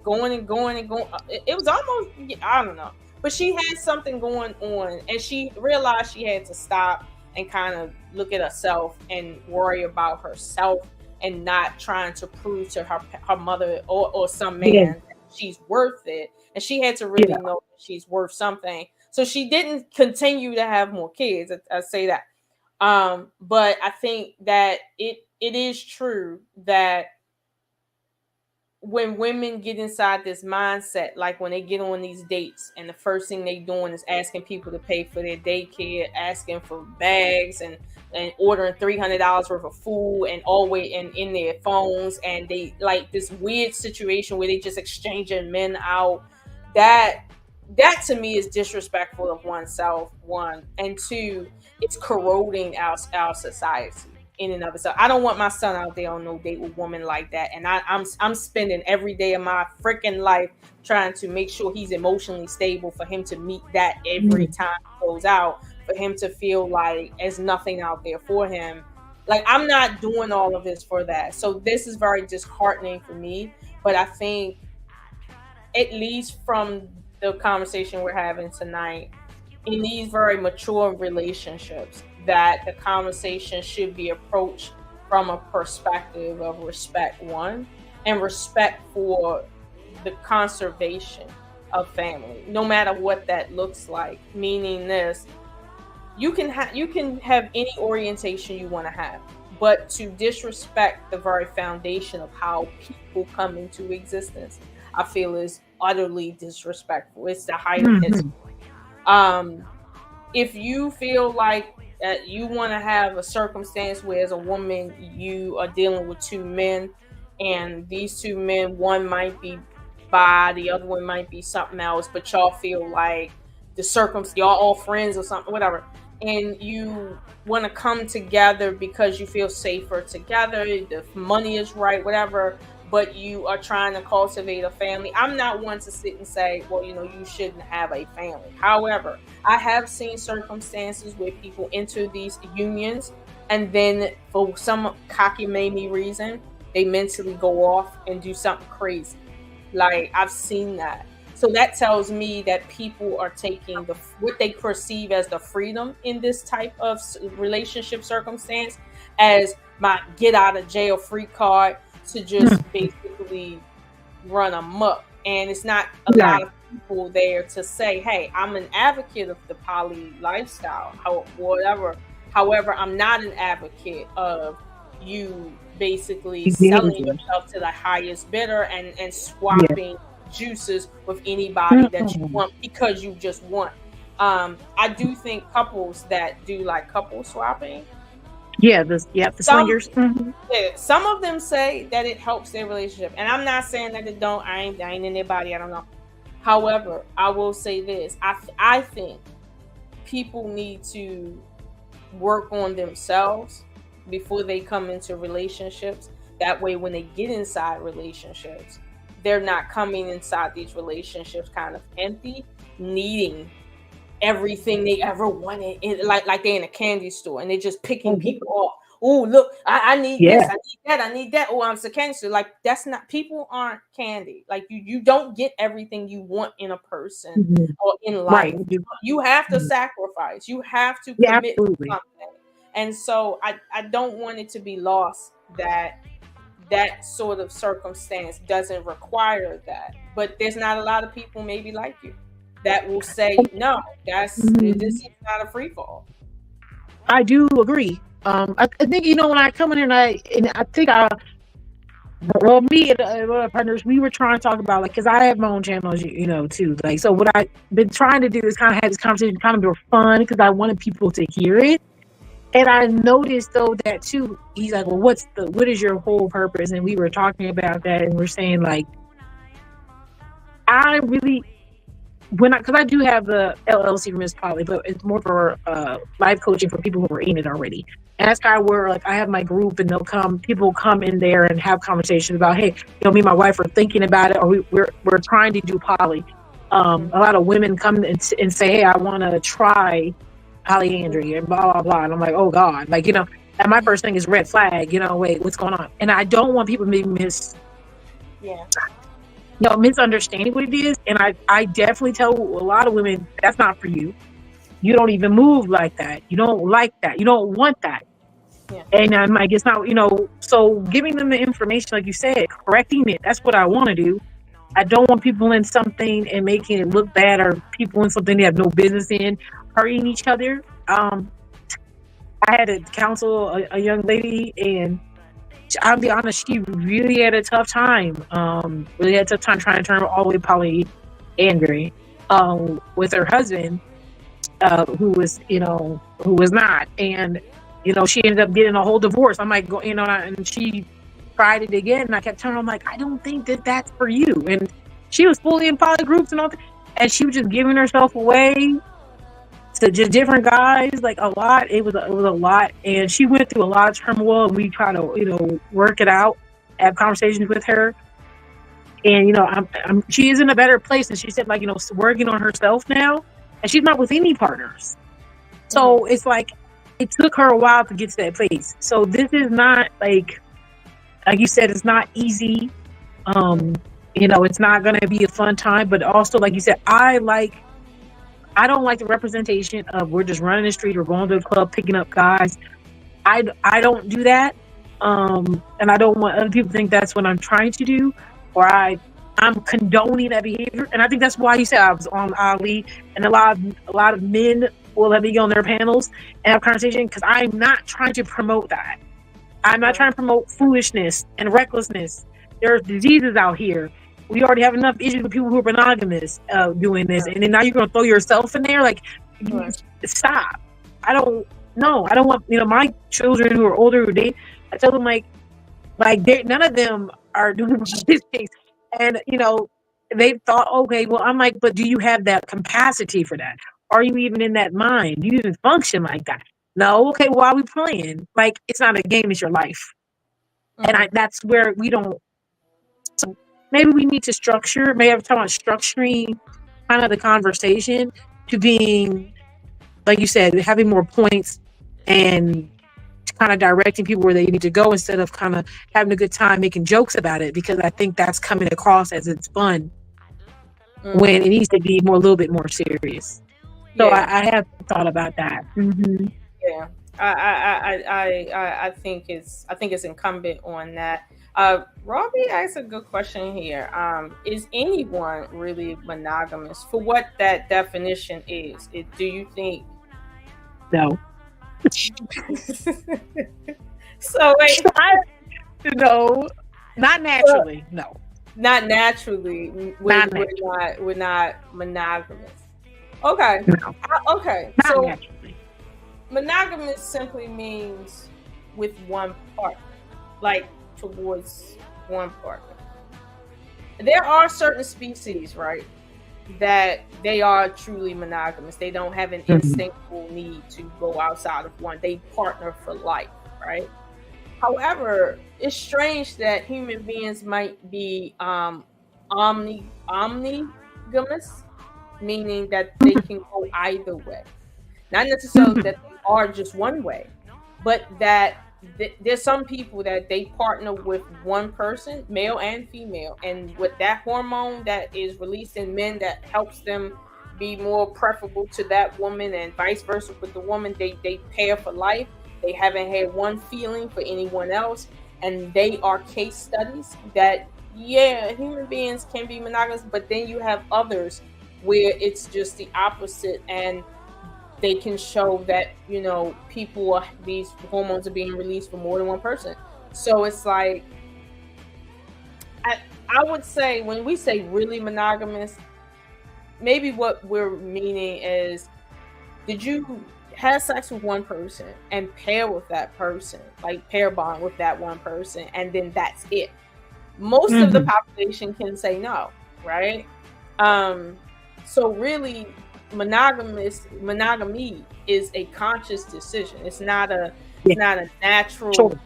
going and going and going. It was almost, I don't know, but she had something going on, and she realized she had to stop and kind of look at herself and worry about herself, and not trying to prove to her mother or some man that she's worth it. And she had to really know that she's worth something. So she didn't continue to have more kids. I say that. But I think that it is true that when women get inside this mindset, like when they get on these dates and the first thing they doing is asking people to pay for their daycare, asking for bags, and ordering $300 worth of food, and always in their phones, and they like this weird situation where they just exchanging men out. That to me is disrespectful of oneself, one, and two, it's corroding our society in and of itself. I don't want my son out there on no date with women like that. And I'm spending every day of my freaking life trying to make sure he's emotionally stable for him to meet that every time he goes out, for him to feel like there's nothing out there for him. Like, I'm not doing all of this for that. So this is very disheartening for me. But I think, at least from the conversation we're having tonight, in these very mature relationships, that the conversation should be approached from a perspective of respect, one, and respect for the conservation of family, no matter what that looks like. Meaning this, you can have any orientation you want to have, but to disrespect the very foundation of how people come into existence, I feel is utterly disrespectful. It's the height of history. If you feel like that you want to have a circumstance where, as a woman, you are dealing with two men, and these two men, one might be bi, the other one might be something else, but y'all feel like y'all all friends or something, whatever, and you want to come together because you feel safer together, the money is right, whatever, but you are trying to cultivate a family. I'm not one to sit and say, well, you shouldn't have a family. However, I have seen circumstances where people enter these unions, and then for some cockamamie reason, they mentally go off and do something crazy. Like, I've seen that. So that tells me that people are taking what they perceive as the freedom in this type of relationship circumstance as my get out of jail free card, to just basically run amok. And it's not a lot of people there to say, hey, I'm an advocate of the poly lifestyle, whatever. However, I'm not an advocate of you basically selling yourself to the highest bidder and swapping juices with anybody that you want because you just want. I do think couples that do like couple swapping, the swingers. Some of them say that it helps their relationship, and I'm not saying that it don't. I ain't in their body. I don't know. However, I will say this: I think people need to work on themselves before they come into relationships. That way, when they get inside relationships, they're not coming inside these relationships kind of empty, needing everything they ever wanted, like they're in a candy store and they're just picking people off. Oh, look, I need this, I need that. Oh, I'm so candy store. Like, that's not, people aren't candy. Like, you don't get everything you want in a person or in life. You have to sacrifice. You have to commit to something. And so I don't want it to be lost that sort of circumstance doesn't require that. But there's not a lot of people maybe like you that will say, no, this is not a free fall. I do agree. I think, when I come in here and I think me and other partners, we were trying to talk about, like, because I have my own channels, too. Like, so what I've been trying to do is kind of have this conversation kind of be fun, because I wanted people to hear it. And I noticed, though, that too, he's like, well, what is your whole purpose? And we were talking about that, and we're saying, like, because I do have the LLC for Mspoly, but it's more for life coaching for people who are in it already. And that's kind of where like I have my group, and people come in there and have conversations about, hey, me and my wife are thinking about it, or we're trying to do poly. A lot of women come and say, hey, I want to try polyandry and blah blah blah, and I'm like, oh God, like and my first thing is red flag. Wait, what's going on? And I don't want people to be misunderstanding what it is. And I definitely tell a lot of women, that's not for you. You don't even move like that. You don't like that. You don't want that. Yeah. And I'm like, it's not, so giving them the information, like you said, correcting it, that's what I want to do. I don't want people in something and making it look bad, or people in something they have no business in, hurting each other. I had to counsel a young lady, and I'll be honest, she really had a tough time. Really had a tough time trying to turn her all the way polyandry with her husband, who was not. And, she ended up getting a whole divorce. I'm like, and she tried it again. And I kept telling her, I'm like, I don't think that that's for you. And she was fully in poly groups and all that. And she was just giving herself away to just different guys, like a lot. It was a lot, and she went through a lot of turmoil. And we try to, work it out, have conversations with her, and she is in a better place. And she said, like, working on herself now, and she's not with any partners. So it's like it took her a while to get to that place. So this is not like you said, it's not easy. It's not going to be a fun time, but also, like you said, I don't like the representation of we're just running the street or going to the club picking up guys. I don't do that, and I don't want other people to think that's what I'm trying to do, or I'm condoning that behavior. And I think that's why you said I was on Ali, and a lot of men will let me go on their panels and have conversation, because I'm not trying to promote that. I'm not trying to promote foolishness and recklessness. There's diseases out here. We already have enough issues with people who are monogamous doing this, and then now you're going to throw yourself in there. Like, stop! I don't want my children who are older who date. I tell them like none of them are doing these things, and they thought, okay, well, I'm like, but do you have that capacity for that? Are you even in that mind? Do you even function like that? No. Okay, why are we playing? Like, it's not a game; it's your life, and that's where we don't. So maybe we need to structure. Maybe I'm talking about structuring kind of the conversation to being, like you said, having more points and kind of directing people where they need to go, instead of kind of having a good time making jokes about it, because I think that's coming across as it's fun when it needs to be a little bit more serious. So I have thought about that. Mm-hmm. Yeah, I think it's incumbent on that. Robbie asked a good question here. Is anyone really monogamous? For what that definition is, do you think? No. So wait, no, not naturally. No, not naturally. We're not monogamous. Okay. No. Okay. Not so naturally. Monogamous simply means with one partner, like towards one partner. There are certain species, right, that they are truly monogamous. They don't have an instinctual need to go outside of one. They partner for life, right? However, it's strange that human beings might be omnigamous, meaning that they can go either way. Not necessarily that they are just one way, but that there's some people that they partner with one person, male and female, and with that hormone that is released in men that helps them be more preferable to that woman, and vice versa with the woman, they pair for life. They haven't had one feeling for anyone else, and they are case studies that human beings can be monogamous, but then you have others where it's just the opposite, and they can show that these hormones are being released for more than one person. So it's like, I would say when we say really monogamous, maybe what we're meaning is, did you have sex with one person and pair with that person, like pair bond with that one person, and then that's it? Most of the population can say no, right? So really, monogamy is a conscious decision. It's not a Yeah, natural sure.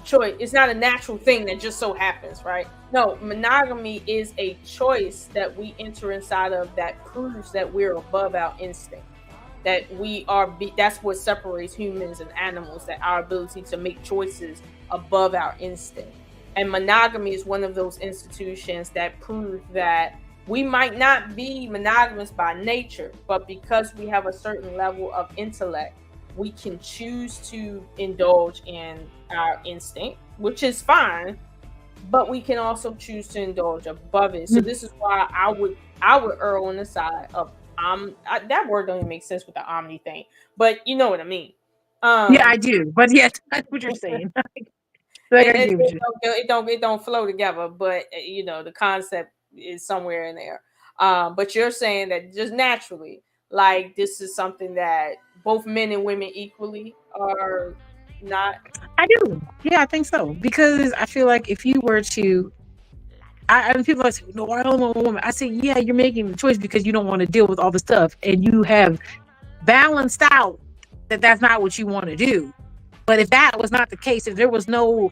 choice. It's not a natural thing that just so happens, right? No, monogamy is a choice that we enter inside of that proves that we're above our instinct. That we are that's what separates humans and animals, that our ability to make choices above our instinct. And monogamy is one of those institutions that prove that we might not be monogamous by nature, but because we have a certain level of intellect, we can choose to indulge in our instinct, which is fine, but we can also choose to indulge above it. So this is why I would err on the side of that word don't even make sense with the omni thing, but you know what I mean. Yeah, I Um, do. But yes, that's what you're saying. Like it, I it, get what it you. don't it don't flow together, but the concept is somewhere in there. But you're saying that just naturally, like this is something that both men and women equally are not. I do. Yeah, I think so. Because I feel like if you were to, I people like say, no, I don't want a woman. I say, yeah, you're making the choice because you don't want to deal with all the stuff, and you have balanced out that that's not what you want to do. But if that was not the case, if there was no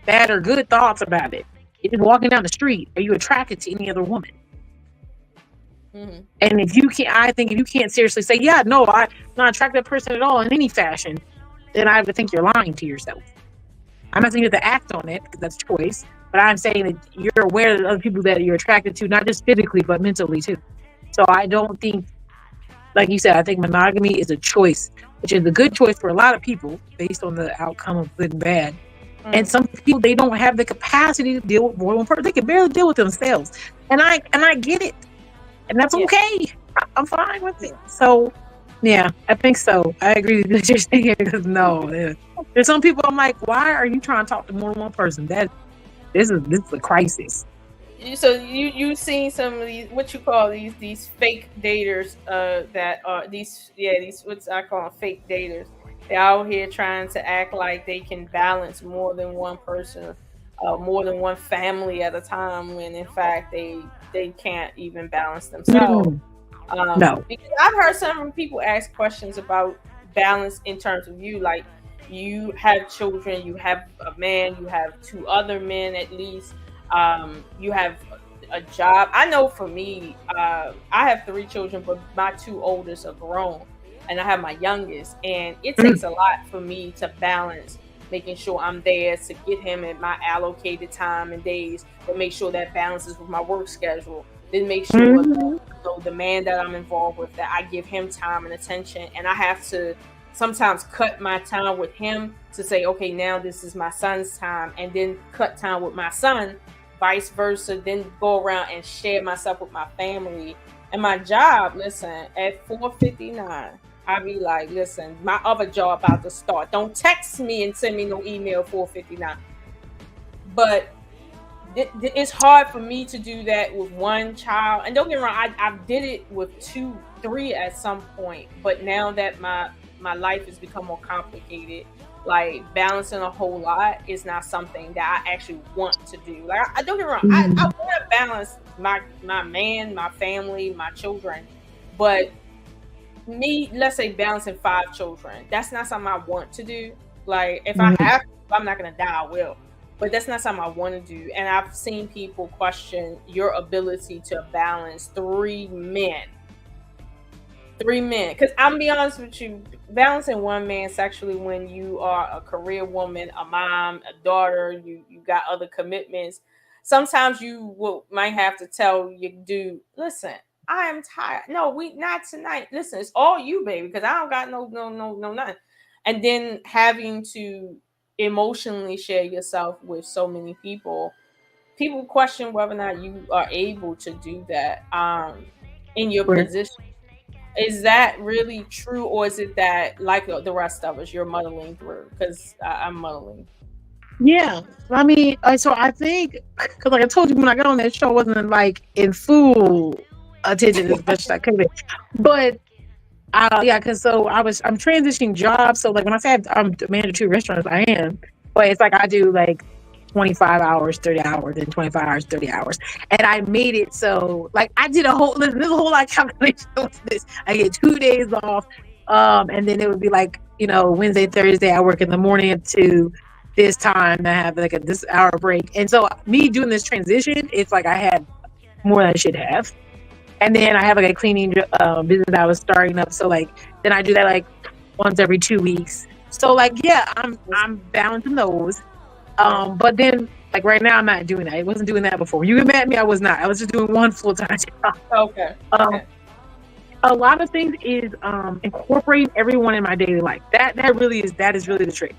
bad or good thoughts about it, you're just walking down the street, are you attracted to any other woman? Mhm. And if you can't, I think if you can't seriously say, yeah, no, I'm not attracted to that person at all in any fashion, then I would think you're lying to yourself. I'm not saying you have to act on it because that's choice, but I'm saying that you're aware of other people that you're attracted to, not just physically, but mentally too. So I don't think, like you said, I think monogamy is a choice, which is a good choice for a lot of people based on the outcome of good and bad. And Mm. some people, they don't have the capacity to deal with more than one person. They can barely deal with themselves. And I get it. And that's Yeah. okay. I'm fine with it. Yeah. So yeah, I think so. I agree with what you're saying. Because no, there's some people I'm like, why are you trying to talk to more than one person? This is a crisis. So you seen some of these, what you call these fake daters, that are these what I call them, fake daters. They're out here trying to act like they can balance more than one person, more than one family at a time, when in fact they can't even balance themselves. Mm, no. Because I've heard some people ask questions about balance in terms of you, like you have children, you have a man, you have two other men at least, you have a job. I know for me, I have three children, but my two oldest are grown, and I have my youngest, and it Mm, takes a lot for me to balance making sure I'm there to get him at my allocated time and days, to make sure that balances with my work schedule, then make sure that mhm, the man that I'm involved with, that I give him time and attention, and I have to sometimes cut my time with him to say, okay, now this is my son's time, and then cut time with my son, vice versa, then go around and share myself with my family. And my job, listen, at 4:59, I be like, listen, my other job about to start. Don't text me and send me no email 4:59. But it's hard for me to do that with one child. And don't get me wrong, I did it with two, three at some point. But now that my life has become more complicated, like balancing a whole lot is not something that I actually want to do. Like I don't get me wrong, I mhm. want to balance my man, my family, my children, but me, let's say balancing five children, that's not something I want to do. Like if I Mhm. have to, if I'm not gonna die, I will. But that's not something I want to do. And I've seen people question your ability to balance three men. Because I'm be honest with you, balancing one man sexually when you are a career woman, a mom, a daughter, you got other commitments. Sometimes you will might have to tell your dude, listen, I am tired. No, we not tonight. Listen, it's all you, baby, because I don't got no nothing. And then having to emotionally share yourself with so many people question whether or not you are able to do that in your Right. position. Is that really true, or is it that, like the rest of us, you're muddling through? Because I'm muddling. Yeah. I mean, so I think, because like I told you when I got on that show, I wasn't like in full attention as much as I could be. But yeah, because so I'm transitioning jobs. So like when I say I'm manager two restaurants, I am. But it's like I do like 25 hours, 30 hours, and 25 hours, 30 hours. And I made it so, like, I did there's a whole lot of calculation with this. I get 2 days off. And then it would be like, Wednesday, Thursday, I work in the morning to this time. I have like this hour break. And so me doing this transition, it's like I had more than I should have. And then I have like a cleaning business that I was starting up. So like, then I do that like once every 2 weeks. So like, yeah, I'm balancing those. But then like right now I'm not doing that. I wasn't doing that before. You met me, I was not. I was just doing one full-time job. Okay. A lot of things is incorporating everyone in my daily life. That is really the trick.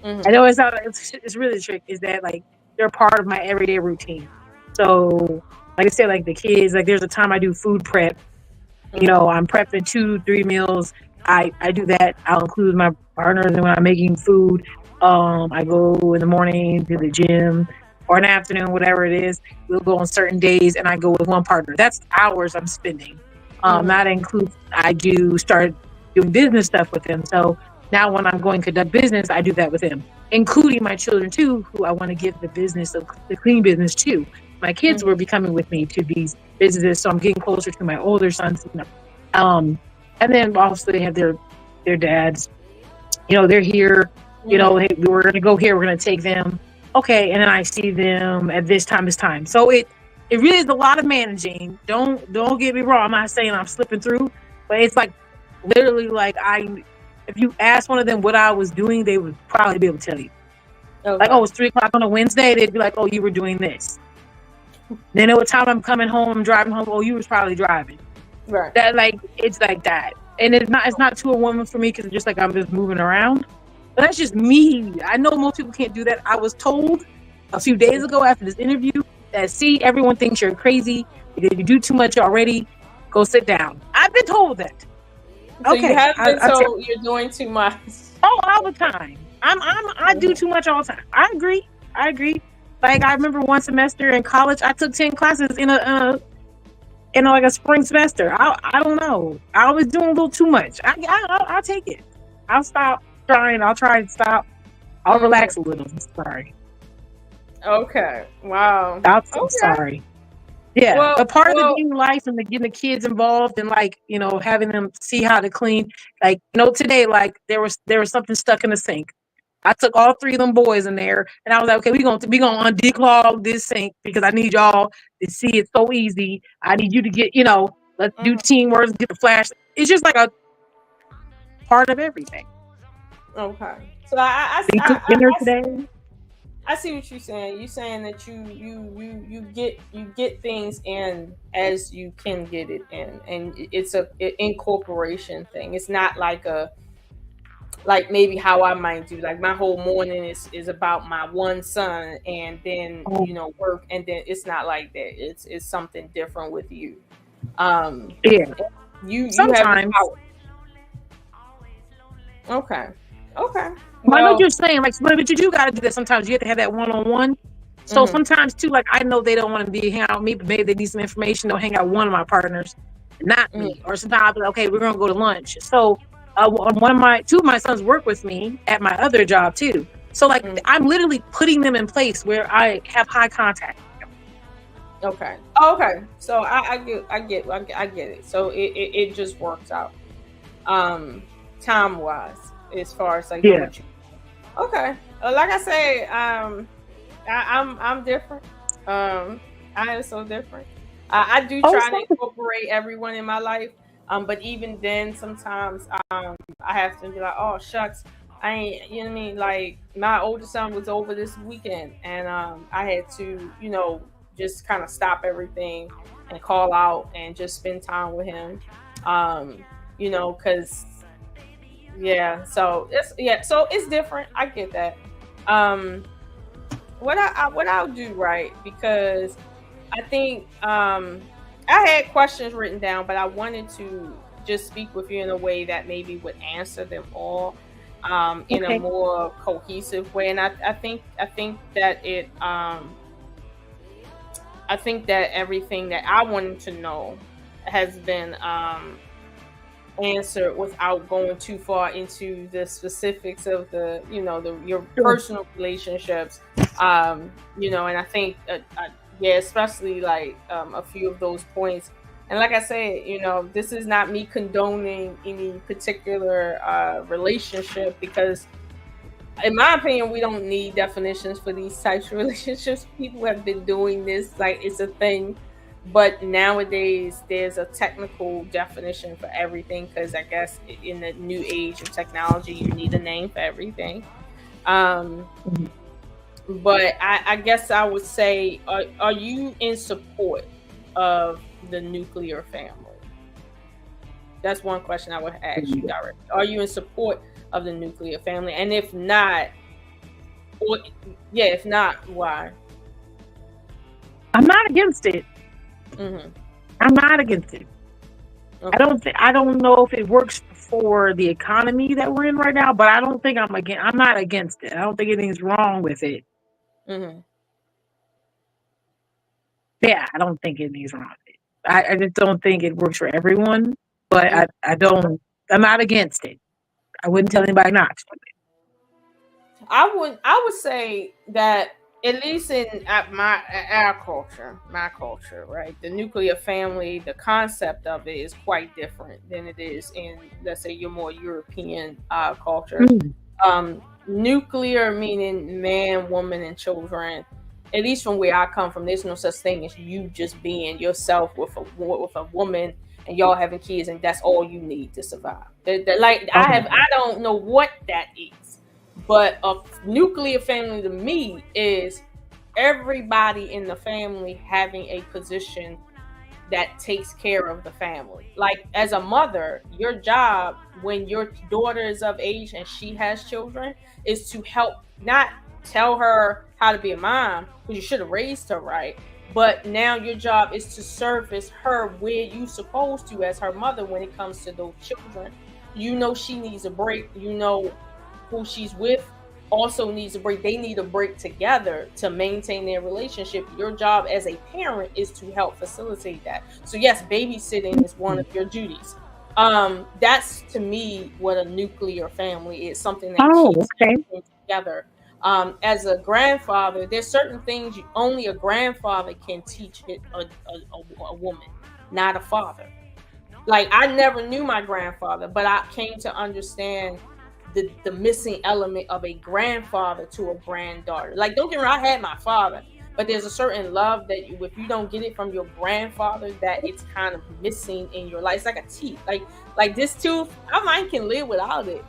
Mm-hmm. I know it's really the trick is that like they're part of my everyday routine. So like I said, like the kids, like there's a time I do food prep. Mm-hmm. I'm prepping 2-3 meals. I do that. I'll include my partners when I'm making food. I go in the morning to the gym or in the afternoon, whatever it is. We'll go on certain days and I go with one partner. That's hours I'm spending. That includes, I do start doing business stuff with them. So now when I'm going to conduct business, I do that with them, including my children too, who I want to give the business, the clean business to. My kids will be coming with me to these businesses. So I'm getting closer to my older sons. And then also they have their dads, they're here, hey, we're going to go here. We're going to take them. Okay. And then I see them at this time. So it really is a lot of managing. Don't get me wrong. I'm not saying I'm slipping through, but it's like literally like if you ask one of them what I was doing, they would probably be able to tell you. Okay. Like, it's 3:00 on a Wednesday. They'd be like, oh, you were doing this. Then at what time I'm coming home, I'm driving home. Oh, you was probably driving. Right. That like it's like that, and it's not to a woman for me because it's just like I'm just moving around. But that's just me. I know most people can't do that. I was told a few days ago after this interview that everyone thinks you're crazy because you do too much already. Go sit down. I've been told that. So okay, you have been told you're doing too much. Oh, all the time. I do too much all the time. I agree. Like I remember one semester in college, I took 10 classes in like a spring semester. I don't know. I was doing a little too much. I'll take it. I'll stop trying. I'll try and stop. I'll relax a little. Sorry. Okay. Wow. I'm sorry. Yeah. Well, but part of the new life and getting the kids involved and like, having them see how to clean. Like, today, like there was something stuck in the sink. I took all 3 of them boys in there and I was like, okay, we gonna undeclog this sink because I need y'all to see it's so easy. I need you to get, let's do teamwork, get the flash. It's just like a part of everything. Okay. So I today. I see what you're saying. You're saying that you get things in as you can get it in, and it's an incorporation thing. It's not like maybe how I might do. Like my whole morning is about my one son, and then work, and then it's not like that. It's something different with you. Yeah. You sometimes. Okay. Well, I know what you're saying, like, but you do got to do that sometimes. You have to have that one-on-one. So sometimes, too, like, I know they don't want to be hang out with me, but maybe they need some information. They'll hang out with one of my partners, not me. Or sometimes I'll be like, okay, we're going to go to lunch. So two of my sons work with me at my other job, too. So, like, I'm literally putting them in place where I have high contact. Okay. So I get it. So it just works out. Time-wise. As far as like okay, like I say, I'm different. I am so different. I do try to incorporate everyone in my life, but even then, sometimes I have to be like, oh shucks, I ain't. You know what I mean? Like my oldest son was over this weekend, and I had to, just kind of stop everything and call out and just spend time with him, because. Yeah, so it's different. I get that. What I'll do, right? Because I think I had questions written down, but I wanted to just speak with you in a way that maybe would answer them all in a more cohesive way. And I think that it I think that everything that I wanted to know has been answer without going too far into the specifics of the, your personal relationships. And I think, yeah, especially like a few of those points. And like I said, this is not me condoning any particular relationship, because in my opinion, we don't need definitions for these types of relationships. People have been doing this, like it's a thing. But nowadays, there's a technical definition for everything, because I guess in the new age of technology, you need a name for everything. But I guess I would say, are you in support of the nuclear family? That's one question I would ask you directly. Are you in support of the nuclear family? And if not, why? I'm not against it. Mm-hmm. I'm not against it. Okay. I don't know if it works for the economy that we're in right now, but I don't think I'm not against it. I don't think anything's wrong with it. Mm-hmm. Yeah, I don't think anything's wrong with it. I just don't think it works for everyone, but I'm not against it. I wouldn't tell anybody not to. I would say that, at least in our culture, right? The nuclear family, the concept of it is quite different than it is in, let's say, your more European culture. Nuclear meaning man, woman, and children. At least from where I come from, there's no such thing as you just being yourself with a woman and y'all having kids, and that's all you need to survive. I don't know what that is. But a nuclear family to me is everybody in the family having a position that takes care of the family. Like, as a mother, your job when your daughter is of age and she has children is to help, not tell her how to be a mom, because you should have raised her right. But now your job is to service her where you supposed to as her mother when it comes to those children. She needs a break. Who she's with also needs a break. They need a break together to maintain their relationship. Your job as a parent is to help facilitate that. So yes, babysitting is one of your duties. That's, to me, what a nuclear family is, something that keeps everything together. As a grandfather, there's certain things only a grandfather can teach a woman, not a father. Like, I never knew my grandfather, but I came to understand the missing element of a grandfather to a granddaughter. Like, don't get me wrong, I had my father, but there's a certain love that if you don't get it from your grandfather, that it's kind of missing in your life. It's like a teeth. Like this tooth, I might can live without it,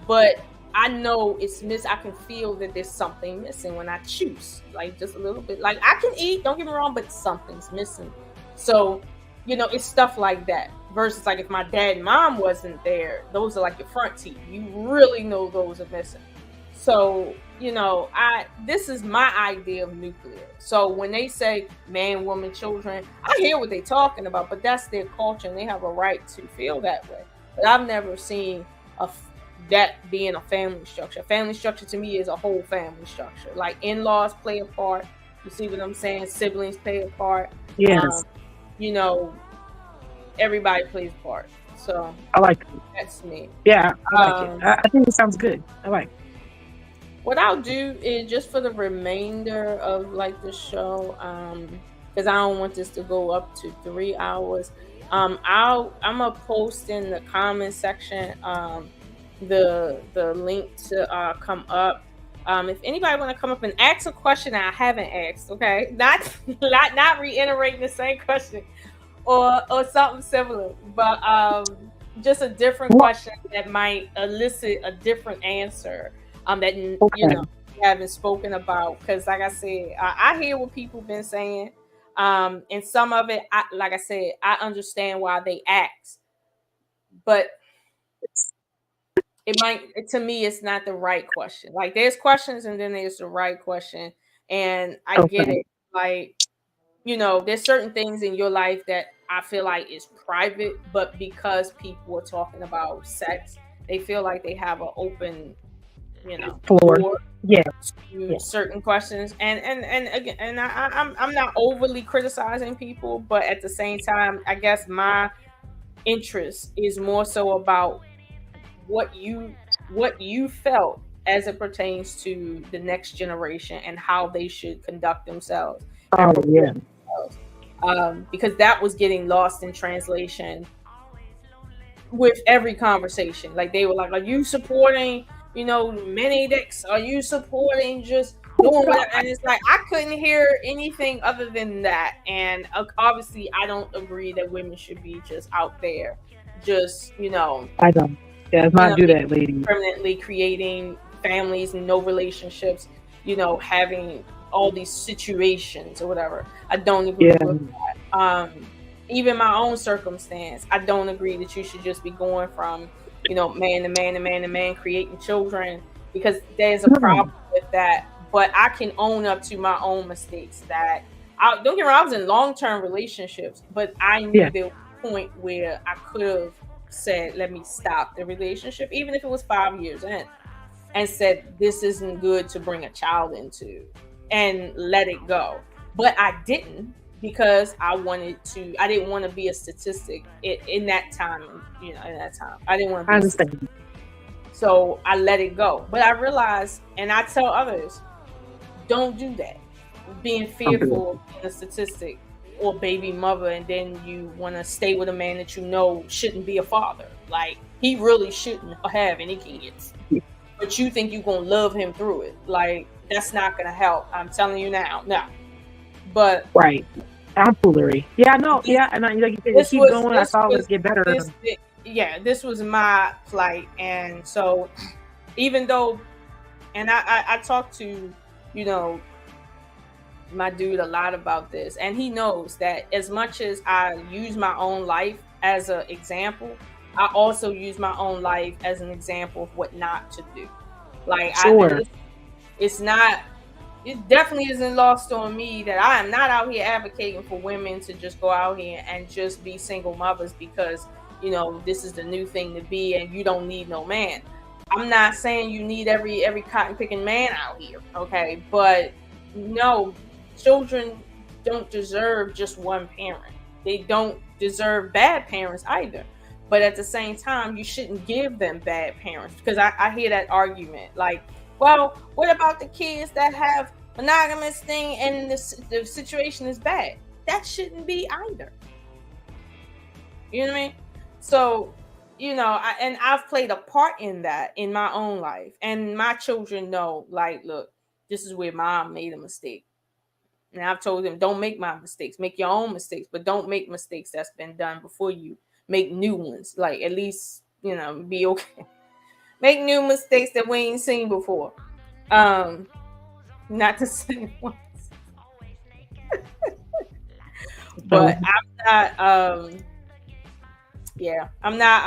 but I know it's I can feel that there's something missing when I choose, like just a little bit. Like, I can eat, don't get me wrong, but something's missing. So, it's stuff like that. Versus, like, if my dad and mom wasn't there, those are like your front teeth. You really know those are missing. So, this is my idea of nuclear. So when they say man, woman, children, I hear what they're talking about, but that's their culture and they have a right to feel that way. But I've never seen that being a family structure. Family structure to me is a whole family structure. Like, in-laws play a part. You see what I'm saying? Siblings play a part. Yes. Everybody plays a part. So I like it. That's me. Yeah, I like it. I think it sounds good. I like it. What I'll do is, just for the remainder of like the show, because I don't want this to go up to 3 hours. I'm gonna post in the comment section the link to come up. If anybody want to come up and ask a question I haven't asked, okay, not reiterating the same question or something similar, but just a different question that might elicit a different answer that you haven't spoken about. Because like I said, I hear what people been saying, and some of it, like I said, I understand why they ask, but it might, to me, it's not the right question. Like, there's questions and then there's the right question, and I get it. Like, there's certain things in your life that I feel like is private, but because people are talking about sex, they feel like they have an open, floor. Yeah. Certain questions, and again, and I'm not overly criticizing people, but at the same time, I guess my interest is more so about what you felt as it pertains to the next generation and how they should conduct themselves and Oh yeah. themselves. Because that was getting lost in translation with every conversation. Like they were like, "Are you supporting, many dicks? Are you supporting just doing whatever?" And it's like I couldn't hear anything other than that. And obviously, I don't agree that women should be just out there, just I don't. Yeah, let's not do that, lady. permanently creating families and no relationships. Having all these situations or whatever. I don't agree with that. Even my own circumstance, I don't agree that you should just be going from, man to man to man to man, creating children, because there's a problem with that. But I can own up to my own mistakes. That don't get me wrong, I was in long-term relationships, but I knew there was a point where I could have said, "Let me stop the relationship," even if it was 5 years in, and said, "This isn't good to bring a child into," and let it go. But I didn't, because I didn't want to be a statistic in that time, I didn't want to be a statistic. So I let it go. But I realized, and I tell others, don't do that. Being fearful of being a statistic or baby mother, and then you want to stay with a man that shouldn't be a father. Like, he really shouldn't have any kids. But you think you're going to love him through it. Like, that's not going to help. I'm telling you now. No. But right. I'm foolery. Yeah, no. Yeah, and like you said, keep going. I thought let's get better. This was my plight. And so, even though, and I talked to, my dude a lot about this, and he knows that as much as I use my own life as an example, I also use my own life as an example of what not to do. Like, sure. It definitely isn't lost on me that I am not out here advocating for women to just go out here and just be single mothers because, this is the new thing to be and you don't need no man. I'm not saying you need every cotton picking man out here, okay? But no, children don't deserve just one parent. They don't deserve bad parents either. But at the same time, you shouldn't give them bad parents, because I hear that argument. Like, well, what about the kids that have monogamous thing and the situation is bad? That shouldn't be either. You know what I mean? So, I've played a part in that in my own life. And my children know, like, look, this is where mom made a mistake. And I've told them, don't make my mistakes. Make your own mistakes, but don't make mistakes that's been done before you. Make new ones. Like, at least, be okay. Make new mistakes that we ain't seen before. Not the same ones. But I'm not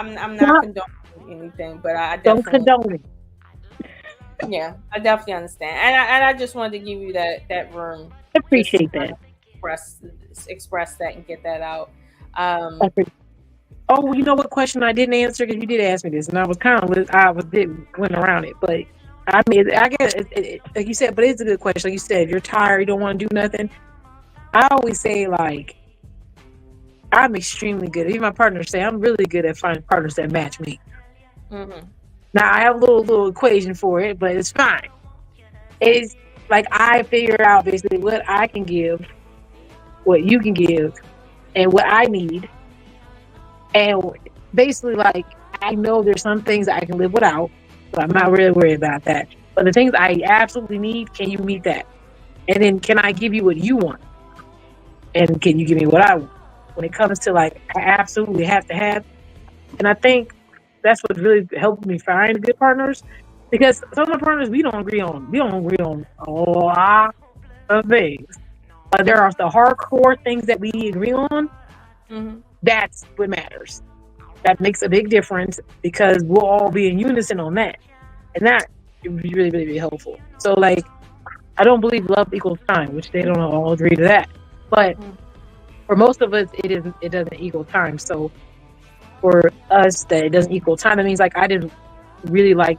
condoning anything, but I definitely don't condone it. Yeah, I definitely understand. And I just wanted to give you that room. I appreciate that. Express that and get that out. Oh, you know what question I didn't answer, because you did ask me this, and I was went around it, but I guess like you said, but it's a good question. Like you said, if you're tired, you don't want to do nothing. I always say, like, I'm extremely good. Even my partners say I'm really good at finding partners that match me. Mm-hmm. Now I have a little equation for it, but it's fine. It's like I figure out basically what I can give, what you can give, and what I need. And basically, like, I know there's some things I can live without, so I'm not really worried about that. But the things I absolutely need, can you meet that? And then can I give you what you want? And can you give me what I want? When it comes to, like, I absolutely have to have. And I think that's what really helped me find good partners. Because some of the partners we don't agree on a lot of things. But there are the hardcore things that we agree on. Mm-hmm. That's what matters. That makes a big difference, because we'll all be in unison on that. And that would be really, really, really helpful. So, like, I don't believe love equals time, which they don't all agree to that. But for most of us, it doesn't equal time. So for us, that it doesn't equal time, it means, like, I didn't really, like,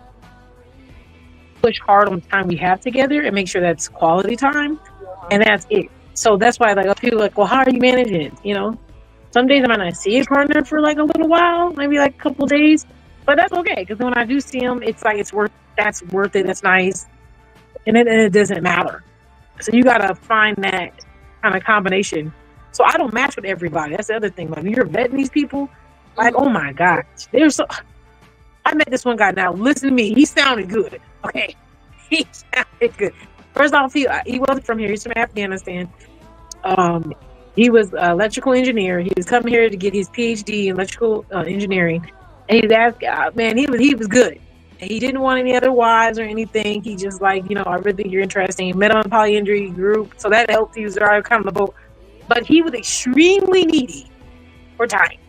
push hard on the time we have together and make sure that's quality time. And that's it. So that's why, like, people are like, well, how are you managing it? Some days I might not see a partner for like a little while, maybe like a couple days, but that's okay because when I do see them, it's like that's worth it. That's nice, and it doesn't matter. So you gotta find that kind of combination. So I don't match with everybody. That's the other thing. Like when you're vetting these people, like oh my gosh, I met this one guy. Now listen to me. He sounded good. Okay, he sounded good. First off, he wasn't from here. He's from Afghanistan. He was an electrical engineer. He was coming here to get his PhD in electrical engineering. And he's asked, man, he was good. And he didn't want any other wives or anything. He just like, I really think you're interesting. He met on a polyandry group, so that helped. He was already kind of a boat. But he was extremely needy for time.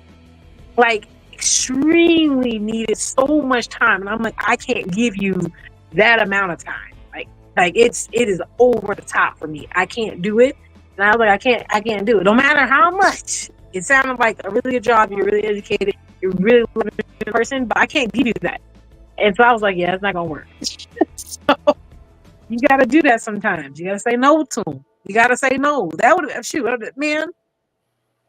Like, extremely needed so much time. And I'm like, I can't give you that amount of time. Like it is over the top for me. I can't do it. And I was like, I can't do it. No matter how much it sounded like a really good job, you're really educated, you're really a good person, but I can't give you that. And so I was like, yeah, it's not gonna work. So you gotta do that sometimes. You gotta say no to him. You gotta say no. That would man.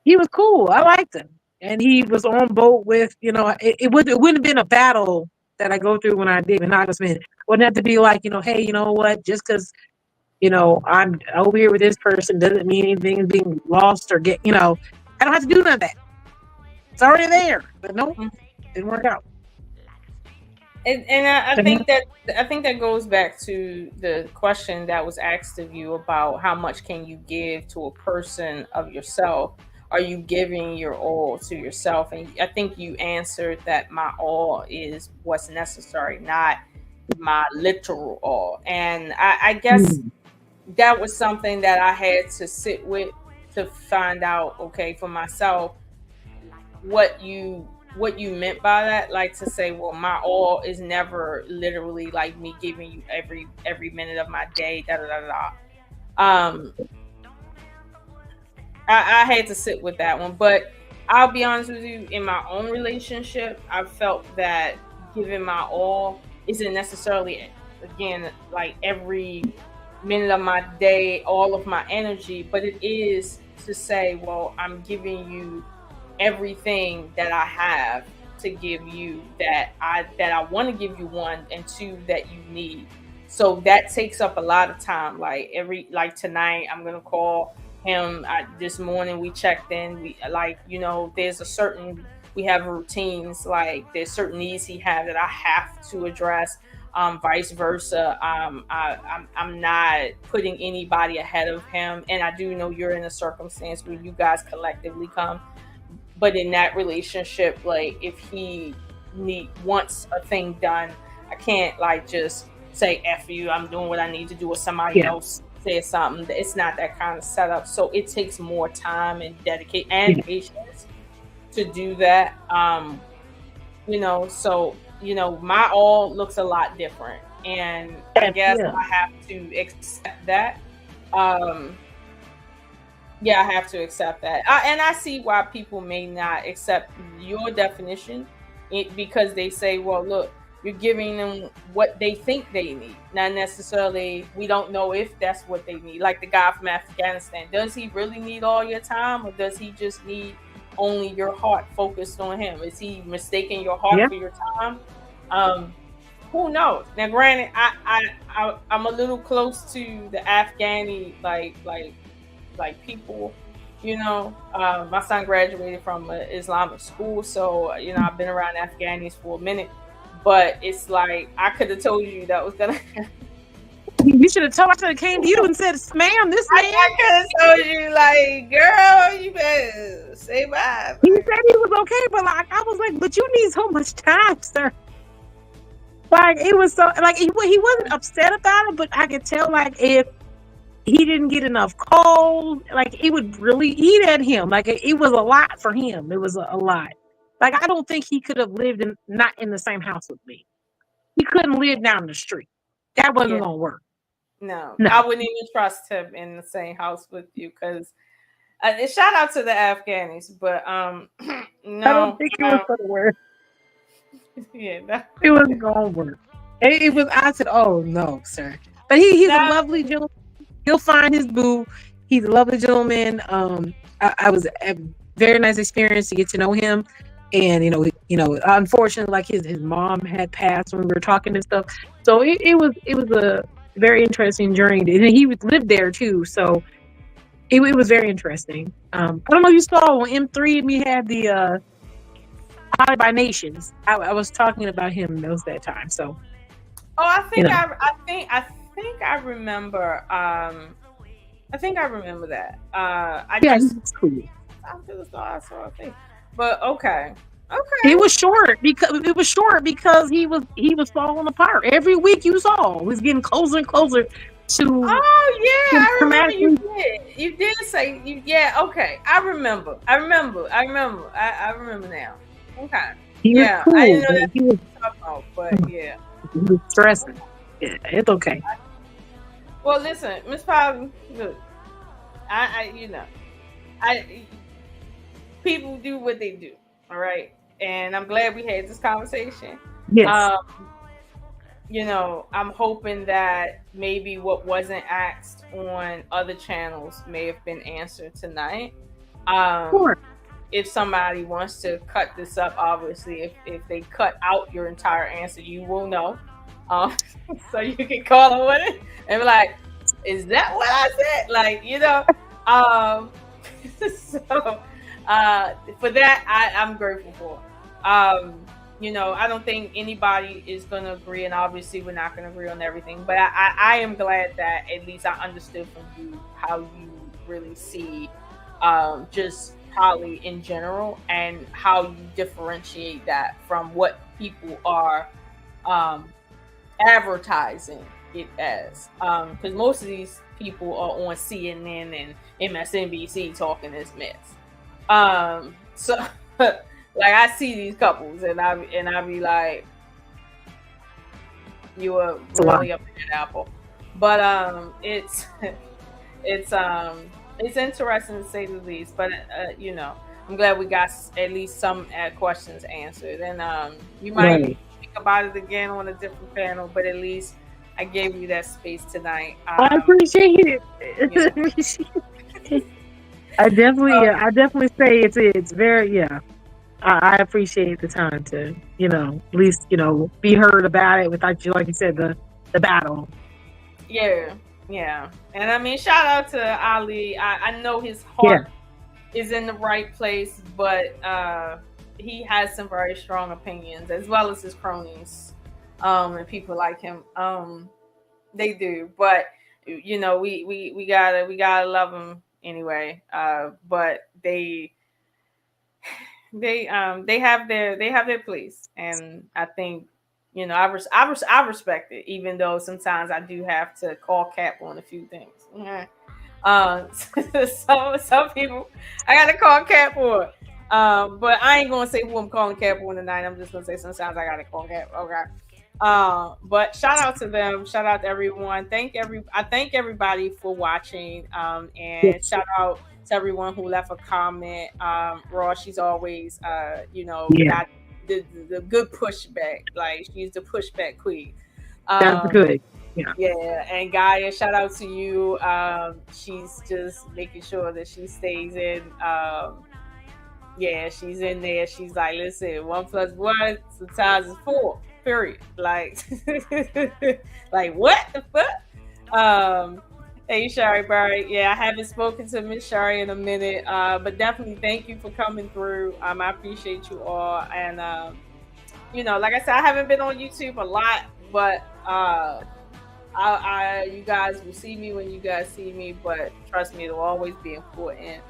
He was cool. I liked him, and he was on boat with it wouldn't have been a battle that I go through when I date monogamous. Wouldn't have to be like hey, you know what? Just because I'm over here with this person doesn't mean anything is being lost or I don't have to do none of that. It's already there, but no, didn't work out. And I think that goes back to the question that was asked of you about how much can you give to a person of yourself. Are you giving your all to yourself? And I think you answered that my all is what's necessary, not my literal all. And I guess that was something that I had to sit with to find out, okay, for myself, what you meant by that. Like to say, well, my all is never literally like me giving you every minute of my day, I had to sit with that one. But I'll be honest with you, in my own relationship, I felt that giving my all isn't necessarily, again, like every minute of my day, all of my energy, but it is to say, well, I'm giving you everything that I have to give you, that I want to give you, one, and two, that you need. So that takes up a lot of time. Like tonight, I'm gonna call him. This morning we checked in. We we have routines. Like there's certain needs he has that I have to address. Vice versa. I'm not putting anybody ahead of him, and I do know you're in a circumstance where you guys collectively come. But in that relationship, like if he wants a thing done, I can't like just say F you, I'm doing what I need to do, or somebody else says something. It's not that kind of setup. So it takes more time and dedication and patience to do that. So my all looks a lot different, and I guess I have to accept that. I have to accept that. And I see why people may not accept your definition, because they say, well, look, you're giving them what they think they need. Not necessarily, we don't know if that's what they need. Like the guy from Afghanistan, does he really need all your time, or does he just need only your heart focused on him? Is he mistaking your heart for your time? Who knows? Now, granted, I'm a little close to the Afghani, like people, my son graduated from an Islamic school, so I've been around Afghanis for a minute, but it's like I could have told you that was gonna happen. You should have told. I should have came to you and said, "Ma'am, this man." I could have told you, like, girl, you better say bye. He said he was okay, but like I was like, but you need so much time, sir. Like it was so like he wasn't upset about it, but I could tell like if he didn't get enough calls, like it would really eat at him. Like it was a lot for him. It was a lot. Like I don't think he could have lived not in the same house with me. He couldn't live down the street. That wasn't gonna work. No, I wouldn't even trust him in the same house with you, because shout out to the Afghanis, but no, I don't think it was gonna work. It wasn't gonna work. It was. I said, "Oh no, sir." But he's a lovely gentleman. He'll find his boo. He's a lovely gentleman. I was very nice experience to get to know him. And unfortunately, like his mom had passed when we were talking and stuff. So it was a very interesting journey, and he lived there too. So it was very interesting. I don't know if you saw on M3 we had the High by Nations. I was talking about him that time. So I think you know, I remember. I think I remember that. I yeah, just it's cool. I just thought I saw a thing, but okay. It was short because he was falling apart. Every week you saw it was getting closer and closer to. Oh yeah, I remember you dramatically. did. You did say you. Yeah, okay. I remember. I remember now. Okay. He was Yeah, I cool, didn't know but that he was, about, but yeah. he was stressing. Yeah, it's okay. Well, listen, Mspoly, look, I you know, I people do what they do, all right, and I'm glad we had this conversation. Yes. Um, I'm hoping that maybe what wasn't asked on other channels may have been answered tonight. Sure. If somebody wants to cut this up, obviously, if they cut out your entire answer, you will know. So you can call on it and be like, "Is that what I said?" Like, So for that, I'm grateful for. I don't think anybody is going to agree, and obviously we're not going to agree on everything. But I am glad that at least I understood from you how you really see just poly in general and how you differentiate that from what people are advertising it as. Because most of these people are on CNN and MSNBC talking this mess. So like I see these couples and I be like, you are really a bad apple. But it's interesting to say the least. But I'm glad we got at least some questions answered. And you might think about it again on a different panel, but at least I gave you that space tonight. I appreciate it. I definitely say it's very I appreciate the time to at least be heard about it without you, like you said, the battle. Yeah, and I mean, shout out to Ali. I know his heart is in the right place, but he has some very strong opinions, as well as his cronies, and people like him. They do, but we gotta love them anyway. But they have their place, and I think I respect it, even though sometimes I do have to call cap on a few things. Some people I gotta call cap on. But I ain't gonna say who I'm calling cap on tonight. I'm just gonna say sometimes I gotta call cap. Okay. But shout out to them. Shout out to everyone. I thank everybody for watching. And shout out to everyone who left a comment. Raw, she's always got the good pushback. Like, she's the pushback queen. That's good. Yeah, and Gaia, shout out to you. She's just making sure that she stays in. She's in there. She's like, listen, 1 + 1 sometimes is 4. Period. Like, like what the fuck? Hey, Shari Barry. Yeah, I haven't spoken to Miss Shari in a minute, but definitely thank you for coming through. I appreciate you all, and like I said, I haven't been on YouTube a lot, but you guys will see me when you guys see me. But trust me, it'll always be important.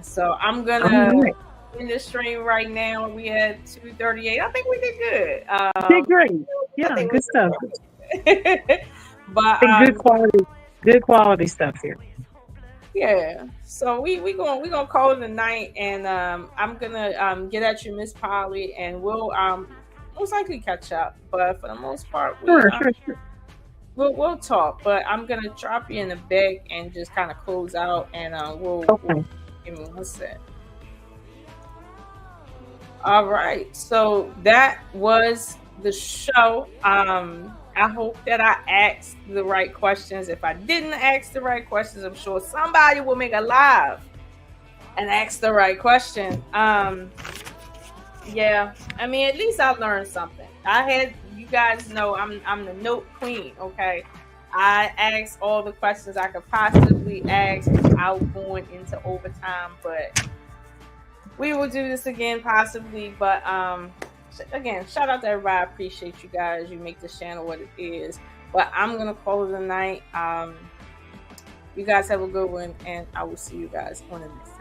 So I'm gonna in the stream right now. We had 2:38. I think we did good. Did great. Yeah, good stuff. But good quality stuff here. Yeah. So we gonna call it a night, and I'm gonna get at you, Mspoly, and we'll most likely catch up. But for the most part, we'll talk. But I'm gonna drop you in the bag and just kind of close out, and we'll give me one sec. All right, so that was the show. I hope that I asked the right questions. If I didn't ask the right questions, I'm sure somebody will make a live and ask the right question. Yeah, I mean, at least I learned something. You guys know I'm the note queen, okay? I asked all the questions I could possibly ask without going into overtime, but we will do this again possibly. But again, shout out to everybody. I appreciate you guys. You make this channel what it is. But I'm gonna call it a night. You guys have a good one, and I will see you guys on the next.